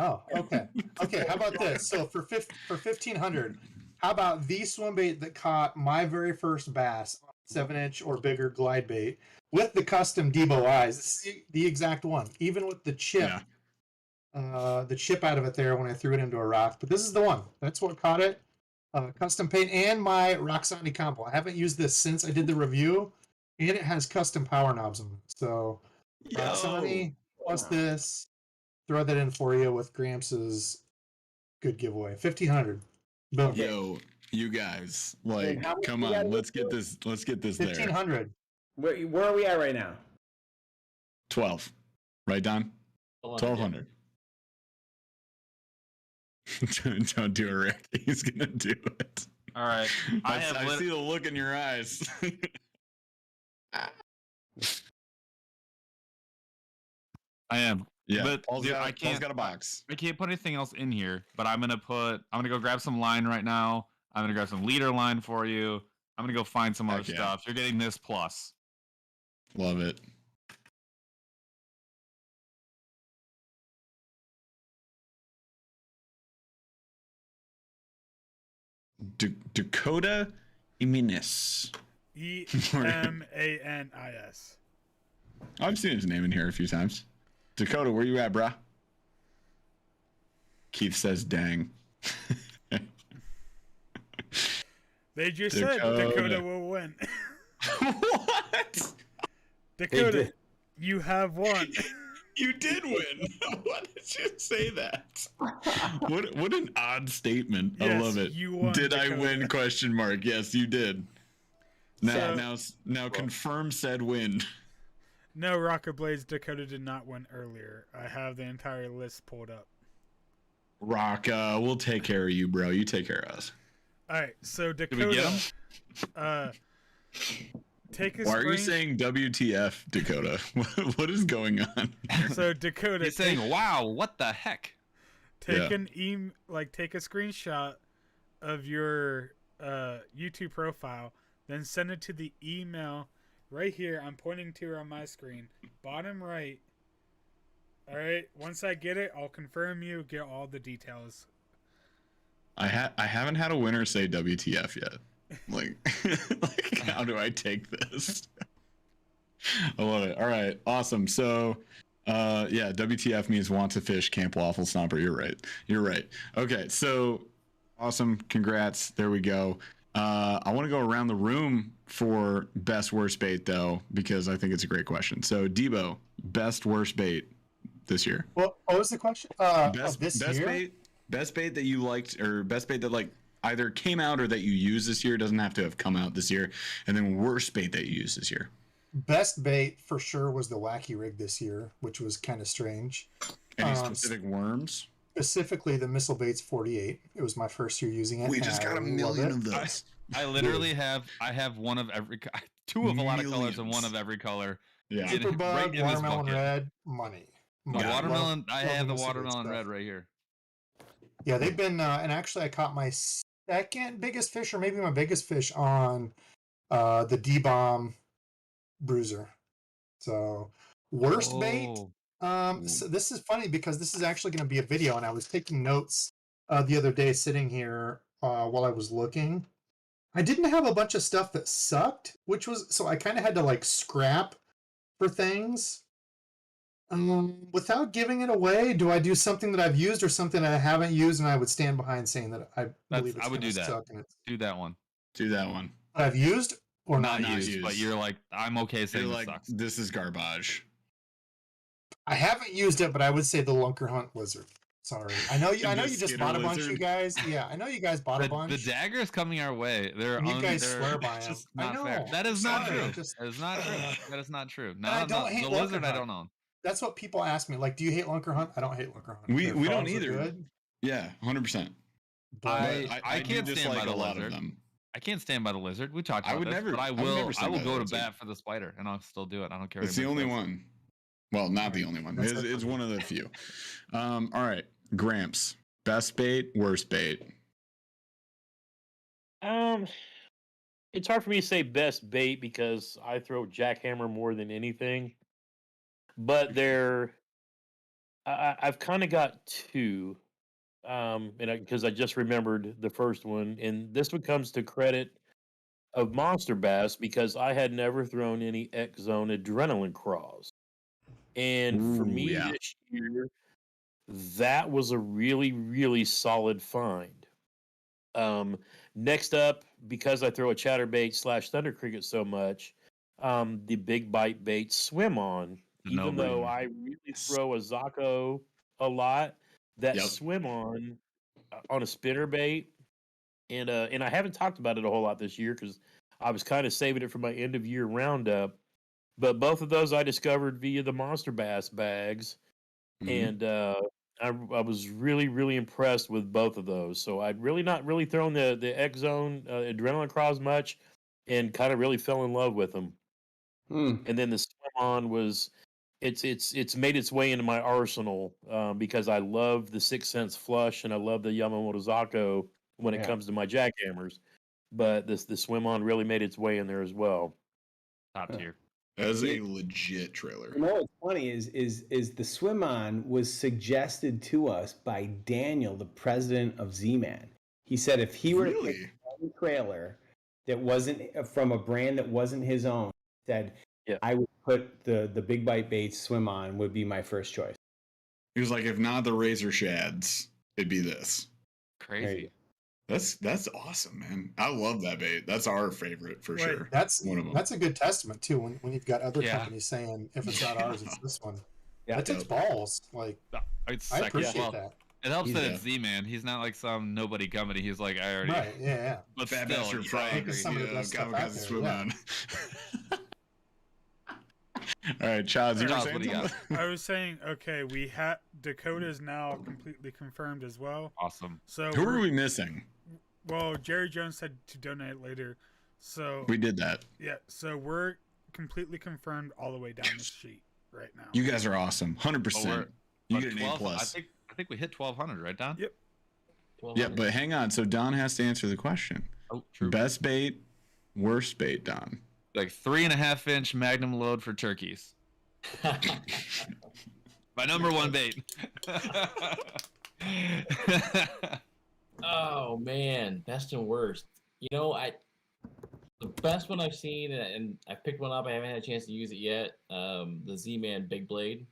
Oh, okay. Okay, how about this? So for 1500, how about the swim bait that caught my very first bass on 7-inch or bigger glide bait with the custom Debo eyes? This is the exact one, even with the chip, the chip out of it there when I threw it into a rock. But this is the one. That's what caught it. Custom paint and my Roxani combo. I haven't used this since I did the review, and it has custom power knobs on it. So Roxani plus this. Throw that in for you with Gramps' good giveaway. 1500. Boom. Yo, you guys, come you on, let's get this 1500. Where are we at right now? 12. Right, Don? 1200. Don't do it, Rick. He's gonna do it. All right. I see the look in your eyes. I am. Yeah, but Paul's dude, got a box. I can't put anything else in here, but I'm gonna go grab some line right now. I'm gonna grab some leader line for you. I'm gonna go find some other stuff. You're getting this plus. Love it. Dakota Emanis. Emanis. I've seen his name in here a few times. Dakota, where you at, brah? Keith says, dang. They just said Dakota will win. What? Dakota, you have won. You did win. Why did you say that? What an odd statement. Yes, I love it. you won, did Dakota. I win? Question mark. Yes, you did. Now confirm said win. No, Rocket Blades, Dakota did not win earlier. I have the entire list pulled up. Rock, we'll take care of you, bro. You take care of us. All right, so Did we get him? Dakota, take a Why are you saying WTF, Dakota? What is going on here? So Dakota, He's saying, "Wow, what the heck?" take take a screenshot of your YouTube profile, then send it to the email right here. I'm pointing to her on my screen, bottom right. All right. Once I get it, I'll confirm you. Get all the details. I haven't had a winner say WTF yet. Like, like how do I take this? I love it. All right, awesome. So, yeah, WTF means want to fish, Camp Waffle Stomper. You're right. You're right. Okay, so awesome. Congrats. There we go. I want to go around the room for best worst bait though, because I think it's a great question. So, Debo, best worst bait this year. What was the question? Best year? best bait that you liked, or best bait that like either came out or that you used this year. Doesn't have to have come out this year. And then worst bait that you used this year. Best bait for sure was the wacky rig this year, which was kind of strange. Any specific worms? Specifically, the Missile Baits 48. It was my first year using it. We just got a million of those. I literally have one of every, two of a lot of colors and one of every color. Yeah. Superbug, watermelon red, money. The watermelon. I have the Missile Baits watermelon stuff. red right here. Yeah, they've been, and actually I caught my second biggest fish, or maybe my biggest fish on the D-Bomb Bruiser. So, worst bait. So this is funny because this is actually going to be a video, and I was taking notes the other day sitting here while I was looking. I didn't have a bunch of stuff that sucked, which was, so I kind of had to like scrap for things. Without giving it away, do I do something that I've used or something that I haven't used, and I would stand behind saying that I believe it's I would do that. suck and it's Do that one. Do that one. I've used or not Not used. used, but you're like, I'm okay saying You're this like, sucks. this is garbage. I haven't used it, but I would say the Lunker Hunt Lizard. Sorry, I know you. I know The you just Skinner bought a bunch, lizard? you guys. Yeah, I know you guys bought a bunch. The dagger is coming our way. They're And you guys they're swear by 'em. just I not fair. know. That is not Sorry, true. just- That is not true. That is not true. I No, don't hate the Lunker lizard I Hunt. don't own. That's what people ask me. Like, do you hate Lunker Hunt? I don't hate Lunker Hunt. We Their don't frogs are either. good, Yeah, 100%. but I do can't stand dislike by the a lot lizard. of them. I can't stand by the lizard. We talked I about would this, never- but I I would will. never I stand will by the go to lizard. bat for the spider, and I'll still do it. I don't care. what It's the anybody only says. one. Well, not the only one. That's It's not one of the few. All right, Gramps. Best bait, worst bait. It's hard for me to say best bait because I throw jackhammer more than anything. But I've kind of got two, and because I just remembered the first one, and this one comes to credit of Monster Bass because I had never thrown any X Zone adrenaline craws, and for Ooh, me yeah. this year, that was a really really solid find. Next up, because I throw a chatterbait / thunder cricket so much, the big bite bait swim on. Even though I really throw a Zaco a lot, that Yep. swim on a spinner bait, and I haven't talked about it a whole lot this year because I was kind of saving it for my end of year roundup. But both of those I discovered via the Monster Bass bags, Mhm. and I was really really impressed with both of those. So I'd really not really thrown the X Zone adrenaline craws much, and kind of really fell in love with them. And then the swim on was it's made its way into my arsenal because I love the 6 Cents flush and I love the Yamamoto Zako when it Yeah. comes to my jackhammers. But the swim on really made its way in there as well. Top tier. That is a legit trailer. You know what's funny is the swim on was suggested to us by Daniel, the president of Z-Man. He said if he were to Really? pick one trailer that wasn't from a brand that wasn't his own, said Yeah. I would put the big bite baits swim on would be my first choice. He was like, if not the Razor Shads, it'd be this. There you Crazy. That's awesome, man. I love that bait. That's our favorite for Wait, sure. that's One of them. that's a good testament too. When you've got other Yeah. companies saying if it's not ours, it's this one. Yeah. That takes balls. Like It's I second. appreciate Well, that. it helps that Yeah. it's Z-Man. He's not like some nobody company. He's like, I already. Right? Yeah. But Fat still, Bastard yeah, I Frog. agree. Some of the best stuff out Kamikaze there, swim yeah. on. All right, Chaz, you were Charles, saying what do you got? something? I was saying, okay, we had Dakota is now completely confirmed as well. Awesome. So Who are we're- we missing? well, Jerry Jones said to donate later. So We did that. yeah, so we're completely confirmed all the way down the sheet right now. You guys are awesome. 100%. You But get an A 12 plus. I think we hit 1,200, right, Don? Yep. Yeah, but hang on. So Don has to answer the question. Oh, true. Best bait, worst bait, Don. Like 3.5-inch Magnum load for turkeys. My number one bait. Oh man, best and worst. You know, the best one I've seen, and I picked one up. I haven't had a chance to use it yet. The Z-Man Big Blade.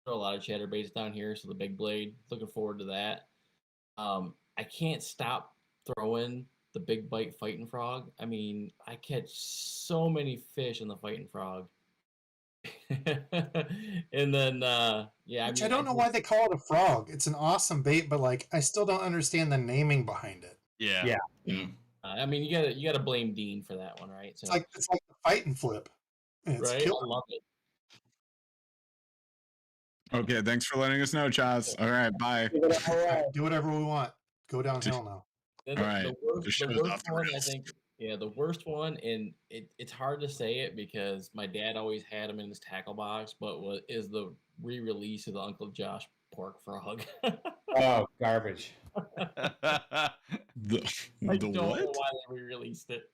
There are a lot of chatterbaits down here, so the Big Blade. Looking forward to that. I can't stop throwing the Big Bite Fighting Frog. I mean, I catch so many fish in the Fighting Frog. And then, yeah, Which I I mean, don't know why they call it a frog. It's an awesome bait, but like I still don't understand the naming behind it. Yeah. I mean, you gotta blame Dean for that one, right? So, It's like the fight and flip. And it's right? killer. I love it. Okay, thanks for letting us know, Chaz. All right, bye. All right. Do whatever we want. Go downhill now. The, All right, the the worst, show's off the one, I rails. think, yeah, the worst one, and it's hard to say it because my dad always had him in his tackle box, but is the re-release of the Uncle Josh pork frog. Oh, garbage. I The don't know what? why they re-released it.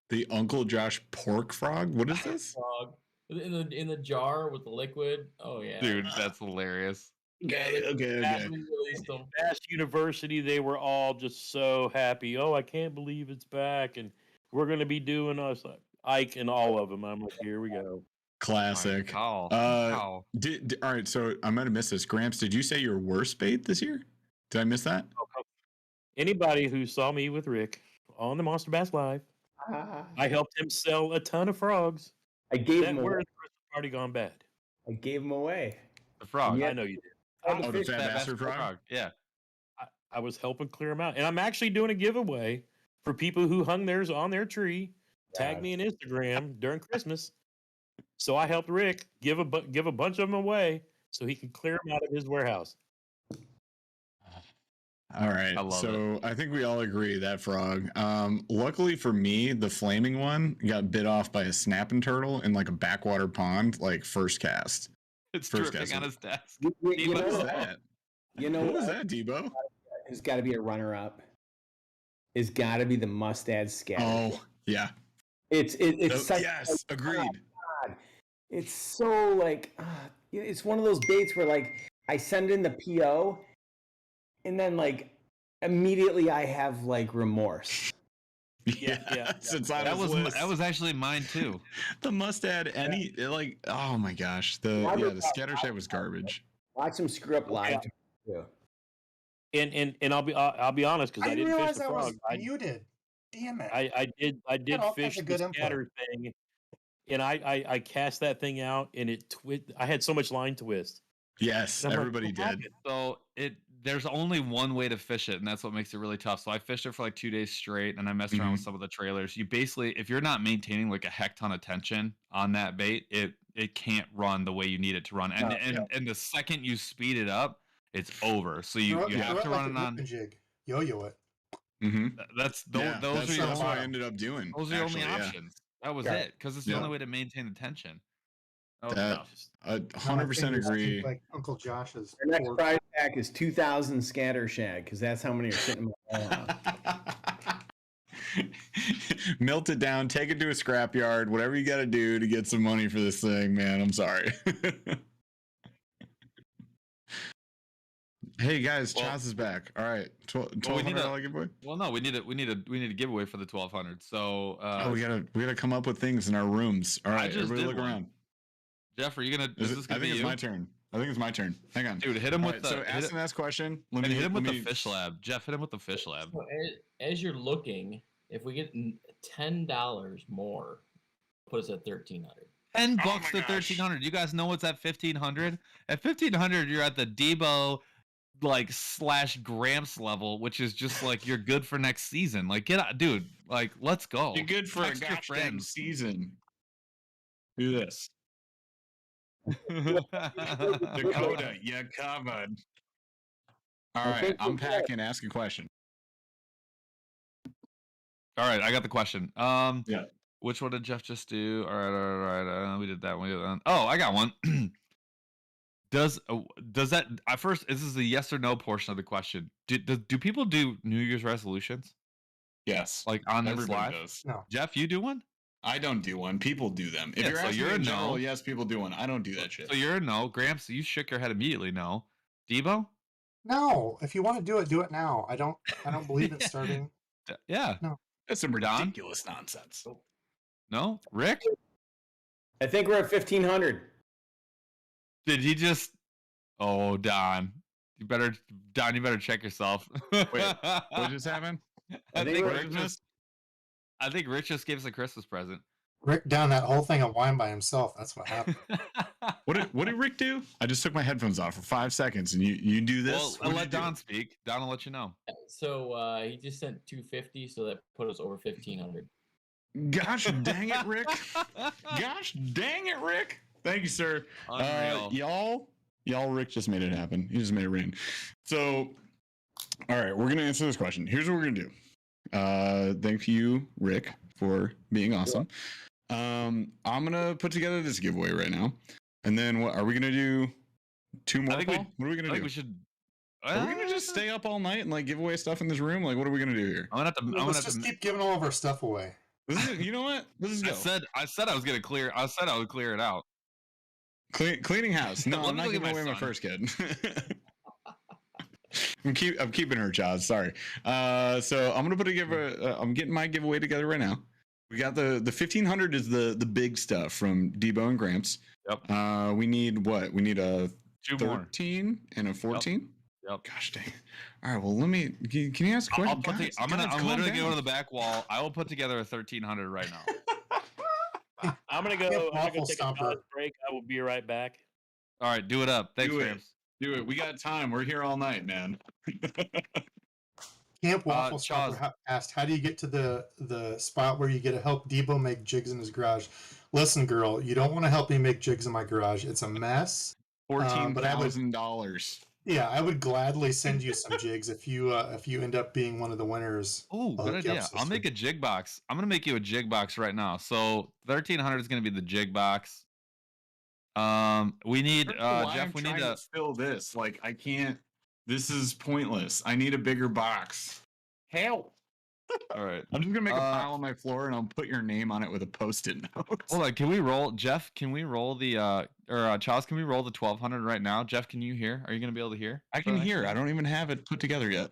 The Uncle Josh pork frog? What is this? Frog in the jar with the liquid. Oh yeah, Dude, that's hilarious. Okay. re-released them. Bass University, they were all just so happy. Oh, I can't believe it's back, and we're going to be doing us Ike and all of them. I'm like, here we go. Classic. How? All right, so I might have missed this. Gramps, did you say your worst bait this year? Did I miss that? Anybody who saw me with Rick on the Monster Bass Live, I helped him sell a ton of frogs. I gave That him were away. the Christmas party gone bad. I gave him away. The frog. I know you did. Oh, the fat bastard frog? Yeah. I was helping clear them out, and I'm actually doing a giveaway for people who hung theirs on their tree. Tag me on Instagram during Christmas. So I helped Rick give a bunch of them away so he can clear them out of his warehouse. All right. I love so I think we all agree that frog. Luckily for me, the flaming one got bit off by a snapping turtle in like a backwater pond, like first cast. It's First dripping guess. on his desk. You What is know, that? you know What is that, Debo? Who's got to be a runner-up? It's got to be the Mustad Scatter. Oh, yeah. It's such, yes, agreed. God, it's so like it's one of those baits where like I send in the PO, and then like immediately I have like remorse. Yeah. Since I That was was actually mine too. the mustad any like oh my gosh the scatter shot was garbage. Watch him screw up live. Too. And I'll be honest because I I didn't didn't fish realize the I was frog. muted. Damn it. I did all fish kinds of the good input. scatter thing, and I cast that thing out, and it I had so much line twist. Yes, And I'm like, everybody what did. happened? So there's only one way to fish it, and that's what makes it really tough. So I fished it for like 2 days straight, and I messed around with some of the trailers. You basically, if you're not maintaining like a heck ton of tension on that bait, it can't run the way you need it to run. And the second you speed it up, it's over. So you have to run it on. Jig. Yo-yo it. Mm-hmm. That's Yeah, those that's are your what I only, ended up doing. those are your only actually, yeah. options. That was Yeah. it, because it's the only way to maintain the tension. That was That- tough. I 100% agree. Like Uncle Josh's. Our next pork. prize pack is 2,000 scatter shad because that's how many are sitting in my warehouse. Melt it down, take it to a scrapyard, whatever you got to do to get some money for this thing, man. I'm sorry. Hey guys, Well- Chaz is back. All right, Well, we need $1,200 giveaway. Well, no, we need a giveaway for the 1,200. So Oh, we gotta come up with things in our rooms. All right, just everybody did look one. around. Jeff, are you gonna? Is Is this it, I gonna think be it's you? my turn. I think it's my turn. Hang on, Dude, hit him All with right, the. so ask the next question. Let and me hit him with let the me- fish lab. Jeff, hit him with the fish lab. So as you're looking, if we get $10 more, put us at 1,300. $10 my to gosh. 1,300. You guys know what's at 1,500? At 1,500, you're at the Debo like / Gramps level, which is just like you're good for next season. Like get out, dude. Like let's go. You're good for a Text your gosh dang friends. season. Do this, Dakota. Dakota. You covered. All I right, think we're unpack and ask a question. All right, I got the question. Yeah. Which one did Jeff just do? All right. We did that one. We did that one. Oh, I got one. Does that first? This is the yes or no portion of the question. Do people do New Year's resolutions Yes, like on this everybody live? does. No. Jeff, you do one? I don't do one. People do them. If Yeah, you're so asking you're me a in general, no. yes, people do one. I don't do that shit. So you're a no. Gramps, you shook your head immediately no. Debo? No, if you want to do it now. I don't believe in starting. Yeah. No. That's some Don? ridiculous nonsense. No, Rick. I think we're at 1,500. Did he just? Oh, Don. You better check yourself. Wait, what just happened? I think think we're- Rich just gave us a Christmas present. Rick down that whole thing of wine by himself. That's what happened. What did Rick do? I just took my headphones off for 5 seconds, and you do this. Well, I'll What'd let you do? Don speak. Don will let you know. So he just sent 250, so that put us over 1,500. Gosh dang it, Rick! Gosh dang it, Rick! Thank you, sir. Unreal. Y'all, Rick just made it happen. He just made it rain. So, all right, we're gonna answer this question. Here's what we're gonna do. Thank you, Rick, for being awesome. I'm gonna put together this giveaway right now, and then what are we gonna do? 2 more? I think Paul? What are we gonna I do? think we should. Are we gonna just stay up all night and like give away stuff in this room? Like, what are we gonna do here? I'm gonna have to. I'm gonna Let's have just to. keep giving all of our stuff away. You know what? Let's just go. I said I was gonna clear. I said I would clear it out. Cleaning house. No, Let I'm me not look at giving my away my son. first kid. I'm keeping her, Chaz. Sorry. So I'm gonna put together. I'm getting my giveaway together right now. We got the 1,500 is the big stuff from Debo and Gramps. Yep. We need what? We need a 2 more. 13 and a 14. Yep. Gosh dang. All right. Well, let me. Can you ask a question? Guys, I'm calm literally down. going to the back wall. I will put together a 1,300 right now. I'm gonna go. Yeah, I'm gonna waffle go take a stomper. pause break. I will be right back. All right, do it up. Thanks, Do it. Gramps. Do it. We got time. We're here all night, man. Camp Waffle Chaz. Stopper asked, "How do you get to the spot where you get to help Debo make jigs in his garage?" Listen, girl, you don't want to help me make jigs in my garage. It's a mess. But I would- $14,000. Yeah, I would gladly send you some jigs if you end up being one of the winners. Oh, I'll good hook you up, idea. I'll sister. make a jig box. I'm gonna make you a jig box right now. So 1,300 is gonna be the jig box. We need Jeff. We need to fill this. Like, I can't. This is pointless. I need a bigger box. Help! All right. I'm just gonna make a pile on my floor and I'll put your name on it with a post-it note. Hold on. Can we roll, Jeff? Can we roll the Charles? Can we roll the 1,200 right now? Jeff, can you hear? Are you gonna be able to hear? I can hear. I don't even have it put together yet.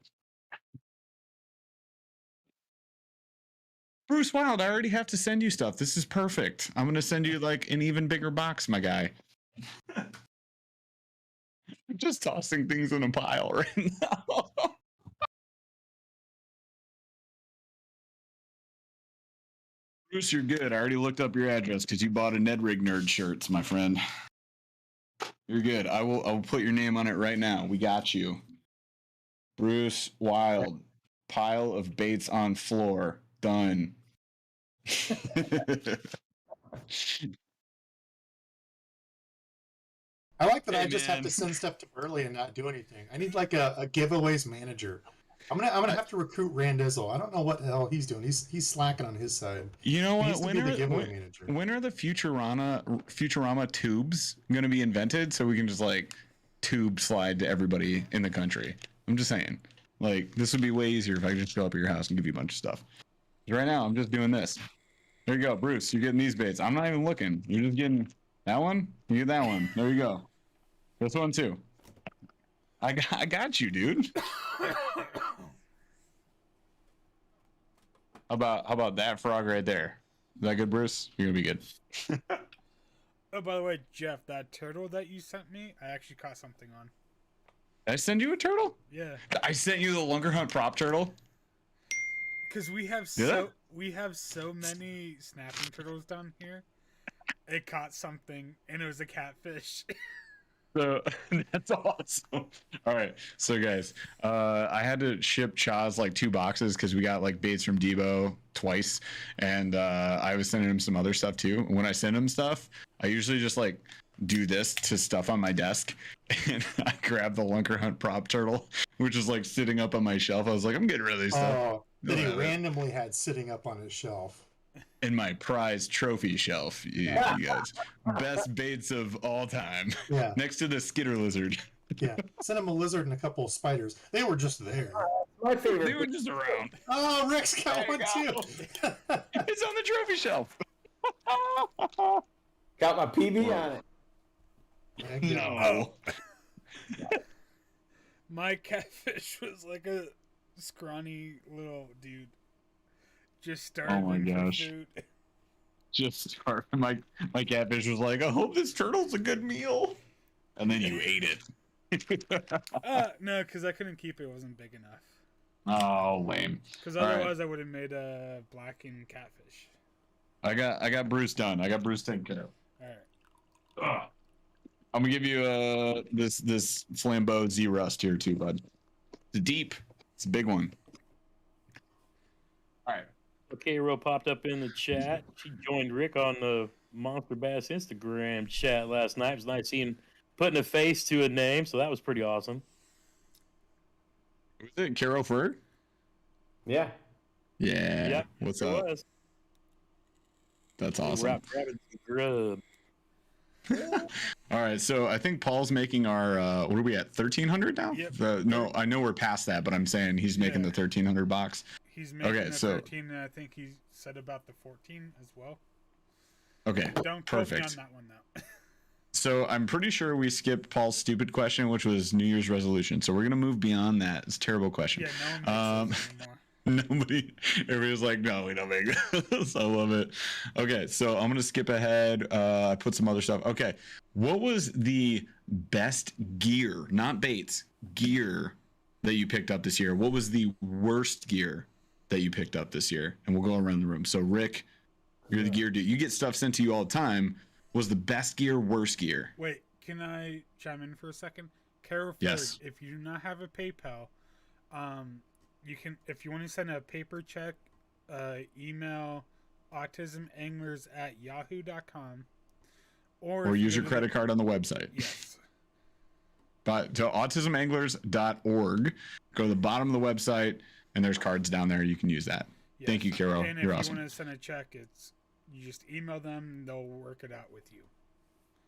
Bruce Wild, I already have to send you stuff. This is perfect. I'm gonna send you like an even bigger box, my guy. I'm just tossing things in a pile right now. Bruce, you're good. I already looked up your address because you bought a Ned Rig Nerd shirts, my friend. You're good. I will put your name on it right now. We got you. Bruce Wild. Pile of baits on floor. Done. I like that Hey, I just have man. to send stuff to Burly and not do anything. I need like a giveaways manager. I'm gonna have to recruit Randizzle. I don't know what the hell he's doing. He's slacking on his side. You know He what? needs to be the giveaway manager. When are the Futurama tubes going to be invented so we can just like tube slide to everybody in the country? I'm just saying. Like, this would be way easier if I could just show up at your house and give you a bunch of stuff. Right now, I'm just doing this. There you go, Bruce. You're getting these baits. I'm not even looking. You're just getting that one. You get that one. There you go. This one too. I got you, dude. How about that frog right there? Is that good, Bruce? You're gonna be good. Oh, by the way, Jeff, that turtle that you sent me, I actually caught something on. Did I send you a turtle? Yeah, I sent you the Lunker Hunt prop turtle. because we have so many snapping turtles down here. It caught something, and it was a catfish. So that's awesome. All right, so guys, I had to ship Chaz like 2 boxes because we got like baits from Debo twice, and I was sending him some other stuff too. And when I send him stuff, I usually just like do this to stuff on my desk, and I grab the Lunker Hunt prop turtle, which is like sitting up on my shelf. I was like, I'm getting rid of these stuff. Oh, that he randomly had sitting up on his shelf. In my prize trophy shelf, you guys. Best baits of all time. Yeah. Next to the skitter lizard. Yeah. Sent him a lizard and a couple of spiders. They were just there. My favorite. They were just around. Oh, Rick's got one too. It's on the trophy shelf. Got my PB on it. No. My catfish was like a scrawny little dude. Just starving for food. Just starving. My catfish was like, I hope this turtle's a good meal. And then you ate it. No, because I couldn't keep it. It wasn't big enough. Oh, lame. Because otherwise I would have made a blackened catfish. I got Bruce done. I got Bruce taken care of. All right. I'm gonna give you this Flambeau Z Rust here too, bud. It's deep. It's a big one. All right. Okay, Ro popped up in the chat. She joined Rick on the Monster Bass Instagram chat last night. It was nice putting a face to a name, so that was pretty awesome. Was it Carol Ferg? Yeah. Yeah. Yep, What's it up? was. That's awesome. Rabbit grub. All right, so I think Paul's making our what are we at, 1,300 now? Yep. No, I know we're past that, but I'm saying he's making the 1,300 box. He's making the 13, and I think he said about the 14 as well. Okay, Don't quote me perfect. on that one though. So I'm pretty sure we skipped Paul's stupid question, which was New Year's resolution. So we're gonna move beyond that. It's a terrible question. Yeah, no one makes those anymore. Everybody's like, no, we don't make this. I love it. Okay, so I'm gonna skip ahead. I put some other stuff. Okay, what was the best gear, not baits, gear that you picked up this year? What was the worst gear that you picked up this year? And we'll go around the room. So Rick, you're the gear dude. You get stuff sent to you all the time. Was the best gear, worst gear? Wait, can I chime in for a second? Carol Ferg, Yes. if you do not have a PayPal, you can, if you want to send a paper check, email autismanglers@yahoo.com Or use your credit card on the website. Yes. But to autismanglers.org, go to the bottom of the website, and there's cards down there. You can use that. Yes. Thank you, Carol. And You're if awesome. you want to send a check, you just email them, and they'll work it out with you.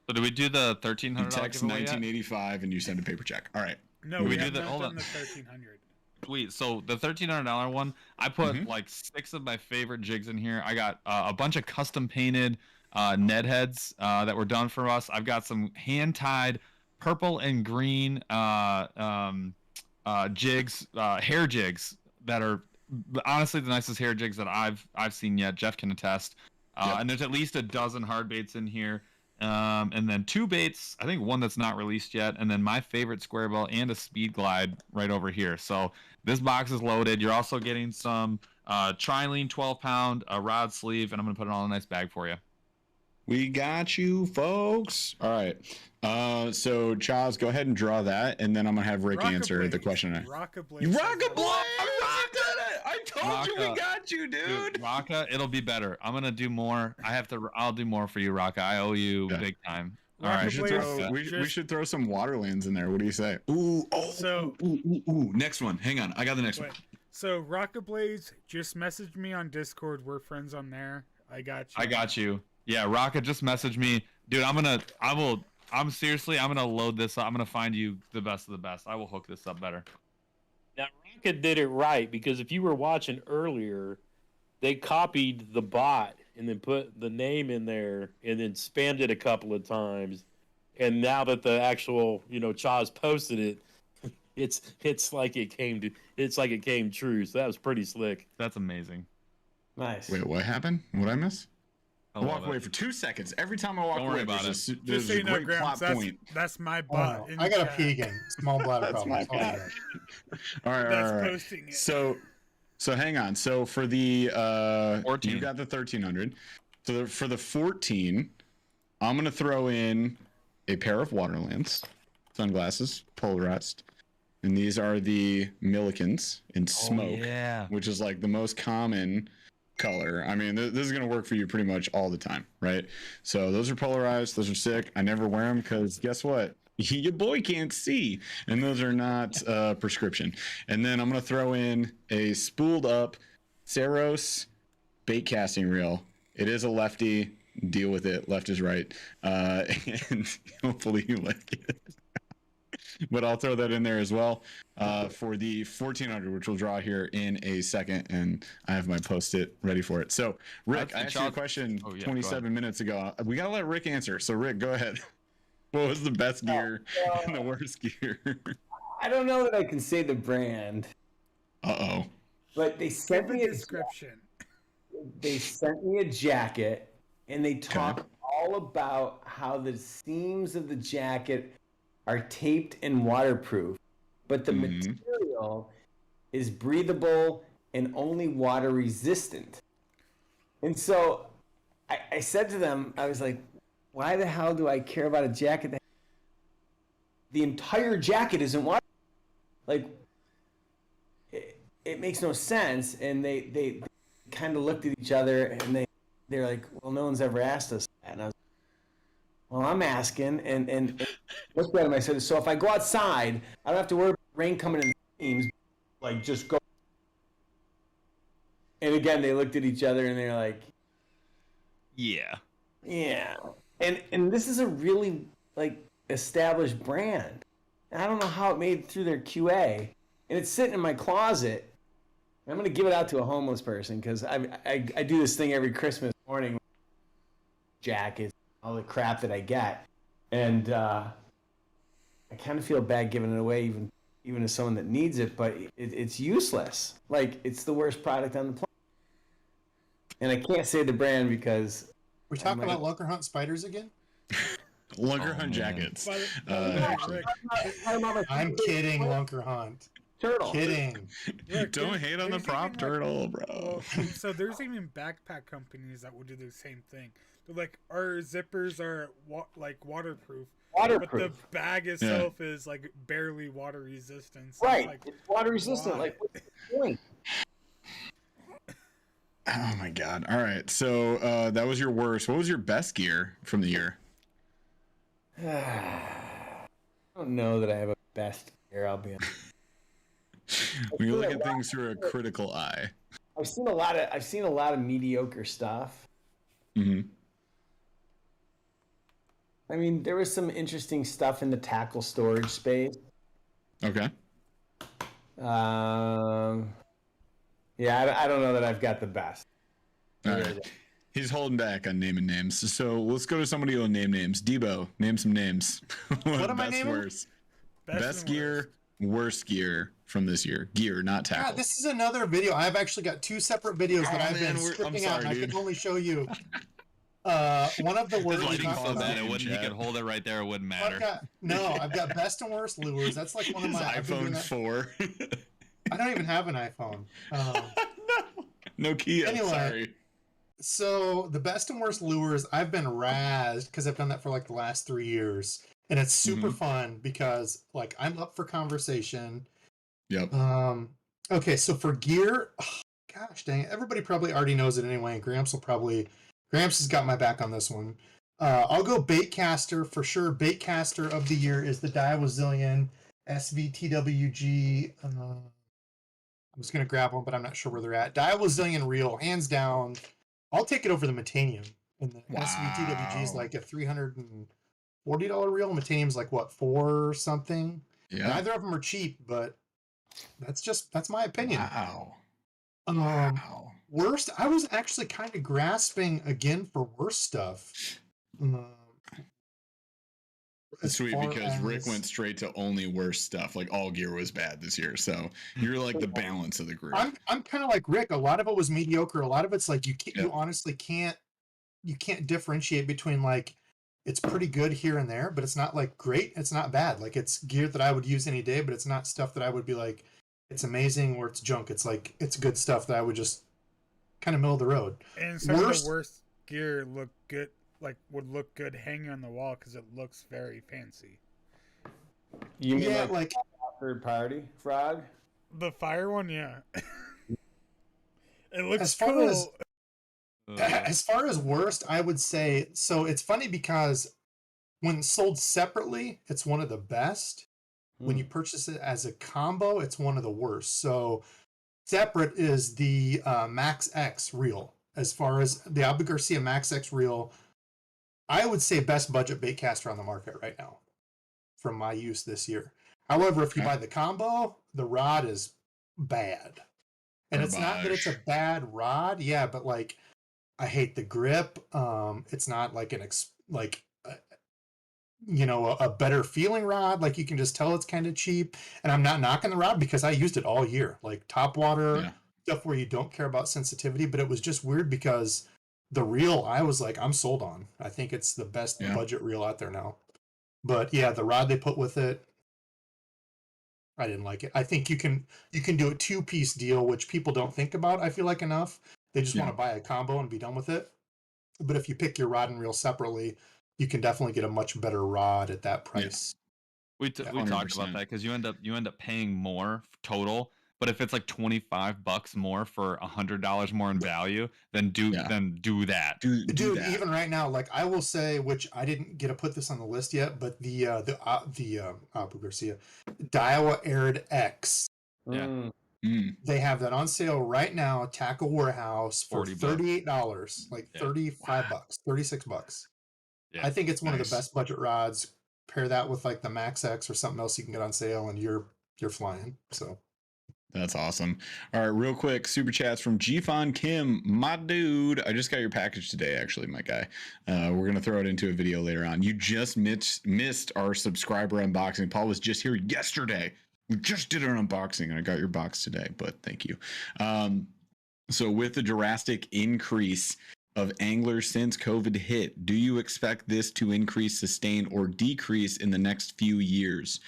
So do we do the $1,300 You text giveaway yet? 1985 and you send a paper check. All right. No, We we do have the- not hold done on. the 1,300. Sweet. So the $1,300 one, I put Mhm. like 6 of my favorite jigs in here. I got a bunch of custom painted Ned heads that were done for us. I've got some hand tied purple and green jigs, hair jigs that are honestly the nicest hair jigs that I've seen yet. Jeff can attest. And there's at least a dozen hard baits in here. And then 2 baits, I think one that's not released yet, and then my favorite square ball and a speed glide right over here. So this box is loaded. You're also getting some trilene 12-pound, a rod sleeve, and I'm gonna put it all in a nice bag for you. We got you, folks. All right. So Chaz, go ahead and draw that, and then I'm gonna have Rick answer the question. Rockablaze. You Rockablaze! I told you we Rocka. got you, dude. Raka, it'll be better. I'm gonna do more. I'll do more for you, Raka. I owe you big time. All right. We should throw some Waterlands in there. What do you say? Ooh, ooh. Next one. Hang on. I got the next one. So Rockablaze, just message me on Discord. We're friends on there. I got you. I got you. Yeah, Raka, just message me, dude. I'm gonna load this up. I'm gonna find you the best of the best. I will hook this up better. Now, Raka did it right, because if you were watching earlier, they copied the bot and then put the name in there and then spammed it a couple of times. And now that the actual, Chaz posted it, it's like it came true. So that was pretty slick. That's amazing. Nice. Wait, what happened? What'd I miss? I I love walk away it. for 2 seconds. Every time I walk Don't away, worry about there's Just a so you know, great Grams, plot point. that's my Oh, bot. no. in I got to chat. pee again. Small bladder That's problem. my All bad. good. All right, That's all right. posting it. So hang on. So for the 14. you got the 1,300. So for the 14, I'm gonna throw in a pair of Waterlands sunglasses, polarized, and these are the Millikins in smoke, Yeah. which is like the most common color. I mean, this is gonna work for you pretty much all the time, right? So those are polarized. Those are sick. I never wear them because guess what? Your boy can't see, and those are not prescription. And then I'm gonna throw in a spooled up Saros bait casting reel. It is a lefty. Deal with it. Left is right, and hopefully you like it. But I'll throw that in there as well for the 1,400, which we'll draw here in a second, and I have my post-it ready for it. So, Rick, I asked you a question 27 minutes ago. We gotta let Rick answer. So, Rick, go ahead. What was the best gear and the worst gear? I don't know that I can say the brand. Uh-oh. But they sent Give a me description. They sent me a jacket, and they talk all about how the seams of the jacket are taped and waterproof, but the material is breathable and only water resistant. And so I said to them, I was like, why the hell do I care about a jacket that the entire jacket isn't water? Like, it makes no sense. And they kind of looked at each other, and they're like, well, no one's ever asked us that. And I was like, well, I'm asking. And looked at him, I said, so if I go outside, I don't have to worry about rain coming in the seams. Like, just go. And again, they looked at each other, and they're like, Yeah. And this is a really, like, established brand. And I don't know how it made it through their QA. And it's sitting in my closet. I'm going to give it out to a homeless person, because I do this thing every Christmas morning. Jackets, all the crap that I get. And I kind of feel bad giving it away even to someone that needs it, but it's useless. Like, it's the worst product on the planet. And I can't say the brand because... We're talking about Lunker Hunt spiders again? Lunker Hunt jackets. I'm kidding, Lunker Hunt. Turtle. Kidding. Look, Don't hate on the prop turtle, bro. Well, so there's even backpack companies that will do the same thing. They're like, our zippers are waterproof. But the bag itself is like barely water resistant. So Right. Like, it's water resistant. why? Like, what's the point? Oh my god. All right. So that was your worst. What was your best gear from the year? I don't know that I have a best gear, I'll be honest. When you look at things through a critical eye. I've seen a lot of mediocre stuff. Mm-hmm. I mean, there was some interesting stuff in the tackle storage space. Okay. Yeah, I don't know that I've got the best. All right. He's holding back on naming names. So let's go to somebody who'll name names. Debo, name some names. What am I naming? Worst? Best Best and gear, worst gear from this year. Gear, not tackle. God, this is another video. I've actually got two seperate videos that I've been stripping out, and I can only show you one of the worst. His lighting so bad he could hold it right there. It wouldn't matter. I've got best and worst lures. That's like one of my iPhone 4. I don't even have an iPhone. No Nokia. Anyway, sorry. So the best and worst lures, I've been razzed because I've done that for like the last 3 years, and it's super fun because like I'm up for conversation. Yep. Okay, so for gear, gosh dang it, everybody probably already knows it anyway, and Gramps has got my back on this one. I'll go Baitcaster for sure. Baitcaster of the year is the Diawazillion SVTWG. I was going to grab one, but I'm not sure where they're at. Diawazillion reel, hands down. I'll take it over the Metanium. And the SVTWG is like a $340 reel. Metanium's like, what, $4 something? Yeah. Neither of them are cheap, but that's my opinion. Wow. Wow. Worst, I was actually kind of grasping again for worst stuff. It's sweet because Rick went straight to only worst stuff. Like all gear was bad this year. So you're like the balance of the group. I'm kind of like Rick. A lot of it was mediocre. A lot of it's like you honestly can't differentiate between like it's pretty good here and there, but it's not like great. It's not bad. Like it's gear that I would use any day, but it's not stuff that I would be like it's amazing or it's junk. It's like it's good stuff that I would just kind of middle of the road. And some of the worst gear look good. Like would look good hanging on the wall because it looks very fancy. You mean like third party frog? The fire one, yeah. It looks as far cool. As far as worst, I would say so. It's funny because when sold separately, it's one of the best. When you purchase it as a combo, it's one of the worst. So separate is the Max X reel. As far as the Abu Garcia Max X reel, I would say best budget baitcaster on the market right now from my use this year. However, if you buy the combo, the rod is bad. And it's not that it's a bad rod. Yeah, but like I hate the grip. It's not like a better feeling rod. Like you can just tell it's kind of cheap. And I'm not knocking the rod because I used it all year, like top water stuff where you don't care about sensitivity. But it was just weird because the reel I was like, I'm sold on. I think it's the best budget reel out there now. But yeah, the rod they put with it, I didn't like it. I think you can do a 2-piece deal, which people don't think about, I feel like, enough. They just want to buy a combo and be done with it. But if you pick your rod and reel separately, you can definitely get a much better rod at that price. We talked about that because you end up paying more total. But if it's like $25 more for $100 more in value, then do that. Dude, even right now, like I will say, which I didn't get to put this on the list yet, but the Abu Garcia Daiwa Arid X. They have that on sale right now at Tackle Warehouse for $38, like $35, $36. Yeah. I think it's one of the best budget rods. Pair that with like the Max X or something else you can get on sale, and you're flying. So that's awesome. All right, real quick, super chats from Gfon Kim, my dude. I just got your package today, actually, my guy. We're gonna throw it into a video later on. You just missed our subscriber unboxing. Paul was just here yesterday. We just did an unboxing, and I got your box today. But thank you. So with the drastic increase of anglers since COVID hit, do you expect this to increase, sustain, or decrease in the next few years?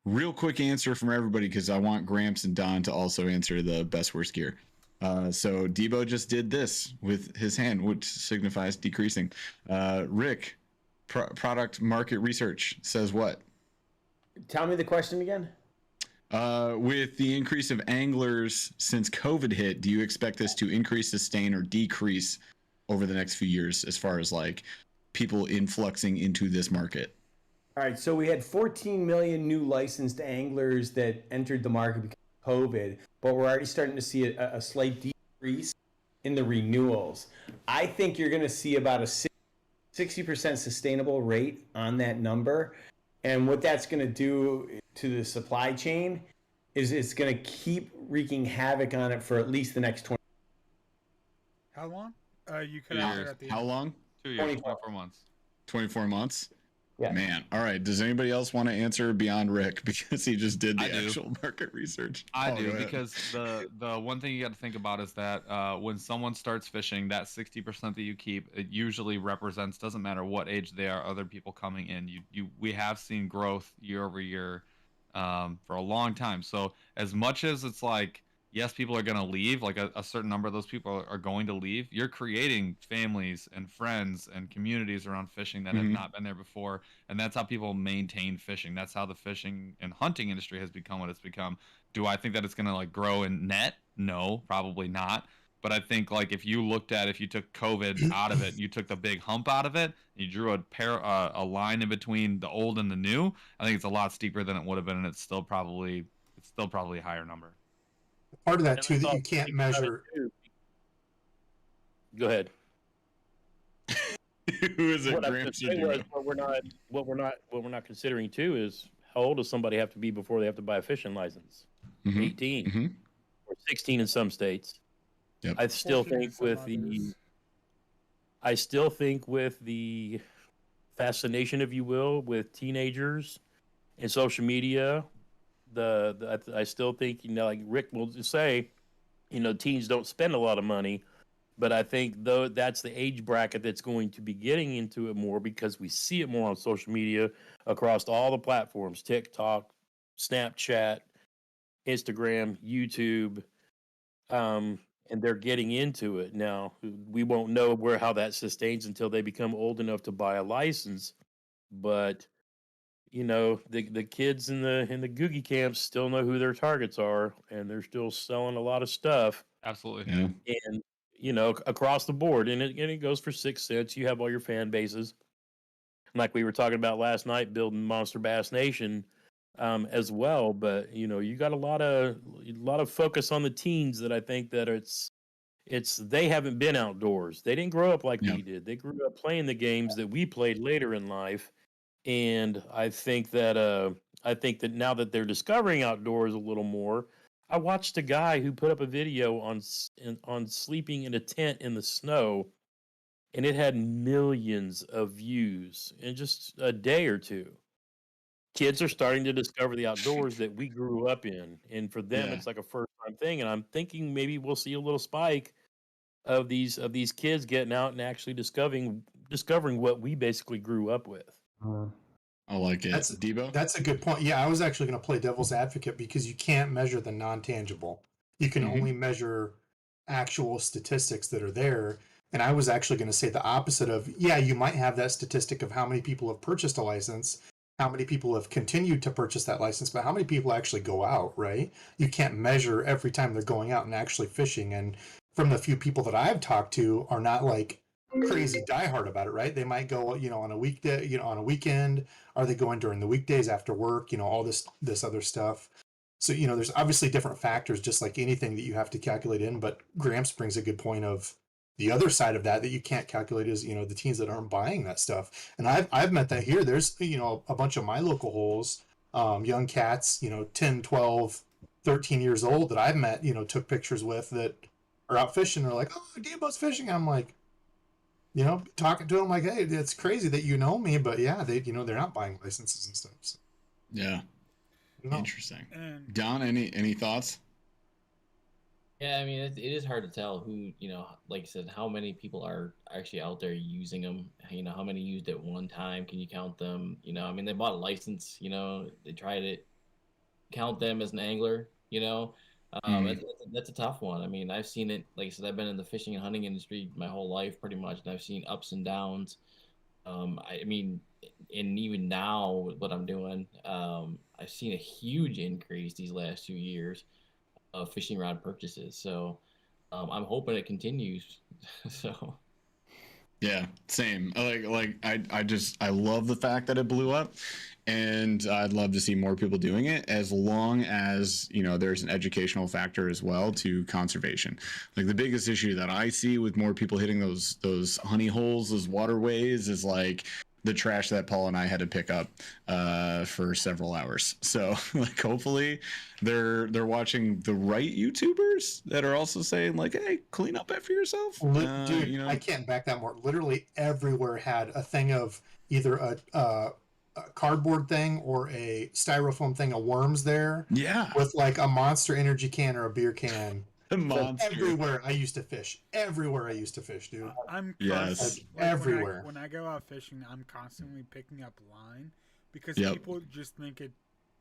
Real quick answer from everybody, because I want Gramps and Don to also answer the best worst gear. So Debo just did this with his hand, which signifies decreasing. Rick, product market research says what? Tell me the question again. With the increase of anglers since COVID hit, do you expect this to increase, sustain, or decrease over the next few years as far as like people influxing into this market? All right, so we had 14 million new licensed anglers that entered the market because of COVID, but we're already starting to see a slight decrease in the renewals. I think you're going to see about a 60% sustainable rate on that number. And what that's going to do to the supply chain is it's going to keep wreaking havoc on it for at least the next 20. How long? You could answer at the end. How long? 2 years, 24 months. 24 months? Yeah. Man. All right. Does anybody else want to answer beyond Rick, because he just did the actual market research? I do, because the one thing you got to think about is that when someone starts fishing, that 60% that you keep, it usually represents, doesn't matter what age they are, other people coming in. We have seen growth year over year for a long time. So as much as it's like, yes, people are going to leave, like a certain number of those people are going to leave, you're creating families and friends and communities around fishing that have not been there before. And that's how people maintain fishing. That's how the fishing and hunting industry has become what it's become. Do I think that it's going to like grow in net? No, probably not. But I think like if you took COVID out of it, you took the big hump out of it, you drew a line in between the old and the new, I think it's a lot steeper than it would have been, and it's still probably a higher number. Part of that too that you can't measure. Go ahead. Who is it? What we're not considering too is how old does somebody have to be before they have to buy a fishing license? 18 or 16 in some states. Yep. I still think with the fascination, if you will, with teenagers and social media. I still think, like Rick will say, teens don't spend a lot of money, but I think though that's the age bracket that's going to be getting into it more, because we see it more on social media across all the platforms: TikTok, Snapchat, Instagram, YouTube, and they're getting into it now. We won't know how that sustains until they become old enough to buy a license, but the kids in the Googie camps still know who their targets are, and they're still selling a lot of stuff. Absolutely. Yeah. And across the board, and it goes for 6 cents. You have all your fan bases, like we were talking about last night, building Monster Bass Nation as well. But you got a lot of focus on the teens that I think that it's they haven't been outdoors. They didn't grow up like we did. They grew up playing the games that we played later in life. And I think that now that they're discovering outdoors a little more, I watched a guy who put up a video on sleeping in a tent in the snow and it had millions of views in just a day or two. Kids are starting to discover the outdoors that we grew up in, and for them, Yeah. it's like a first time thing. And I'm thinking maybe we'll see a little spike of these kids getting out and actually discovering what we basically grew up with. I like it. That's Debo? That's a good point. Yeah, I was actually going to play devil's advocate because you can't measure the non-tangible. You can Mhm. only measure actual statistics that are there. And I was actually going to say the opposite of, yeah, you might have that statistic of how many people have purchased a license, how many people have continued to purchase that license, but how many people actually go out, right? You can't measure every time they're going out and actually fishing. And from the few people that I've talked to are not like crazy diehard about it, right? They might go, on a weekday, on a weekend. Are they going during the weekdays after work? All this other stuff. So, there's obviously different factors, just like anything that you have to calculate in. But Gramps brings a good point of the other side of that you can't calculate is, the teens that aren't buying that stuff. And I've met that here. There's, a bunch of my local holes, young cats, 10, 12, 13 years old that I've met, took pictures with that are out fishing. They're like, oh, Debo's fishing. I'm like, talking to them like, hey, it's crazy that you know me, but yeah, they're not buying licenses and stuff. So, Yeah. no. Interesting. And Don, any thoughts? Yeah, I mean, it is hard to tell who, like I said, how many people are actually out there using them. How many used at one time? Can you count them? I mean, they bought a license, they tried it. Count them as an angler, that's a tough one. I mean, I've seen it, like I said, I've been in the fishing and hunting industry my whole life pretty much, and I've seen ups and downs. I mean, and even now, what I'm doing, I've seen a huge increase these last 2 years of fishing rod purchases. So I'm hoping it continues. So Yeah, same. I love the fact that it blew up, and I'd love to see more people doing it, as long as there's an educational factor as well to conservation. Like, the biggest issue that I see with more people hitting those honey holes, those waterways, is like the trash that Paul and I had to pick up for several hours. So like, hopefully they're watching the right YouTubers that are also saying like, hey, clean up after yourself. Dude, I can't back that more. Literally everywhere had a thing of either a cardboard thing or a styrofoam thing of worms there. Yeah. With like a Monster Energy can or a beer can. Monster. Everywhere I used to fish. dude. I'm Yes. constant, Everywhere. When I go out fishing, I'm constantly picking up line because Yep. people just think it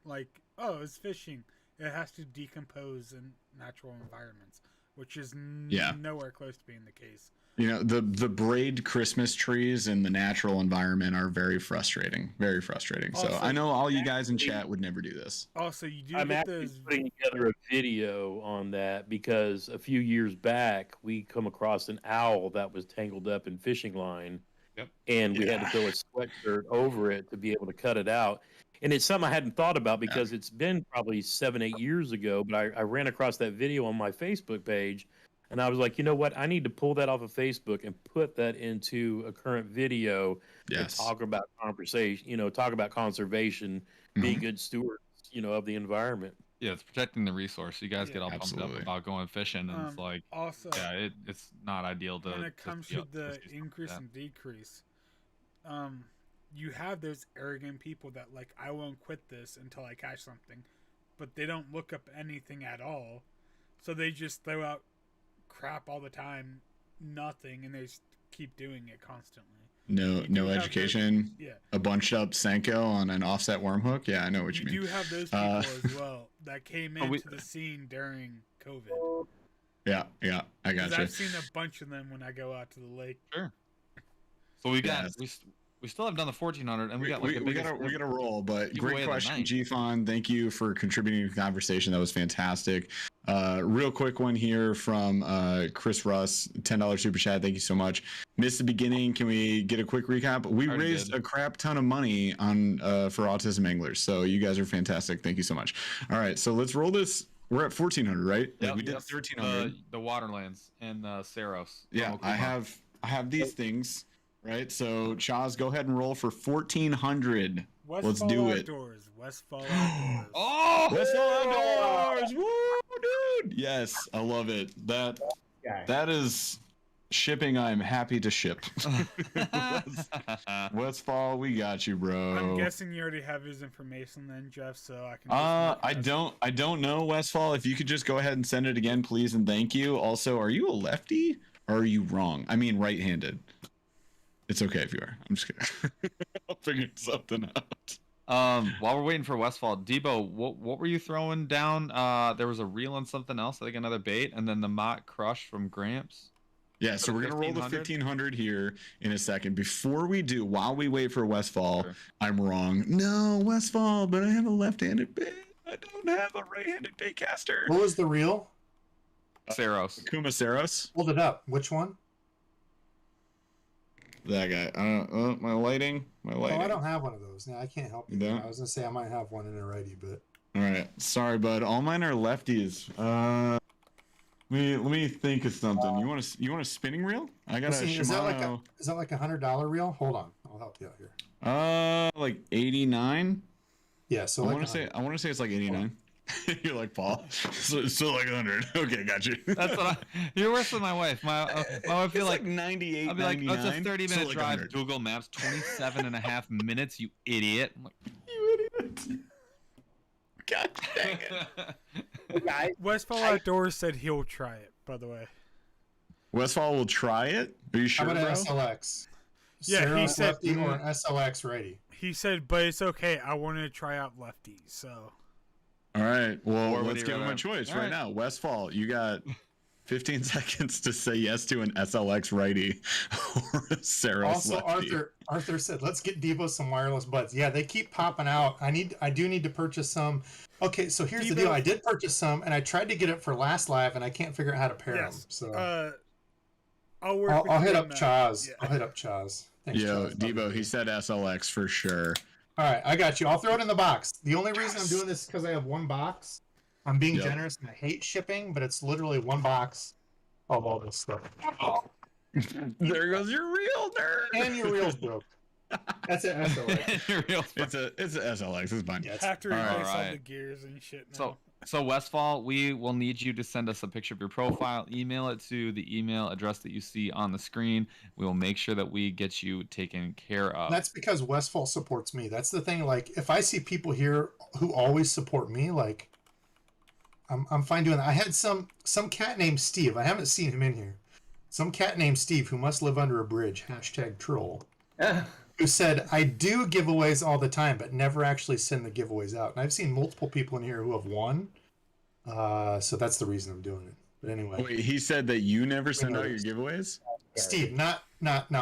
like, oh, it's fishing. It has to decompose in natural environments, which is nowhere close to being the case. The braid Christmas trees in the natural environment are very frustrating. Very frustrating. So Also, I know all you guys in chat would never do this. Also, you do I'm get actually those. putting together a video on that because a few years back we come across an owl that was tangled up in fishing line. Yep. And we had to throw a sweatshirt over it to be able to cut it out. And it's something I hadn't thought about because it's been probably 7-8 years ago, but I ran across that video on my Facebook page, and I was like, you know what? I need to pull that off of Facebook and put that into a current video and talk about conversation, talk about conservation, be good stewards, of the environment. Yeah, it's protecting the resource. You guys get all pumped Absolutely. up about going fishing, and it's like, Also, it's not ideal to. when it comes to the see stuff increase like and decrease, you have those arrogant people that like, I won't quit this until I catch something, but they don't look up anything at all, so they just throw out crap all the time, nothing, and they just keep doing it constantly. No education. Yeah. A bunched up Senko on an offset worm hook. Yeah, I know what you mean. You do have those people as well that came into the scene during COVID. Yeah, I got you. I've seen a bunch of them when I go out to the lake. Sure. So we got we still haven't done the 1400, and we got like we gotta roll. But great question, G-Fon. Thank you for contributing to the conversation. That was fantastic. Real quick one here from Chris Russ, $10 super chat. Thank you so much. Missed the beginning. Can we get a quick recap? We raised a crap ton of money on for autism anglers. So you guys are fantastic. Thank you so much. All right, so let's roll this. We're at 1400, right? Yeah, we did 1300. The Waterlands and Saros. Yeah, I have these things. Right, so Chaz, go ahead and roll for 1400. Let's do it. Westfall Outdoors. Oh, Westfall Outdoors! Woo, dude! Yes, I love it. That is shipping, I'm happy to ship. Westfall, we got you, bro. I'm guessing you already have his information then, Jeff, so I can I don't know, Westfall. If you could just go ahead and send it again, please, and thank you. Also, are you a lefty or are you wrong? I mean right-handed. It's okay if you are. I'm just kidding. I'll figure something out. While we're waiting for Westfall, Debo, what were you throwing down? There was a reel and something else, I think another bait, and then the mock crush from Gramps. Yeah, so we're gonna roll the 1500 here in a second. Before we do, while we wait for Westfall, sure. I'm wrong. No, Westfall, but I have a left-handed bait. I don't have a right-handed bait caster. What was the reel? Saros. Kuma Saros. Hold it up. Which one? That guy. My lighting. Oh, I don't have one of those. No, I can't help you. I was gonna say I might have one in already, but. All right, sorry, bud. All mine are lefties. Let me think of something. You want a spinning reel? I got a Shimano. Is that like $100 reel? Hold on, I'll help you out here. Like 89. Yeah, so I want to say it's like 89. You're like Paul, so like 100. Okay, got you. That's what you're worse than my wife. My wife feel like 98. I'll be like, oh, it's a 30-minute so like drive. 100. Google Maps, 27.5 minutes. You idiot. I'm like, you idiot. God dang it. Guys, Westfall Outdoors said he'll try it, by the way. Westfall will try it? Are you sure, How about bro? an SLX? Yeah, Sarah he said lefty or an SLX ready. He said, but it's okay. I want to try out lefties, so. All right. Well, Or let's give him a choice right now. Westfall, you got 15 seconds to say yes to an SLX righty or a Saros Also, lefty. Arthur said, let's get Debo some wireless buds. Yeah, they keep popping out. I do need to purchase some. Okay, so here's the deal. I did purchase some, and I tried to get it for last live, and I can't figure out how to pair them. So I'll hit up Chaz. Yeah. I'll hit up Chaz. Thanks, Yo, Chaz. Debo, he said SLX for sure. All right, I got you. I'll throw it in the box. The only reason I'm doing this is because I have one box. I'm being generous, and I hate shipping, but it's literally one box of all this stuff. There goes your real nerd. And your reel's broke. That's an SLX. It's a SLX. It's fine. Yeah, have to replace all the gears and shit now. So Westfall, we will need you to send us a picture of your profile, email it to the email address that you see on the screen. We will make sure that we get you taken care of. That's because Westfall supports me. That's the thing. Like, if I see people here who always support me, like, I'm fine doing that. I had some cat named Steve. I haven't seen him in here. Some cat named Steve who must live under a bridge. #troll. Who said, I do giveaways all the time, but never actually send the giveaways out. And I've seen multiple people in here who have won. So that's the reason I'm doing it. But anyway. Wait, he said that you never send out your giveaways? Steve, not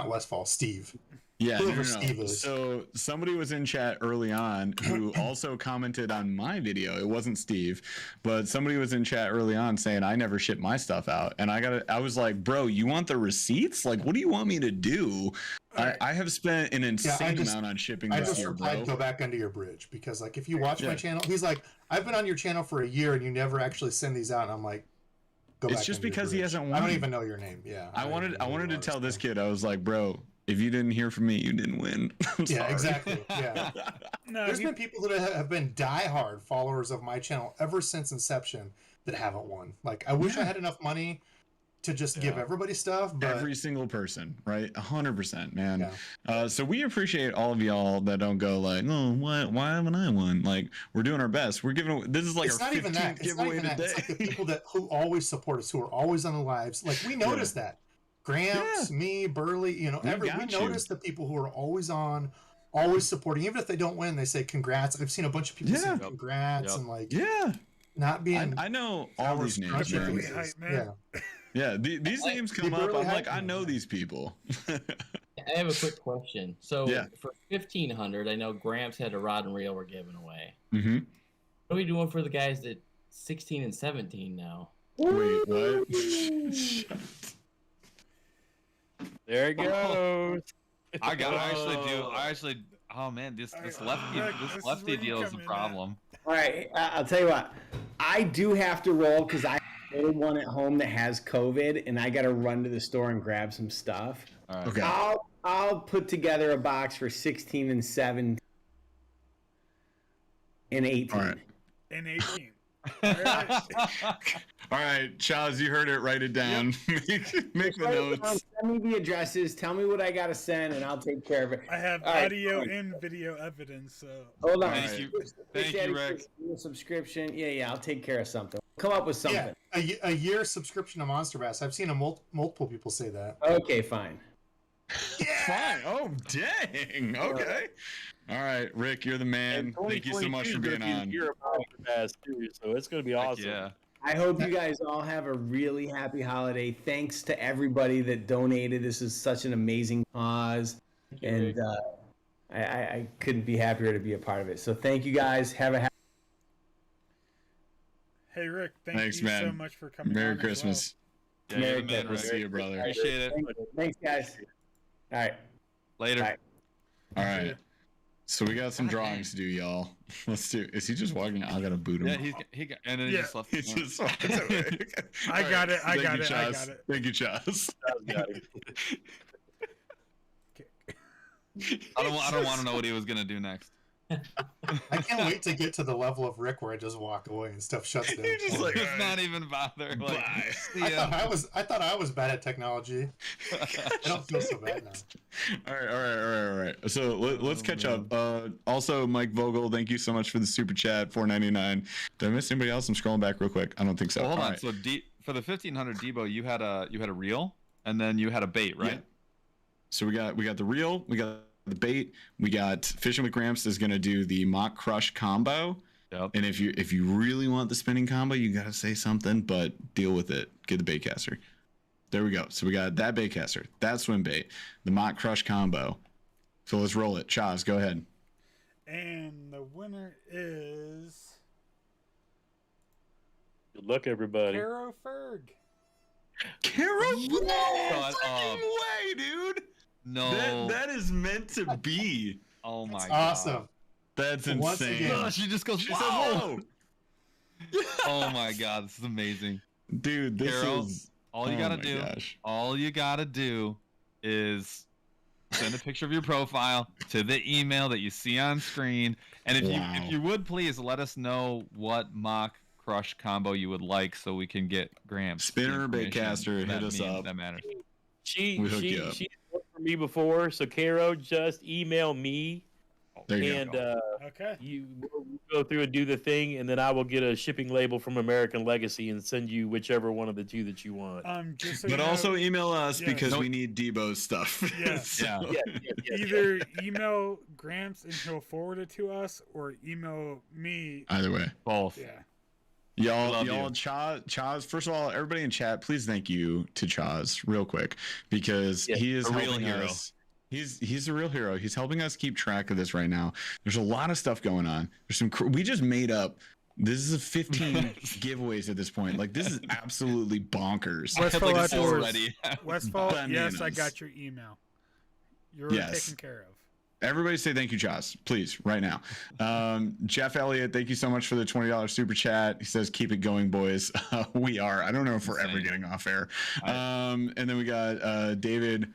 Westfall, Steve. Yeah, no. Steve is. So somebody was in chat early on who also commented on my video. It wasn't Steve, but somebody was in chat early on saying I never ship my stuff out. And I was like, bro, you want the receipts? Like, what do you want me to do? I have spent an insane amount on shipping this year, bro. I'd go back under your bridge because, like, if you watch my channel, he's like, I've been on your channel for a year and you never actually send these out. And I'm like, go back. It's just because he hasn't won. I don't even know your name. Yeah. I wanted to tell this kid, I was like, bro, if you didn't hear from me, you didn't win. Yeah, exactly. Yeah. There's been people that have been diehard followers of my channel ever since inception that haven't won. Like, I wish I had enough money to just give everybody stuff, but every single person, right? 100%, man. Yeah. So we appreciate all of y'all that don't go like, no, why haven't I won? Like, we're doing our best. We're giving. This is like it's our not even that. It's not even that. It's like the people who always support us, who are always on the lives. Like, we notice that. Gramps, me, Burly, we notice the people who are always on, always supporting. Even if they don't win, they say congrats. I've seen a bunch of people say congrats and like not being. I know all these names. Yeah, these names come up. I'm like, I know these people. I have a quick question. So for 1,500, I know Gramps had a rod and reel we're giving away. Mm-hmm. What are we doing for the guys that 16 and 17 now? Wait, what? There it goes. Oh man, this lefty deal is a problem. All right, I'll tell you what. I do have to roll because I have one at home that has COVID, and I got to run to the store and grab some stuff. All right. Okay. I'll put together a box for 16 and 17 and 18. All right. And 18. All right. All right, Chaz, you heard it. Write it down. Make the Write it down, notes. send me the addresses. Tell me what I gotta send, and I'll take care of it. I have All right, audio fine. and video evidence. So Hold on. Thank you. Fish Thank Daddy you, Rick. says, subscription. Yeah. I'll take care of something. Come up with something. Yeah, a year subscription to Monster Bass. I've seen multiple people say that. Okay, fine. Fine. Oh, dang. Okay. All right, Rick, you're the man. Thank you so much for being on. You're a MONSTERBASS too, so it's going to be Heck awesome. yeah. I hope you guys all have a really happy holiday. Thanks to everybody that donated. This is such an amazing cause, and I couldn't be happier to be a part of it. So thank you guys. Have a happy. hey Rick, Thanks, you so man. much for coming. Merry on as Christmas. Yeah, Merry you're the man, We'll Rick. see you, brother. Appreciate it. Thanks, guys. All right. Later. Bye. All right. So we got some drawings to do, y'all. Let's do. Is he just walking? I gotta boot him. Yeah, he got, and then he Yeah. just left. He the room. just walked away. I All got it, I Thank got you, it, I Chaz. got it. Thank you, Chaz. I don't want to know what he was gonna do next. I can't wait to get to the level of Rick where I just walk away and stuff shuts down. You're just like, Just all not right. even bother. Like, Bye. see I ya. thought I was bad at technology. I don't feel so bad now. All right. So let's catch up. Also, Mike Vogel, thank you so much for the super chat, $4.99. Did I miss anybody else? I'm scrolling back real quick. I don't think so. Well, hold All on. right. So for the 1500 Debo, you had a reel, and then you had a bait, right? Yeah. So we got the reel, we got the bait, we got Fishing with Gramps is gonna do the mock crush combo. Yep. And if you really want the spinning combo, you gotta say something, but deal with it. Get the bait caster. There we go. So we got that bait caster, that swim bait, the mock crush combo. So let's roll it. Chaz, go ahead. And the winner is Good luck, everybody. Caro Ferg. Kara, no Shut fucking way, dude. No. That is meant to be. Oh my god. Awesome. That's Once insane. again- Oh, she just goes, She whoa. said, Oh my god, this is amazing. dude, this Carol, is. All you oh gotta my do, gosh. all you gotta do is send a picture of your profile to the email that you see on screen. And if you would please let us know what mock crush combo you would like so we can get Gramps. Spinner or the baitcaster, information hit that us up. That matters. She's We hook you up. worked for me before, so Caro, just email me, There you and Okay. you we'll go through and do the thing, and then I will get a shipping label from American Legacy and send you whichever one of the two that you want. Just so But you know, also email us Yeah. because Nope. we need Debo's stuff. Yeah. So- Yeah. either email Gramps and he'll forward it to us, or email me. Either way. Both. Yeah. Y'all, Love you. Chaz, first of all, everybody in chat, please thank you to Chaz real quick because Yeah, he is a real helping hero. us. He's a real hero. He's helping us keep track of this right now. There's a lot of stuff going on. There's some we just made up. This is a 15 giveaways at this point. Like this is absolutely bonkers. I had Westfall like four Outdoors. already. Westfall, yes, I Bananas. got your email. You're Yes. taken care of. Everybody say thank you, Chaz, please, right now. Jeff Elliott, thank you so much for the $20 super chat. He says, keep it going, boys. We are. I don't know if we're ever Insane. getting off air. And then we got David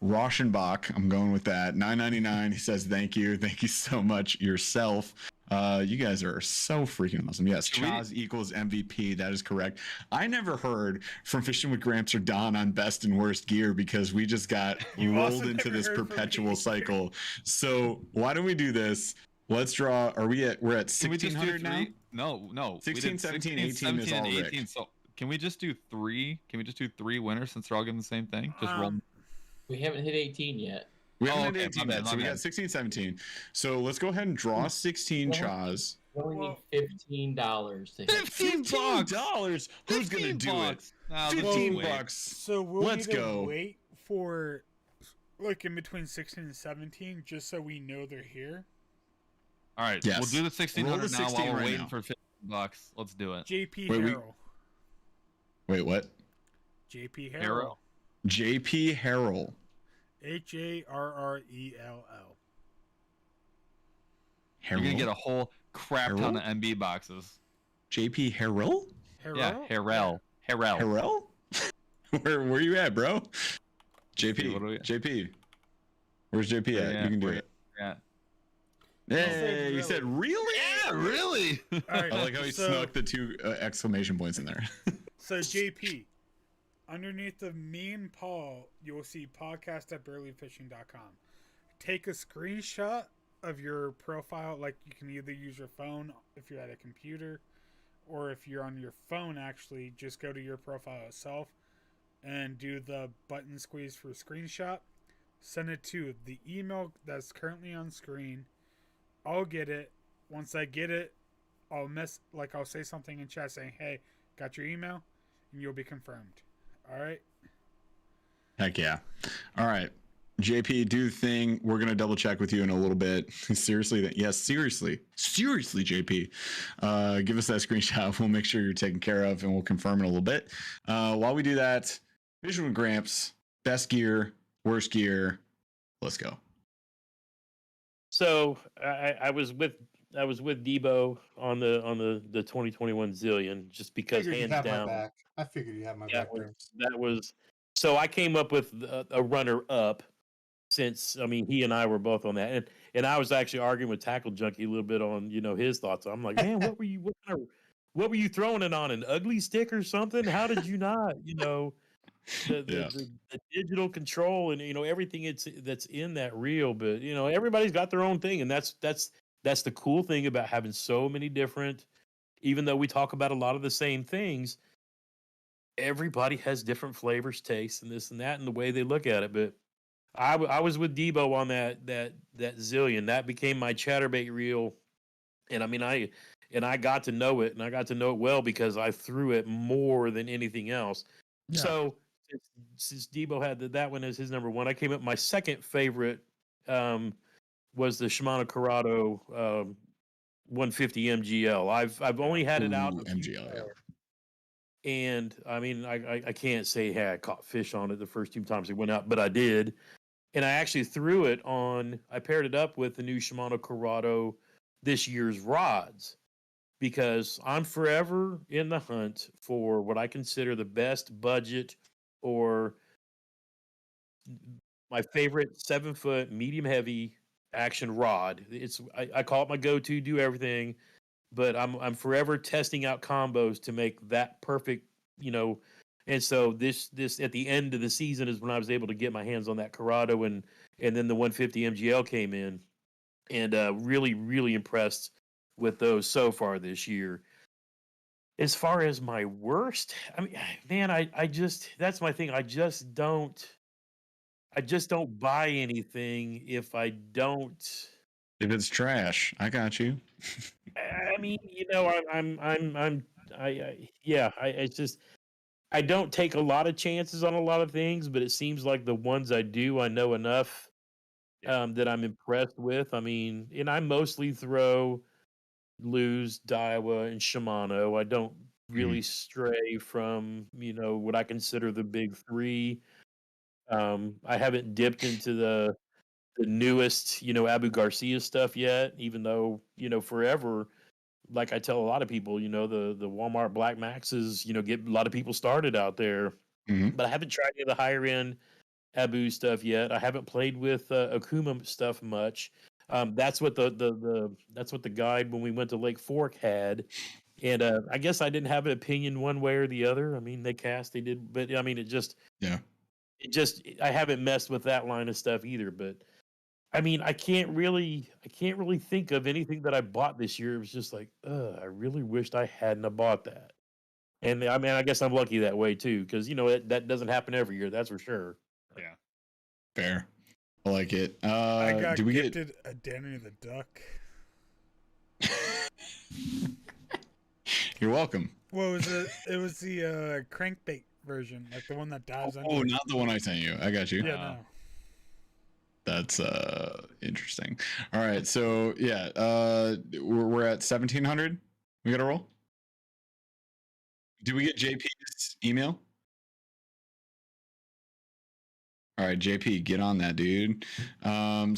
Rauschenbach. I'm going with that. $9.99. He says, thank you. Thank you so much yourself. You guys are so freaking awesome. Yes, Chaz equals MVP. That is correct. I never heard from Fishing with Gramps or Don on best and worst gear because we just got You also rolled into never this heard from perpetual me. cycle. So why don't we do this? Let's draw. We're at Can we just do 1600 now? three? No. 16, 17, 18 is 17, all and Rick. 18. So can we just do three? Can we just do three winners since they're all getting the same thing? Just roll. We haven't hit 18 yet. We Oh, haven't okay, hit 18 my yet, bad, so we my got bad. 16, 17. So let's go ahead and draw 16, Chaz. We only need $15 to hit. $15? Who's gonna do it? Nah, 15 wait. bucks. So we'll Let's need to go. wait for like in between 16 and 17, just so we know they're here. All right, Yes. we'll do the 1600 Roll the now 16 while we're right waiting now. for $15. Let's do it. JP Wait, Harrell. Wait, what? JP Harrell. Harrell. JP Harrell. Harrell. You're gonna get a whole crap ton of MB boxes. JP Harrell? Yeah, Harrell. Harrell? Where you at, bro? What do JP. we- JP. Where's JP Where at? you You at? can do Where it. Yeah. Hey, you said really? Yeah, really. All right, I like how he snuck the 2 exclamation points in there. So JP, underneath the me and Paul, you will see podcast@burlyfishing.com. Take a screenshot of your profile. Like, you can either use your phone if you're at a computer, or if you're on your phone, actually, just go to your profile itself and do the button squeeze for screenshot. Send it to the email that's currently on screen. I'll get it. Once I get it, I'll say something in chat saying, "Hey, got your email," and you'll be confirmed. All right. Heck yeah. All right. JP, do the thing. We're going to double check with you in a little bit. Seriously? Yes, seriously, JP. Give us that screenshot. We'll make sure you're taken care of, and we'll confirm in a little bit. While we do that, Visual and Gramps, best gear, worst gear. Let's go. So I was with Debo on the 2021 Zillion, just because Figured you'd hands have down. my back. I figured you'd have my back. That was so I came up with a runner up, since he and I were both on that, and I was actually arguing with Tackle Junkie a little bit on his thoughts. I'm like, man, what were you throwing it on, an ugly stick or something? How did you not the digital control and everything that's in that reel? But everybody's got their own thing, and that's the cool thing about having so many different, even though we talk about a lot of the same things, everybody has different flavors, tastes, and this and that, and the way they look at it. But I was with Debo on that Zillion. That became my chatterbait reel, and I got to know it, and I got to know it well because I threw it more than anything else. Yeah. So since Debo had that one as his number one, I came up. My second favorite was the Shimano Corrado 150 MGL. I've only had it out MGL, yeah. And I can't say, hey, I caught fish on it the first 2 times it went out, but I did. And I actually threw it on. I paired it up with the new Shimano Corrado this year's rods, because I'm forever in the hunt for what I consider the best budget, or my favorite 7-foot medium heavy action rod. I call it my go-to, do everything, but I'm forever testing out combos to make that perfect, And so this at the end of the season is when I was able to get my hands on that Corrado, and then the 150 MGL came in, and really, really impressed with those so far this year. As far as my worst, man, I just, that's my thing. I just don't buy anything if it's trash. I got you. It's just, I don't take a lot of chances on a lot of things, but it seems like the ones I do, I know enough that I'm impressed with. And I mostly throw Lew's, Daiwa, and Shimano. I don't really stray from, what I consider the big three. I haven't dipped into the newest, Abu Garcia stuff yet, even though, forever, like I tell a lot of people, the Walmart Black Maxes, get a lot of people started out there. But I haven't tried any of the higher end Abu stuff yet. I haven't played with Akuma stuff much. That's what the guide when we went to Lake Fork had, and I guess I didn't have an opinion one way or the other. They cast, they did, but I haven't messed with that line of stuff either. But I can't really think of anything that I bought this year. It was just like, I really wished I hadn't have bought that. And I guess I'm lucky that way too, because that doesn't happen every year. That's for sure. Yeah, fair. I like it. I got gifted a Danny the Duck. You're welcome. What was it? It was the crankbait version, like the one that dives under. Oh, not the one I sent you. I got you. Yeah, no. That's interesting. All right, so yeah, we're at 1,700. We got to roll. Did we get JP's email? All right, JP, get on that, dude.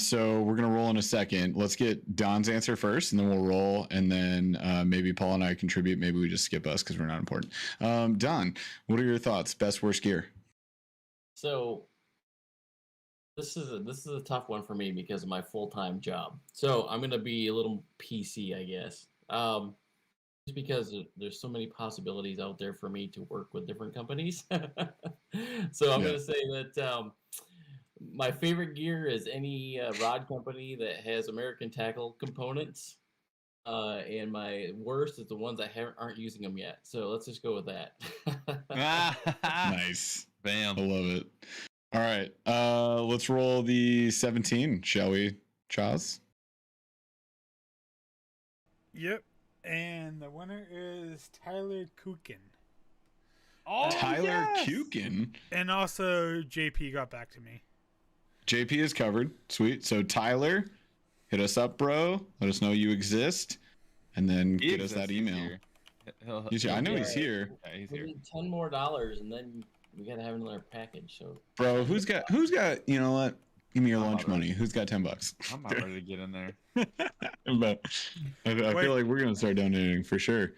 So we're gonna roll in a second. Let's get Don's answer first, and then we'll roll, and then maybe Paul and I contribute. Maybe we just skip us because we're not important. Don, what are your thoughts? Best, worst gear? So This is a tough one for me because of my full-time job. So I'm gonna be a little PC, I guess. Just because there's so many possibilities out there for me to work with different companies. So I'm gonna say that my favorite gear is any rod company that has American Tackle components. And my worst is the ones that aren't using them yet. So let's just go with that. Nice. Bam. I love it. All right. Let's roll the 17, shall we, Chaz? Yep. And the winner is Tyler Kukin. Oh, Tyler Kukin. And also JP got back to me. JP is covered. Sweet. So Tyler, hit us up, bro. Let us know you exist, and then get us that email. He's here. I know he's here. Yeah, he's We here. need $10 more, and then we gotta have another package. So, Bro, who's got? You know what? Give me your lunch money. Who's got $10? I'm not ready to get in there. But I feel like we're gonna start donating for sure.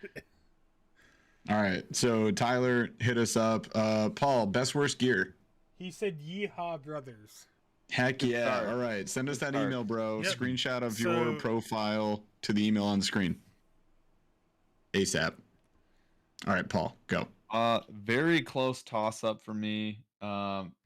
All right. So Tyler, hit us up. Paul, best worst gear. He said Yeehaw Brothers. Heck Good yeah. start. All right. Send us Good that start. email, bro. Yep. Screenshot of So- your profile to the email on the screen. ASAP. All right, Paul, go. Very close toss up for me.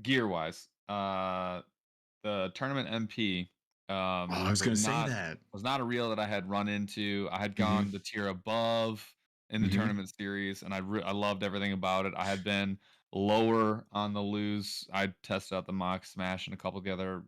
Gear wise. The tournament MP. I was gonna say that. Was not a reel that I had run into. I had gone the tier above in the Mhm. tournament series, and I loved everything about it. I had been lower on the lose. I tested out the mock smash and a couple of the other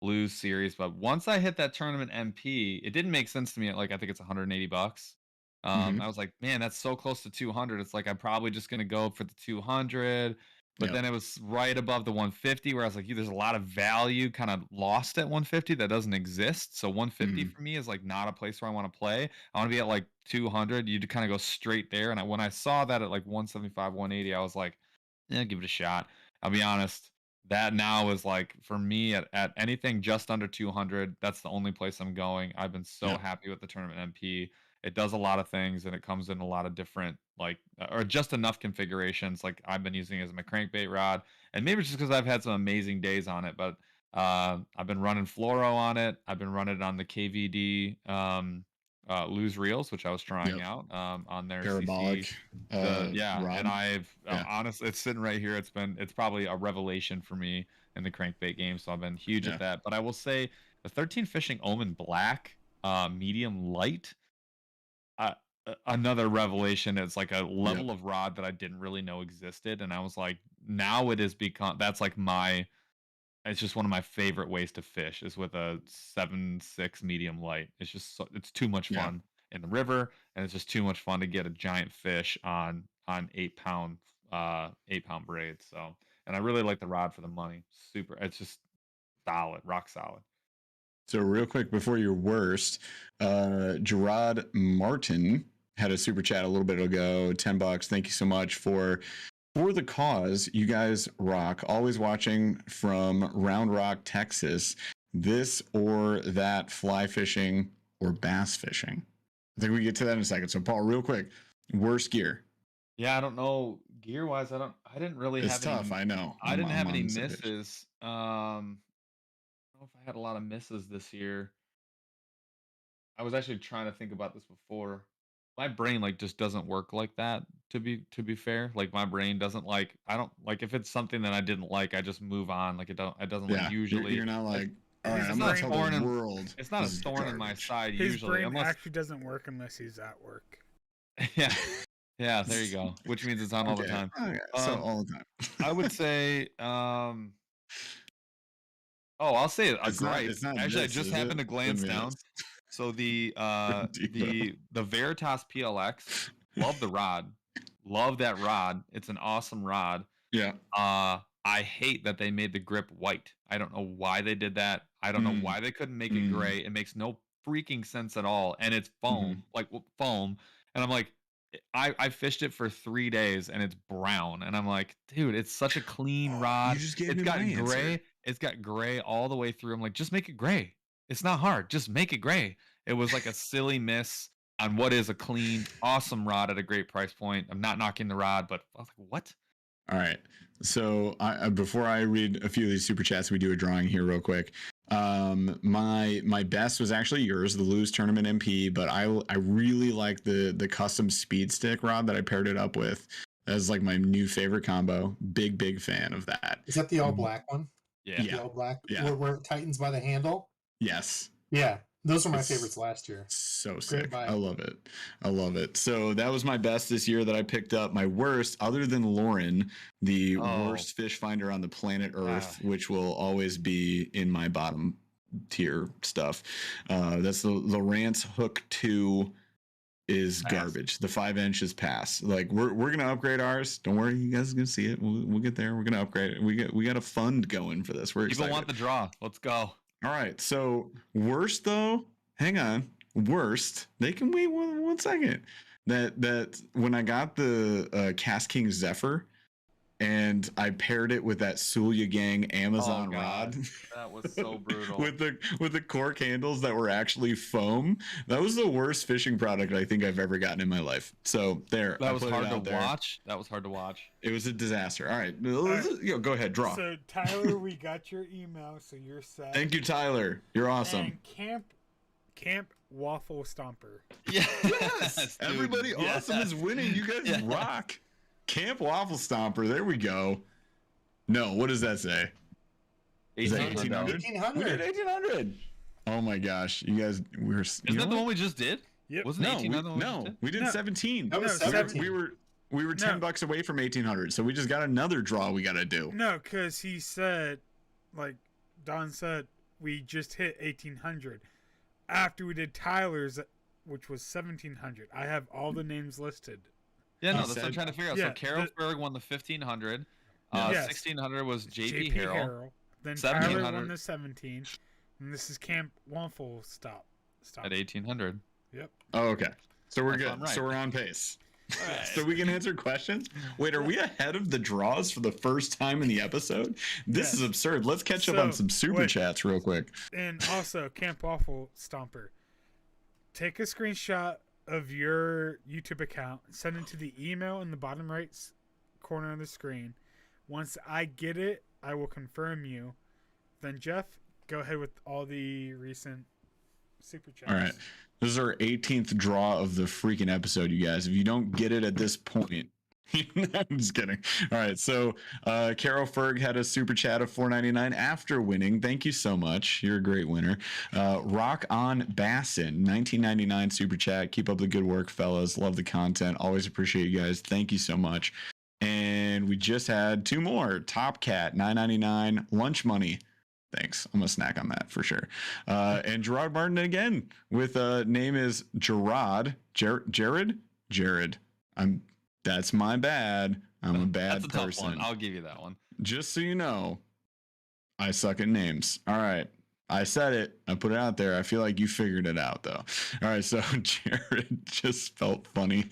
lose series, but once I hit that tournament MP, it didn't make sense to me at like I think it's $180. Mhm. I was like, man, that's so close to 200. It's like I'm probably just gonna go for the 200. But Yep. then it was right above the 150 where I was like, there's a lot of value kind of lost at 150 that doesn't exist. So 150 for me is like not a place where I want to play. I want to be at like 200. You kind of go straight there. And when I saw that at like 175, 180, I was like, yeah, give it a shot. I'll be honest. That now is like for me at anything just under 200, that's the only place I'm going. I've been so Yep. happy with the tournament MP. It does a lot of things and it comes in a lot of different like or just enough configurations. Like I've been using it as my crankbait rod, and maybe it's just because I've had some amazing days on it. But I've been running fluoro on it. I've been running it on the KVD loose reels, which I was trying Yep. out on their Parabolic. CC. Rod. And I've Yeah. honestly, it's sitting right here. It's probably a revelation for me in the crankbait game. So I've been huge Yeah. at that. But I will say the 13 Fishing Omen Black medium light. Another revelation. It's like a level of rod that I didn't really know existed, and I was like, now it has become that's like it's just one of my favorite ways to fish is with a 7.6 medium light. It's just it's too much fun in the river, and it's just too much fun to get a giant fish on 8-pound braid. So, and I really like the rod for the money. Super, it's just solid, rock solid. So real quick before your worst, Gerard Martin had a super chat a little bit ago, $10. Thank you so much for the cause. You guys rock. Always watching from Round Rock, Texas. This or that fly fishing or bass fishing. I think we get to that in a second. So Paul, real quick, worst gear. Yeah, I don't know. Gear wise, I didn't really It's have tough. I know. I didn't have I'm any on the same page. misses. I don't know if I had a lot of misses this year. I was actually trying to think about this before. My brain like just doesn't work like that, to be fair. Like my brain doesn't like I don't like if it's something that I didn't like, I just move on. Like it doesn't Yeah, like usually you're not like, all right, It's I'm not gonna tell thorn the in- world. it's not a this is thorn in my garbage. side His usually brain unless actually doesn't work unless he's at work. yeah. Yeah, there you go. Which means it's on all the time. Okay, so Um, all the time. I would say I'll say a It's not- gripe. it's not Actually, I this, just is happened it? to glance Let me down. ask. So the Devo. the Veritas PLX, love the rod. Love that rod. It's an awesome rod. Yeah. I hate that they made the grip white. I don't know why they did that. I don't know why they couldn't make it gray. It makes no freaking sense at all. And it's foam, like foam. And I'm like, I fished it for 3 days and it's brown. And I'm like, dude, it's such a clean rod. You just gave It's me got my answer. gray. It's got gray all the way through. I'm like, just make it gray. It's not hard. Just make it gray. It was like a silly miss on what is a clean, awesome rod at a great price point. I'm not knocking the rod, but I was like, what? All right. So before I read a few of these super chats, we do a drawing here real quick. My best was actually yours, the Lose Tournament MP, but I really like the custom speed stick rod that I paired it up with. That's like my new favorite combo. Big fan of that. Is that the all black one? Yeah. The all black? Yeah. Where it tightens by the handle? Yes. Yeah. Those are my It's favorites last year. So sick. buy. I love it. So that was my best this year that I picked up. My worst, other than Lauren, the worst fish finder on the planet Earth, which will always be in my bottom tier stuff. That's the Lowrance Hook 2 is garbage. The 5-inch is pass. Like we're gonna upgrade ours. Don't worry, you guys are gonna see it. We'll get there. We're gonna upgrade it. We got a fund going for this. We're People excited. want the draw. Let's go. All right. So worst though, hang on. Worst. They can wait one second. That when I got the Cast King Zephyr, and I paired it with that Sulia Gang Amazon rod. That was so brutal. with the cork handles that were actually foam. That was the worst fishing product I think I've ever gotten in my life. So there. That was hard to watch. That was hard to watch. It was a disaster. All right. Go ahead, draw. So Tyler, we got your email, so you're set. Thank you, Tyler. You're awesome. And Camp Waffle Stomper. Yes. Everybody awesome is winning. You guys rock. Camp Waffle Stomper. There we go. No, what does that say? Is that 1800? 1800. We did 1800. Oh my gosh, you guys, Isn't that the one we just did? Yep. Wasn't 1800? We did 17. That was 17. We were $10 away from 1800, so we just got another draw we got to do. No, because he said, like Don said, we just hit 1800 after we did Tyler's, which was 1700. I have all the names listed. Yeah, no, that's what I'm trying to figure out. Yeah, so Carrollsburg won the 1500. Yes. 1600 was JP Harrell. Then Tyler 1700 won the 17. And this is Camp Waffle Stop. At 1800. Yep. Oh, okay. So we're That's good. right. So we're on pace. Right. So we can answer questions. Wait, are we ahead of the draws for the first time in the episode? This is absurd. Let's catch up on some super chats real quick. And also, Camp Waffle Stomper. Take a screenshot of your YouTube account and send it to the email in the bottom right corner of the screen. Once I get it, I will confirm you. Then Jeff, go ahead with all the recent super chats. All right. This is our 18th draw of the freaking episode, you guys. If you don't get it at this point, I'm just kidding. All right. So Carol Ferg had a super chat of $4.99 after winning. Thank you so much. You're a great winner. Rock on Bassin, $19.99 super chat. Keep up the good work, fellas. Love the content. Always appreciate you guys. Thank you so much. And we just had two more. Top Cat, $9.99. Lunch Money. Thanks. I'm gonna snack on that for sure. And Gerard Martin again with name is Jared. That's my bad. I'm a bad That's a tough person. one. I'll give you that one. Just so you know, I suck at names. All right. I said it. I put it out there. I feel like you figured it out, though. All right. So Jared just felt funny.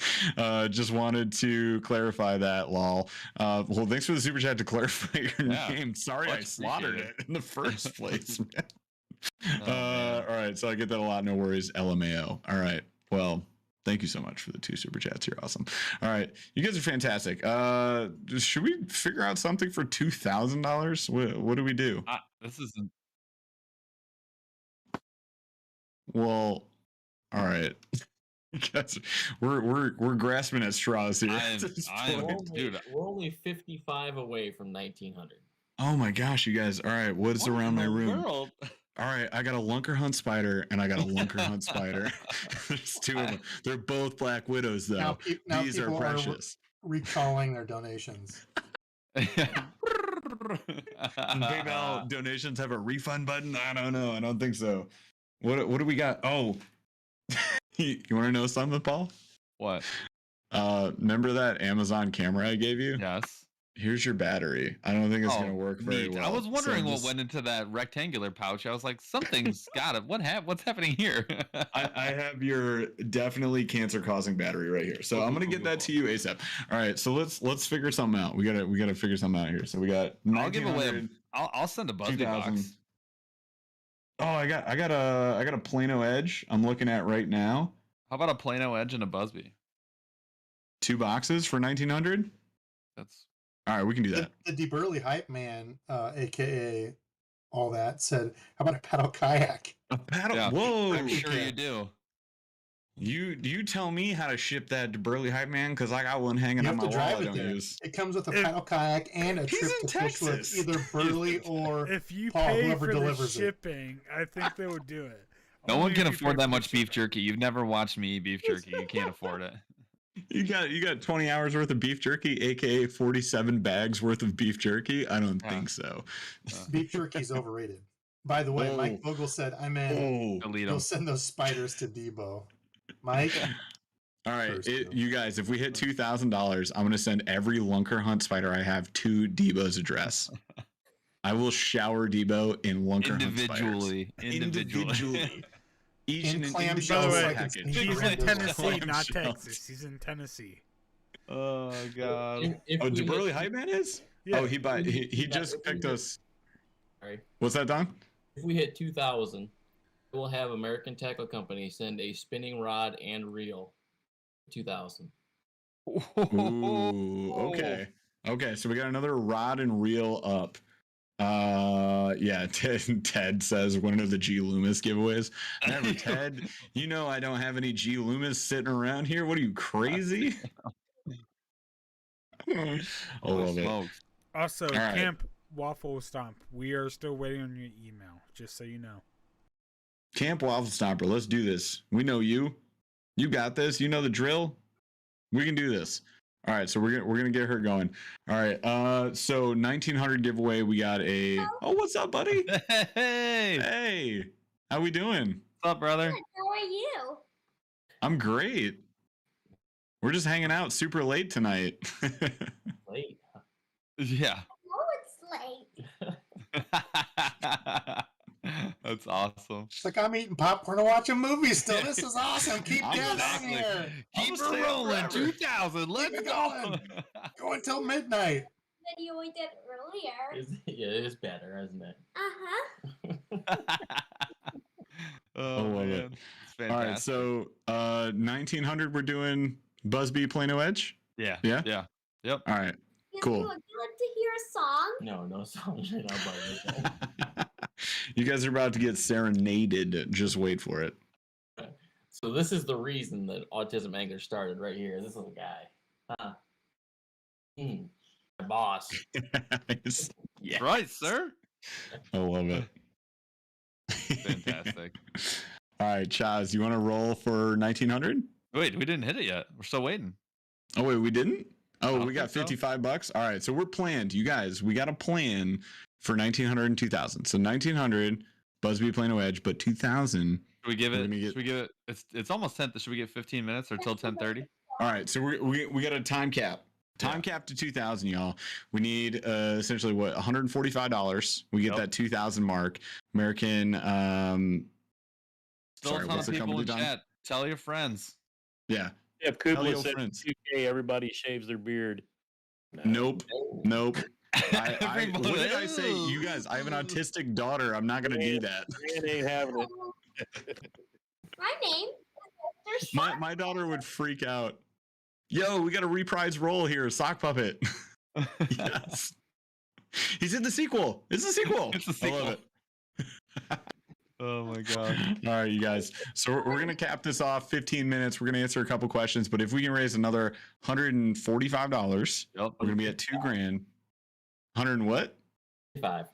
Just wanted to clarify that, lol. Well, thanks for the super chat to clarify your name. Sorry I slaughtered it in the first place, man. All right. So I get that a lot. No worries. LMAO. All right. Well, thank you so much for the 2 super chats. You're awesome. All right. You guys are fantastic. Should we figure out something for $2,000? What do we do? This isn't. Well, all right. Guys, we're grasping at straws here. We're only 55 away from 1900. Oh my gosh, you guys! All right, what's around my room? World? All right, I got a Lunker Hunt Spider and I got a Lunker Hunt Spider. There's 2 of them. They're both Black Widows, though. Now These are people precious. Recalling their donations. PayPal donations have a refund button? I don't know. I don't think so. What do we got? Oh, you want to know something, Paul? What? Remember that Amazon camera I gave you? Yes. Here's your battery. I don't think it's going to work very well. I was wondering what went into that rectangular pouch. I was like, something's got it. What's happening here? I have your definitely cancer-causing battery right here. So I'm gonna get that to you ASAP. All right, so let's figure something out. We gotta figure something out here. So we got. I'll give away. I'll send a Busby box. Oh, I got a Plano Edge. I'm looking at right now. How about a Plano Edge and a Busby? 2 boxes for 1900. That's All right, we can do that. The Burly hype man, aka all that, said, "How about a paddle kayak?" A paddle. Yeah, Whoa. I'm sure you do. You tell me how to ship that to Burly Hype Man, because I got one hanging You on have my to wall I drive it don't there. use. It comes with a paddle kayak and a He's trip in to fish with Texas. either Burly or If you Paul, pay whoever for the delivers it. shipping, I think they would do it. No one Only can if you afford pay that for the much beef shipping. jerky. You've never watched me eat beef jerky. You can't afford it. You got 20 hours worth of beef jerky, aka 47 bags worth of beef jerky? I don't think so. Beef jerky's overrated. By the way, Oh. Mike Vogel said, "I'm in. Oh. Delete He'll them. send those spiders to Debo." Mike, All right, First, though. you guys, if we hit $2,000, I'm going to send every Lunker Hunt spider I have to Debo's address. I will shower Debo in Lunker Hunt spiders. Individually. Each In and clam By shells the way, like it's package. he's in Big Tennessee, Clam not shells. Texas. He's in Tennessee. Oh god. Oh, Burly Hype Man is? Yeah. Oh, he just picked us. Sorry. What's that, Don? If we hit 2,000, we'll have American Tackle Company send a spinning rod and reel. 2,000. Ooh, okay. Okay, so we got another rod and reel up. Yeah, Ted says one of the G Loomis giveaways. Never, Ted. You know I don't have any G Loomis sitting around here. What are you, crazy? I love it. Smokes. Also, All right. Camp Waffle Stomp. We are still waiting on your email, just so you know. Camp Waffle Stomper, let's do this. We know you. You got this. You know the drill. We can do this. All right, so we're gonna get her going. All right, so 1900 giveaway. We got a. Oh, what's up, buddy? Hey. Hey, how we doing? What's up, brother? How are you? I'm great. We're just hanging out super late tonight. Late. Yeah. Oh, it's late. That's awesome. It's like I'm eating popcorn and watching movies still. This is awesome. Keep I'm that on exactly- here. Keep stay it up rolling. forever. 2,000. Let's it go. going. Go until midnight. Video we did earlier. Yeah, it is better, isn't it? Oh, love man. it. It's All right, fantastic. so 1900. We're doing Busby Plano Edge. Yeah. Yeah? Yeah. Yep. All right. Would Cool. you like to hear a song? No songs right now, but You guys are about to get serenaded. Just wait for it. so this is the reason that Autism Angler started right here. This little guy. My boss. Yeah, Right, sir. I love it. Fantastic. All right, Chaz, you want to roll for 1900? Wait, we didn't hit it yet. We're still waiting. Oh wait, we didn't. Oh, don't we got think so. $55. All right, so we're planned, you guys. We got a plan for 1900 and 2000. So 1900, Busby Plano Edge, but 2000. Should we give We're it? gonna get- Should we give it? It's almost 10. Should we get 15 minutes or till 10:30? All right, so we got a time cap. Time cap to 2000, y'all. We need essentially what, $145. We get Yep. that 2000 mark. American Still sorry, a ton what's of the people company in done? chat. Tell your friends. Yeah. If Tell your Kukla said friends. 2K, everybody shaves their beard. Nope. Nope. Everybody- What did I say? You guys, I have an autistic daughter. I'm not gonna do that. Man ain't having it. My name is Mr. My daughter would freak out. Yo, we got a reprise role here, sock puppet. Yes. He's in the sequel. It's a sequel. It's a I love it. Oh my god. All right, you guys. So we're gonna cap this off 15 minutes. We're gonna answer a couple questions, but if we can raise another $145, Yep. we're gonna be at $2,000. 100 and what?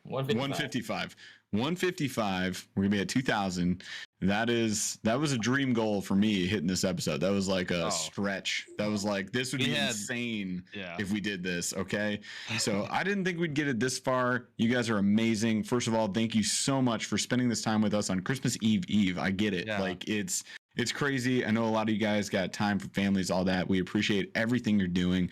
155. 155. We're gonna be at 2000. That was a dream goal for me hitting this episode. That was like a Oh. stretch. That was like, this would We be had- insane Yeah. if we did this. Okay. So I didn't think we'd get it this far. You guys are amazing. First of all, thank you so much for spending this time with us on Christmas Eve. I get it. Yeah. Like it's crazy. I know a lot of you guys got time for families, all that. We appreciate everything you're doing.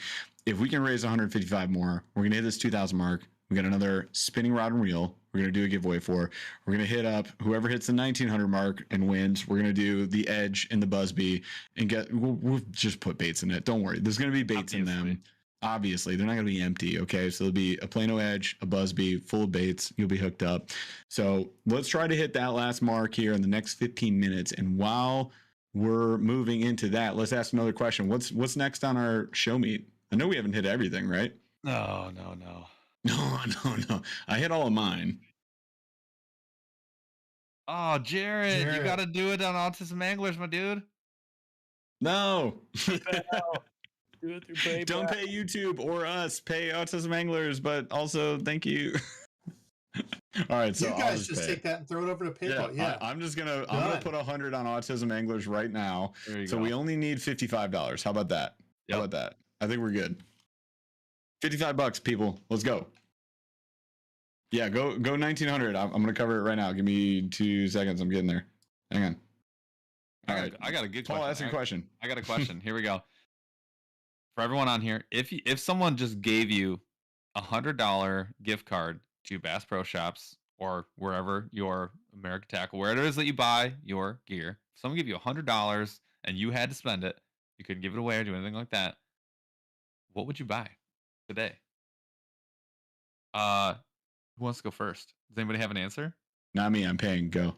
If we can raise 155 more, we're gonna hit this 2000 mark. We got another spinning rod and reel. We're gonna do a giveaway for. We're gonna hit up whoever hits the 1900 mark and wins. We're gonna do the Edge and the Busby and we'll just put baits in it. Don't worry. There's gonna be baits in them. Obviously, they're not gonna be empty. Okay, so there'll be a Plano Edge, a Busby, full of baits. You'll be hooked up. So let's try to hit that last mark here in the next 15 minutes. And while we're moving into that, let's ask another question. What's next on our show meet? I know we haven't hit everything, right? No. No. I hit all of mine. Oh, Jared, you Jared. got to do it on Autism Anglers, my dude. No. Do it through PayPal. Don't pay YouTube or us. Pay Autism Anglers, but also thank you. All right, so you I'll guys just pay take that and throw it over to PayPal. Yeah. I'm gonna put 100 on Autism Anglers right now. There you So go. we only need $55. How about that? Yep. How about that? I think we're good. $55, people. Let's go. Yeah, go 1900. I'm gonna cover it right now. Give me 2 seconds. I'm getting there. Hang on. All right. I got a good Paul, question. ask your question. I got a question. Here we go. For everyone on here, if someone just gave you $100 gift card to Bass Pro Shops or wherever your American Tackle, where it is that you buy your gear, if someone gave you $100 and you had to spend it, you couldn't give it away or do anything like that, what would you buy today? Who wants to go first? Does anybody have an answer? Not me. I'm paying. Go.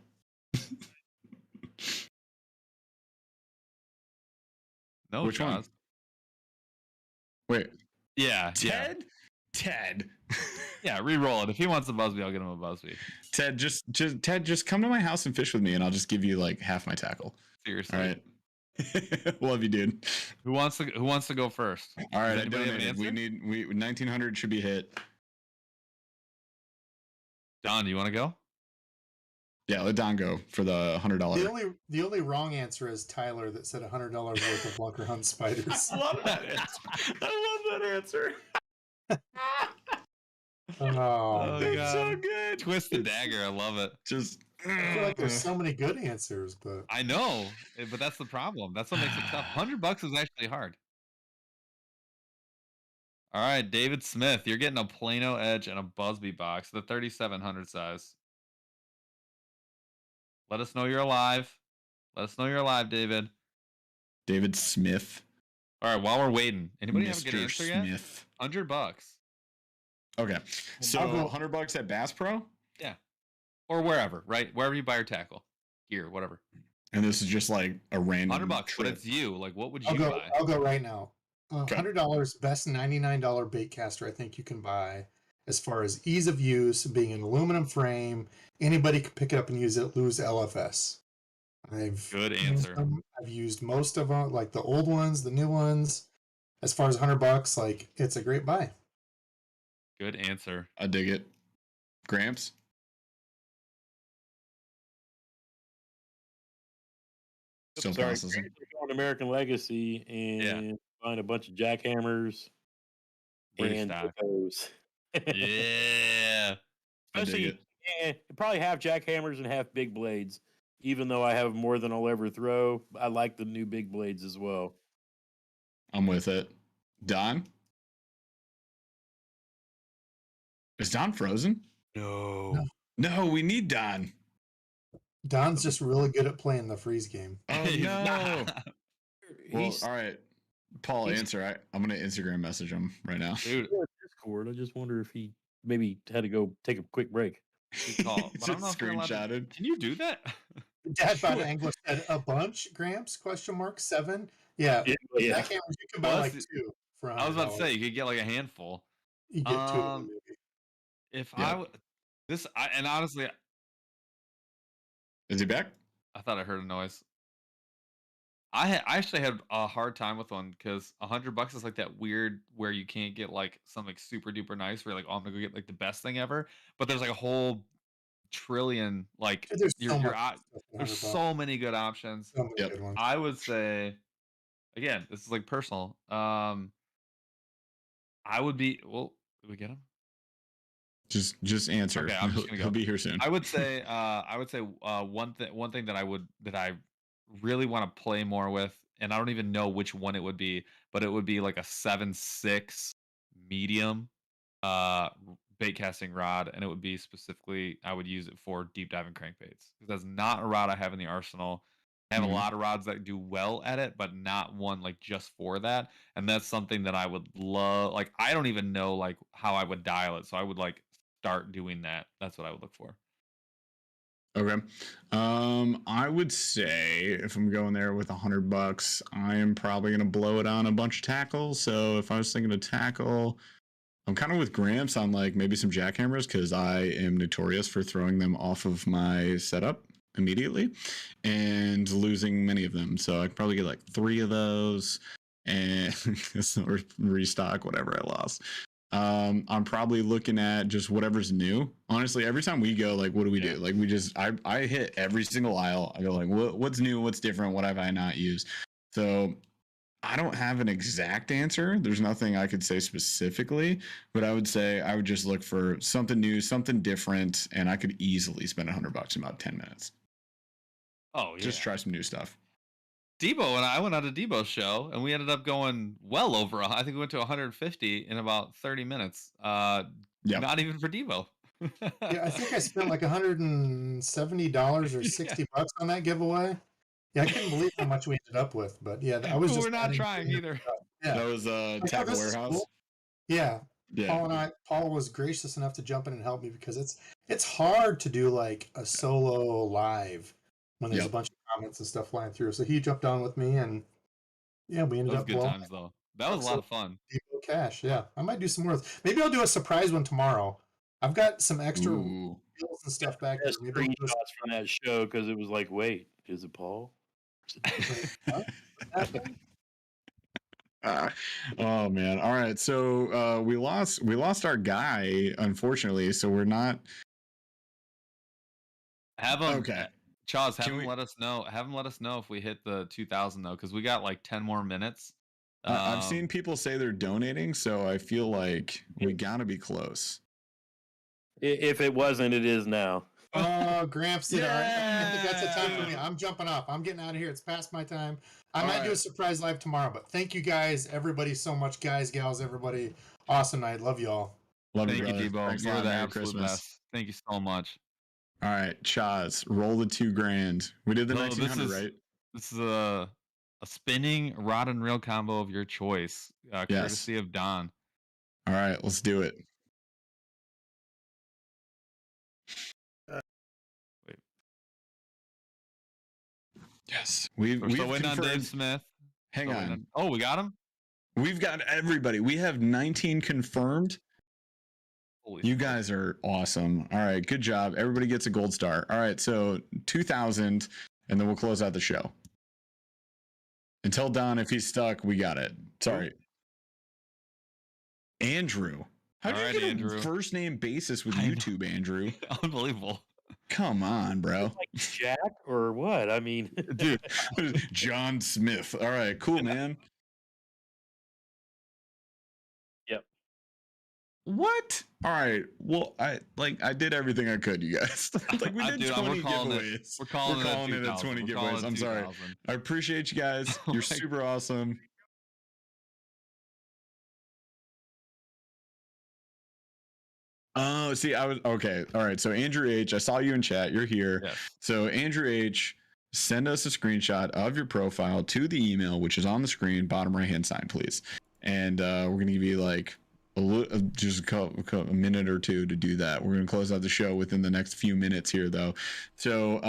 No, Which one? Jaws. Wait. Yeah. Ted. Yeah, re-roll it. If he wants a Busby, I'll get him a Busby. Ted, just come to my house and fish with me, and I'll just give you like half my tackle. Seriously. All right. Love you, dude. Who wants to go first? All right, Does I anybody have an donated. answer? We 1900 should be hit. Don, do you want to go? Yeah, let Don go for the $100. The only wrong answer is Tyler that said $100 worth of Lunker Hunt spiders. I love that answer. I love that answer. Oh, It's God. so good. Twist the dagger. I love it. Just. I feel like there's so many good answers, but I know, but that's the problem. That's what makes it tough. $100 is actually hard. All right, David Smith, you're getting a Plano Edge and a Busby box, the 3700 size. Let us know you're alive. Let us know you're alive, David. David Smith. All right, while we're waiting, anybody have a Mr. good answer yet? Smith. $100. Okay, so I'll go- $100 at Bass Pro, Yeah. Or wherever, right? Wherever you buy your tackle, gear, whatever. and this is just like a random $100, but trip. it's you. Like, what would I'll you go. buy? I'll go right now. Okay. $100 best $99 bait caster I think you can buy. As far as ease of use, being an aluminum frame, anybody can pick it up and use it. Lose LFS. Good used answer. them. I've used most of them, like the old ones, the new ones. As far as $100, like it's a great buy. Good answer. I dig it. Gramps. Still Sorry, processing. on American Legacy and find a bunch of jackhammers British and stock. those. Yeah. I dig Especially, it. probably half jackhammers and half big blades. Even though I have more than I'll ever throw, I like the new big blades as well. I'm with it. Don? Is Don frozen? No. No, we need Don. Don's just really good at playing the freeze game. Oh He's no. not. Well, He's all right. Paul, he's- answer. I'm gonna Instagram message him right now. Dude, on Discord. I just wonder if he maybe had to go take a quick break. good call. But I don't Just know if you're allowed to- screenshotted. Can you do that? Dad by the Angler said a bunch, Gramps? Question mark 7. Yeah. Yeah. Jackhammers, you can buy Well, like that's- 2 for $100. I was about to say you could get like a handful. You get 2 of um, them maybe. If Yeah. and honestly, Is he back? I thought I heard a noise. I actually had a hard time with one because $100 is like that weird where you can't get like something super duper nice where you're like, oh, I'm gonna go get like the best thing ever. But there's like a whole trillion like There's you're, so you're much out, stuff for there's $100. so many good options. So many Yep. good ones. I would say, again, this is like personal. I would be. Well, did we get him? Just answer. Okay, I'm just gonna go. He'll be here soon. I would say. One thing that I really want to play more with, and I don't even know which one it would be, but it would be like a 7.6 medium, bait casting rod, and it would be specifically I would use it for deep diving crankbaits because that's not a rod I have in the arsenal. I have Mhm. a lot of rods that do well at it, but not one like just for that. And that's something that I would love. Like I don't even know like how I would dial it, so I would like start doing that. That's what I would look for. Okay. I would say if I'm going there with $100, I am probably gonna blow it on a bunch of tackle. So if I was thinking of tackle, I'm kind of with Gramps on like maybe some jackhammers because I am notorious for throwing them off of my setup immediately and losing many of them. So I could probably get like 3 of those and or restock whatever I lost. I'm probably looking at just whatever's new. Honestly, every time we go, like, what do we do? Like, we just I hit every single aisle. I go like, what's new? What's different? What have I not used? So I don't have an exact answer. There's nothing I could say specifically, but I would say I would just look for something new, something different, and I could easily spend $100 in about 10 minutes. Oh yeah. Just try some new stuff. Debo and I went on a Debo show, and we ended up going well over. I think we went to 150 in about 30 minutes. Not even for Debo. Yeah, I think I spent like $170 or $60 on that giveaway. Yeah, I couldn't believe how much we ended up with, but yeah, I was just. We're not trying either. Yeah, that was Tackle Warehouse. Cool. Yeah. Yeah. Paul was gracious enough to jump in and help me because it's hard to do like a solo live when there's a bunch of comments and stuff flying through. So he jumped on with me, and yeah, we ended up good times though. That was a lot of fun. Cash, yeah. I might do some more. Maybe I'll do a surprise one tomorrow. I've got some extra bills and stuff back there. Maybe screenshots from that show because it was like, wait, is it Paul? Oh man! All right, so we lost our guy, unfortunately. So we're not. Have him. Okay. Chaz, have him let us know. Have him let us know if we hit the 2,000 though, because we got like 10 more minutes. I've seen people say they're donating, so I feel like we gotta be close. If it wasn't, it is now. Oh, Gramps did. All right. I think that's the time for me. I'm jumping off. I'm getting out of here. It's past my time. I might do a surprise live tomorrow, but thank you guys, everybody, so much, guys, gals, everybody. Awesome night. Love you all. Love you, brother. Debo. Thanks You're the Merry absolute Christmas. best. Thank you so much. All right, Chaz, roll the $2,000. We did the 1900, right? This is a spinning rod and reel combo of your choice, courtesy of Don. All right, let's do it. Wait. Yes, we're still waiting on Dave Smith. Hang on. Oh, we got him. We've got everybody. We have 19 confirmed. You guys are awesome. All right, good job. Everybody gets a gold star. All right, so 2,000, and then we'll close out the show. And tell Don if he's stuck, we got it. Sorry. Andrew. How do you get a first name basis with YouTube, Andrew? Unbelievable. Come on, bro. Like Jack or what? I mean, dude, John Smith. All right, cool, man. Yep. What? All right. Well, I did everything I could, you guys. Like we did 20 giveaways. We're calling it a 20 giveaways. I'm sorry. I appreciate you guys. You're super awesome. Oh, see, I was okay. All right. So Andrew H, I saw you in chat. You're here. Yes. So Andrew H, send us a screenshot of your profile to the email, which is on the screen, bottom right hand side, please. And we're gonna give you like just a minute or two to do that. We're going to close out the show within the next few minutes here, though. So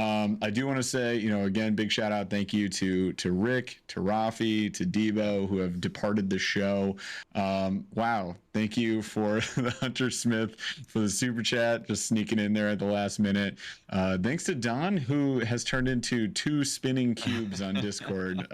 I do want to say, again, big shout out, thank you to Rick, to Rafi, to Debo, who have departed the show. Wow, thank you for the Hunter Smith for the super chat, just sneaking in there at the last minute. Thanks to Don, who has turned into 2 spinning cubes on Discord.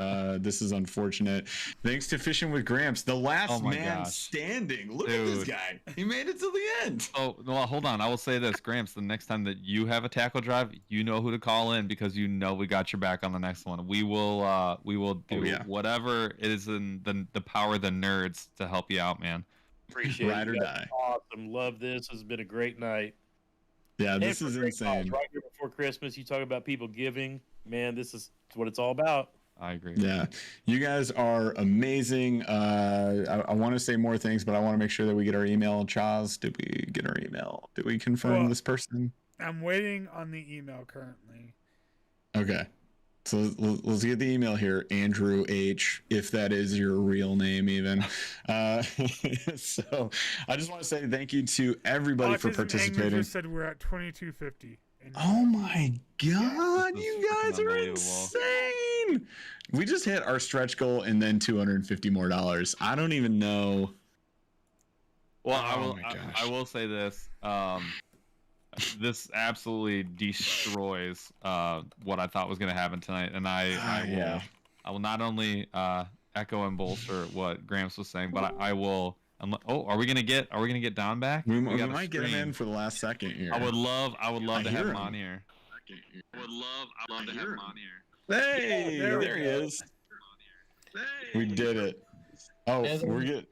This is unfortunate. Thanks to Fishing with Gramps, the last man standing. Look at this guy. He made it to the end. Oh, well, hold on. I will say this, Gramps, the next time that you have a tackle drive, you know who to call in because we got your back on the next one. We will do whatever it is in the power of the nerds to help you out, man. Appreciate it. Ride or die. Awesome. Love this. It's been a great night. Yeah, this is insane. Right here before Christmas, you talk about people giving. Man, this is what it's all about. I agree. Yeah, you guys are amazing. I want to say more things, but I want to make sure that we get our email. Chaz, did we get our email? Did we confirm this person? I'm waiting on the email currently. Okay. So let's get the email here, Andrew H, if that is your real name even. So I just want to say thank you to everybody for participating. Just said we're at 2250. Oh my God, you guys are insane. We just hit our stretch goal and then $250 more. I don't even know. Well, Oh my gosh. I will say this. This absolutely destroys what I thought was going to happen tonight, and I will not only echo and bolster what Gramps was saying, but I will. Are we gonna get Don back? We might get him in for the last second here. I would love to have him on him. here. I would love to have him on here. Hey, there he is. We did it. Oh, we're good.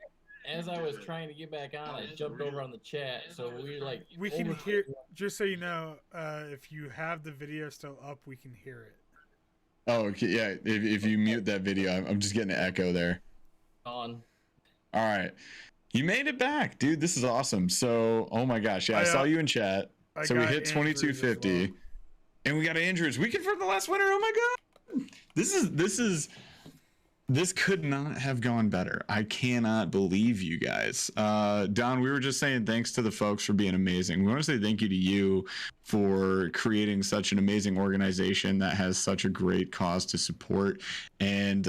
As I was trying to get back on, I jumped over on the chat, so we can hear. Just so you know, if you have the video still up, we can hear it. Oh, okay, yeah. If you mute that video, I'm just getting an echo there. On. All right, you made it back, dude. This is awesome. So, oh my gosh, yeah, I saw you in chat. So we hit 2250, and we got Andrews. We confirmed the last winner. Oh my god, this could not have gone better. I cannot believe you guys. Don, we were just saying thanks to the folks for being amazing. We want to say thank you to you for creating such an amazing organization that has such a great cause to support. And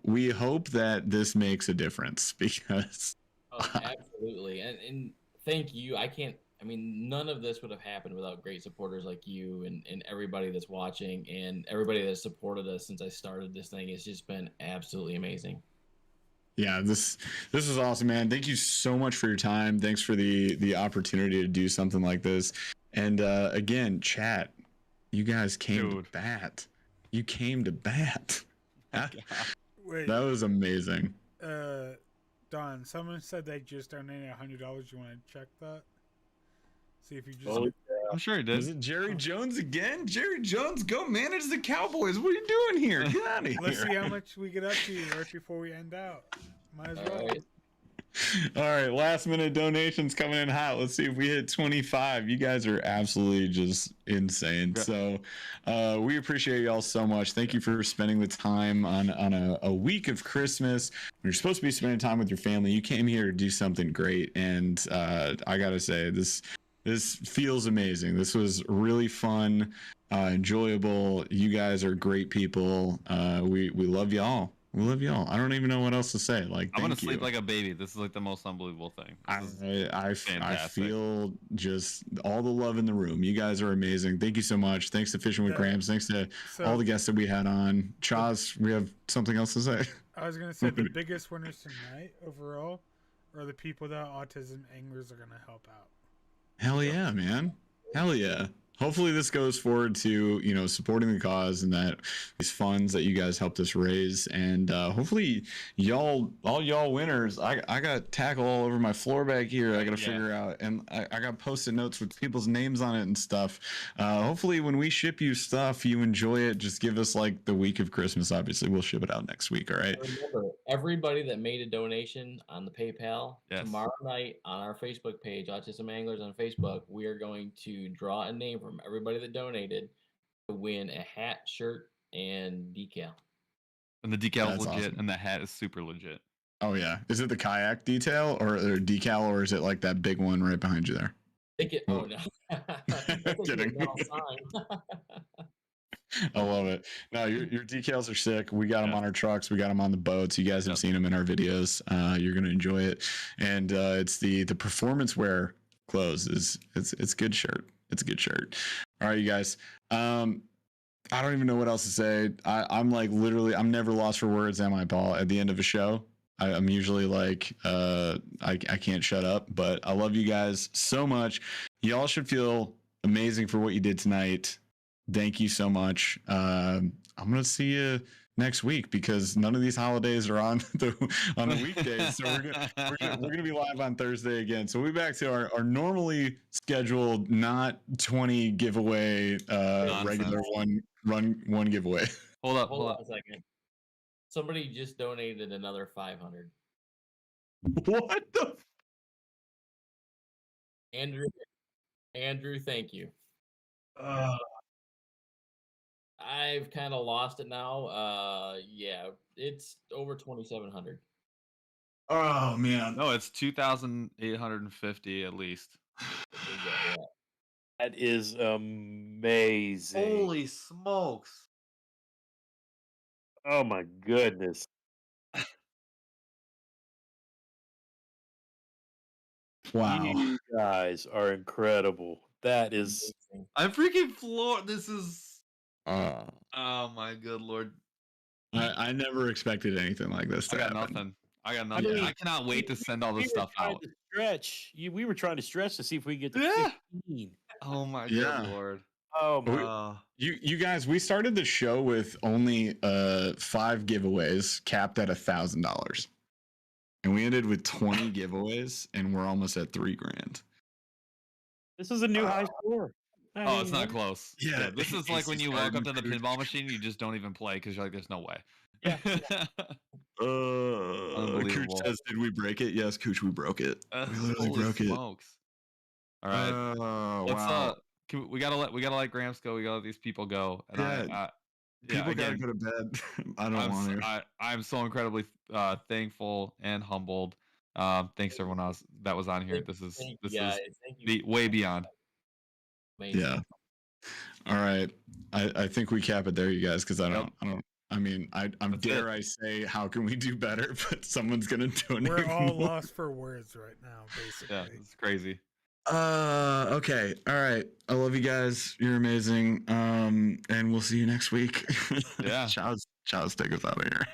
we hope that this makes a difference because... Absolutely. And thank you. None of this would have happened without great supporters like you and everybody that's watching and everybody that's supported us since I started this thing. It's just been absolutely amazing. Yeah, this is awesome, man. Thank you so much for your time. Thanks for the opportunity to do something like this. And again, chat, you guys came to bat. You came to bat. Wait, that was amazing. Don, someone said they just donated $100. You want to check that? See if you just. Oh, I'm sure he did. Is it Jerry Jones again? Jerry Jones, go manage the Cowboys. What are you doing here? Get out of here. Let's see how much we get up to right before we end out. Might as well. All right, last minute donations coming in hot. Let's see if we hit 25. You guys are absolutely just insane. So we appreciate y'all so much. Thank you for spending the time on a week of Christmas. When you're supposed to be spending time with your family, you came here to do something great. And I got to say, this feels amazing. This was really fun, enjoyable. You guys are great people. We love y'all. We love y'all. I don't even know what else to say. Like, I'm gonna sleep like a baby. This is like the most unbelievable thing. I feel just all the love in the room. You guys are amazing. Thank you so much. Thanks to Fishing with Grams. Thanks to all the guests that we had on. Chaz, we have something else to say. I was gonna say the biggest winners tonight overall are the people that Autism Anglers are gonna help out. Hell yeah, man. Hell yeah. Hopefully this goes forward to, supporting the cause and that these funds that you guys helped us raise. And hopefully all y'all winners, I got tackle all over my floor back here. I got to figure out. And I got Post-it notes with people's names on it and stuff. Hopefully when we ship you stuff, you enjoy it. Just give us like the week of Christmas. Obviously, we'll ship it out next week. All right. Remember, everybody that made a donation on the PayPal, tomorrow night on our Facebook page, Autism Anglers on Facebook, we are going to draw a name from everybody that donated to win a hat, shirt, and decal. And the decal is legit, and the hat is super legit. Oh yeah, is it the kayak detail or decal, or is it like that big one right behind you there? Oh no, kidding. I love it. No, your decals are sick. We got them on our trucks. We got them on the boats. You guys have seen them in our videos. You're gonna enjoy it, and it's the performance wear clothes. It's good shirt. It's a good shirt. All right, you guys. I don't even know what else to say. I'm like literally, I'm never lost for words, am I, Paul? At the end of a show, I'm usually like, I can't shut up. But I love you guys so much. Y'all should feel amazing for what you did tonight. Thank you so much. I'm gonna see you next week because none of these holidays are on the weekdays. So we're gonna be live on Thursday again. So we'll be back to our normally scheduled, not 20 giveaway, regular one giveaway. Hold up a second. Somebody just donated another 500. What the? Andrew, thank you. I've kind of lost it now. Yeah, it's over 2,700. Oh man, no, it's 2,850 at least. That is amazing. Holy smokes! Oh my goodness. Wow. You guys are incredible. That is I'm freaking floored. This is. Oh my good lord. I never expected anything like this to I got happen. nothing. I got nothing. mean, I cannot wait to send all this we stuff were trying out. to stretch. We were trying to stretch to see if we could get to Yeah. 15. Oh my Yeah. good lord. Oh my. You guys, we started the show with only 5 giveaways capped at $1,000, and we ended with 20 giveaways, and we're almost at $3,000. This is a new high score. Oh, it's not close. Yeah, This is like when you walk up to the pinball machine, you just don't even play because you're like, there's no way. Yeah. Cooch Unbelievable. says, "Did we break it?" Yes, Cooch, we broke it. We literally Holy broke smokes. All right. it. Let's Wow. we gotta let Gramps go. We gotta let these people go. And Yeah. People gotta go to bed. I don't want to. I'm so incredibly thankful and humbled. Thanks to everyone else that was on here. This is way beyond. Amazing. Yeah. All right. I think we cap it there, you guys, because I mean, I'm dare I say, how can we do better? But someone's gonna donate. We're all more. lost for words right now, basically. Yeah, it's crazy. Okay. All right. I love you guys. You're amazing. And we'll see you next week. Yeah. Chow's take us out of here.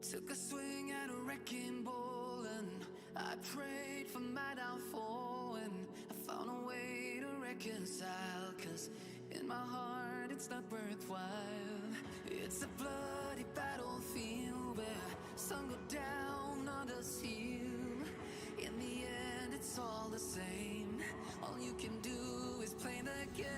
Took a swing at a wrecking ball and I prayed for my downfall and I found a way to reconcile, 'cause in my heart it's not worthwhile. It's a bloody battlefield where sun go down, others heal. In the end it's all the same. All you can do is play the game.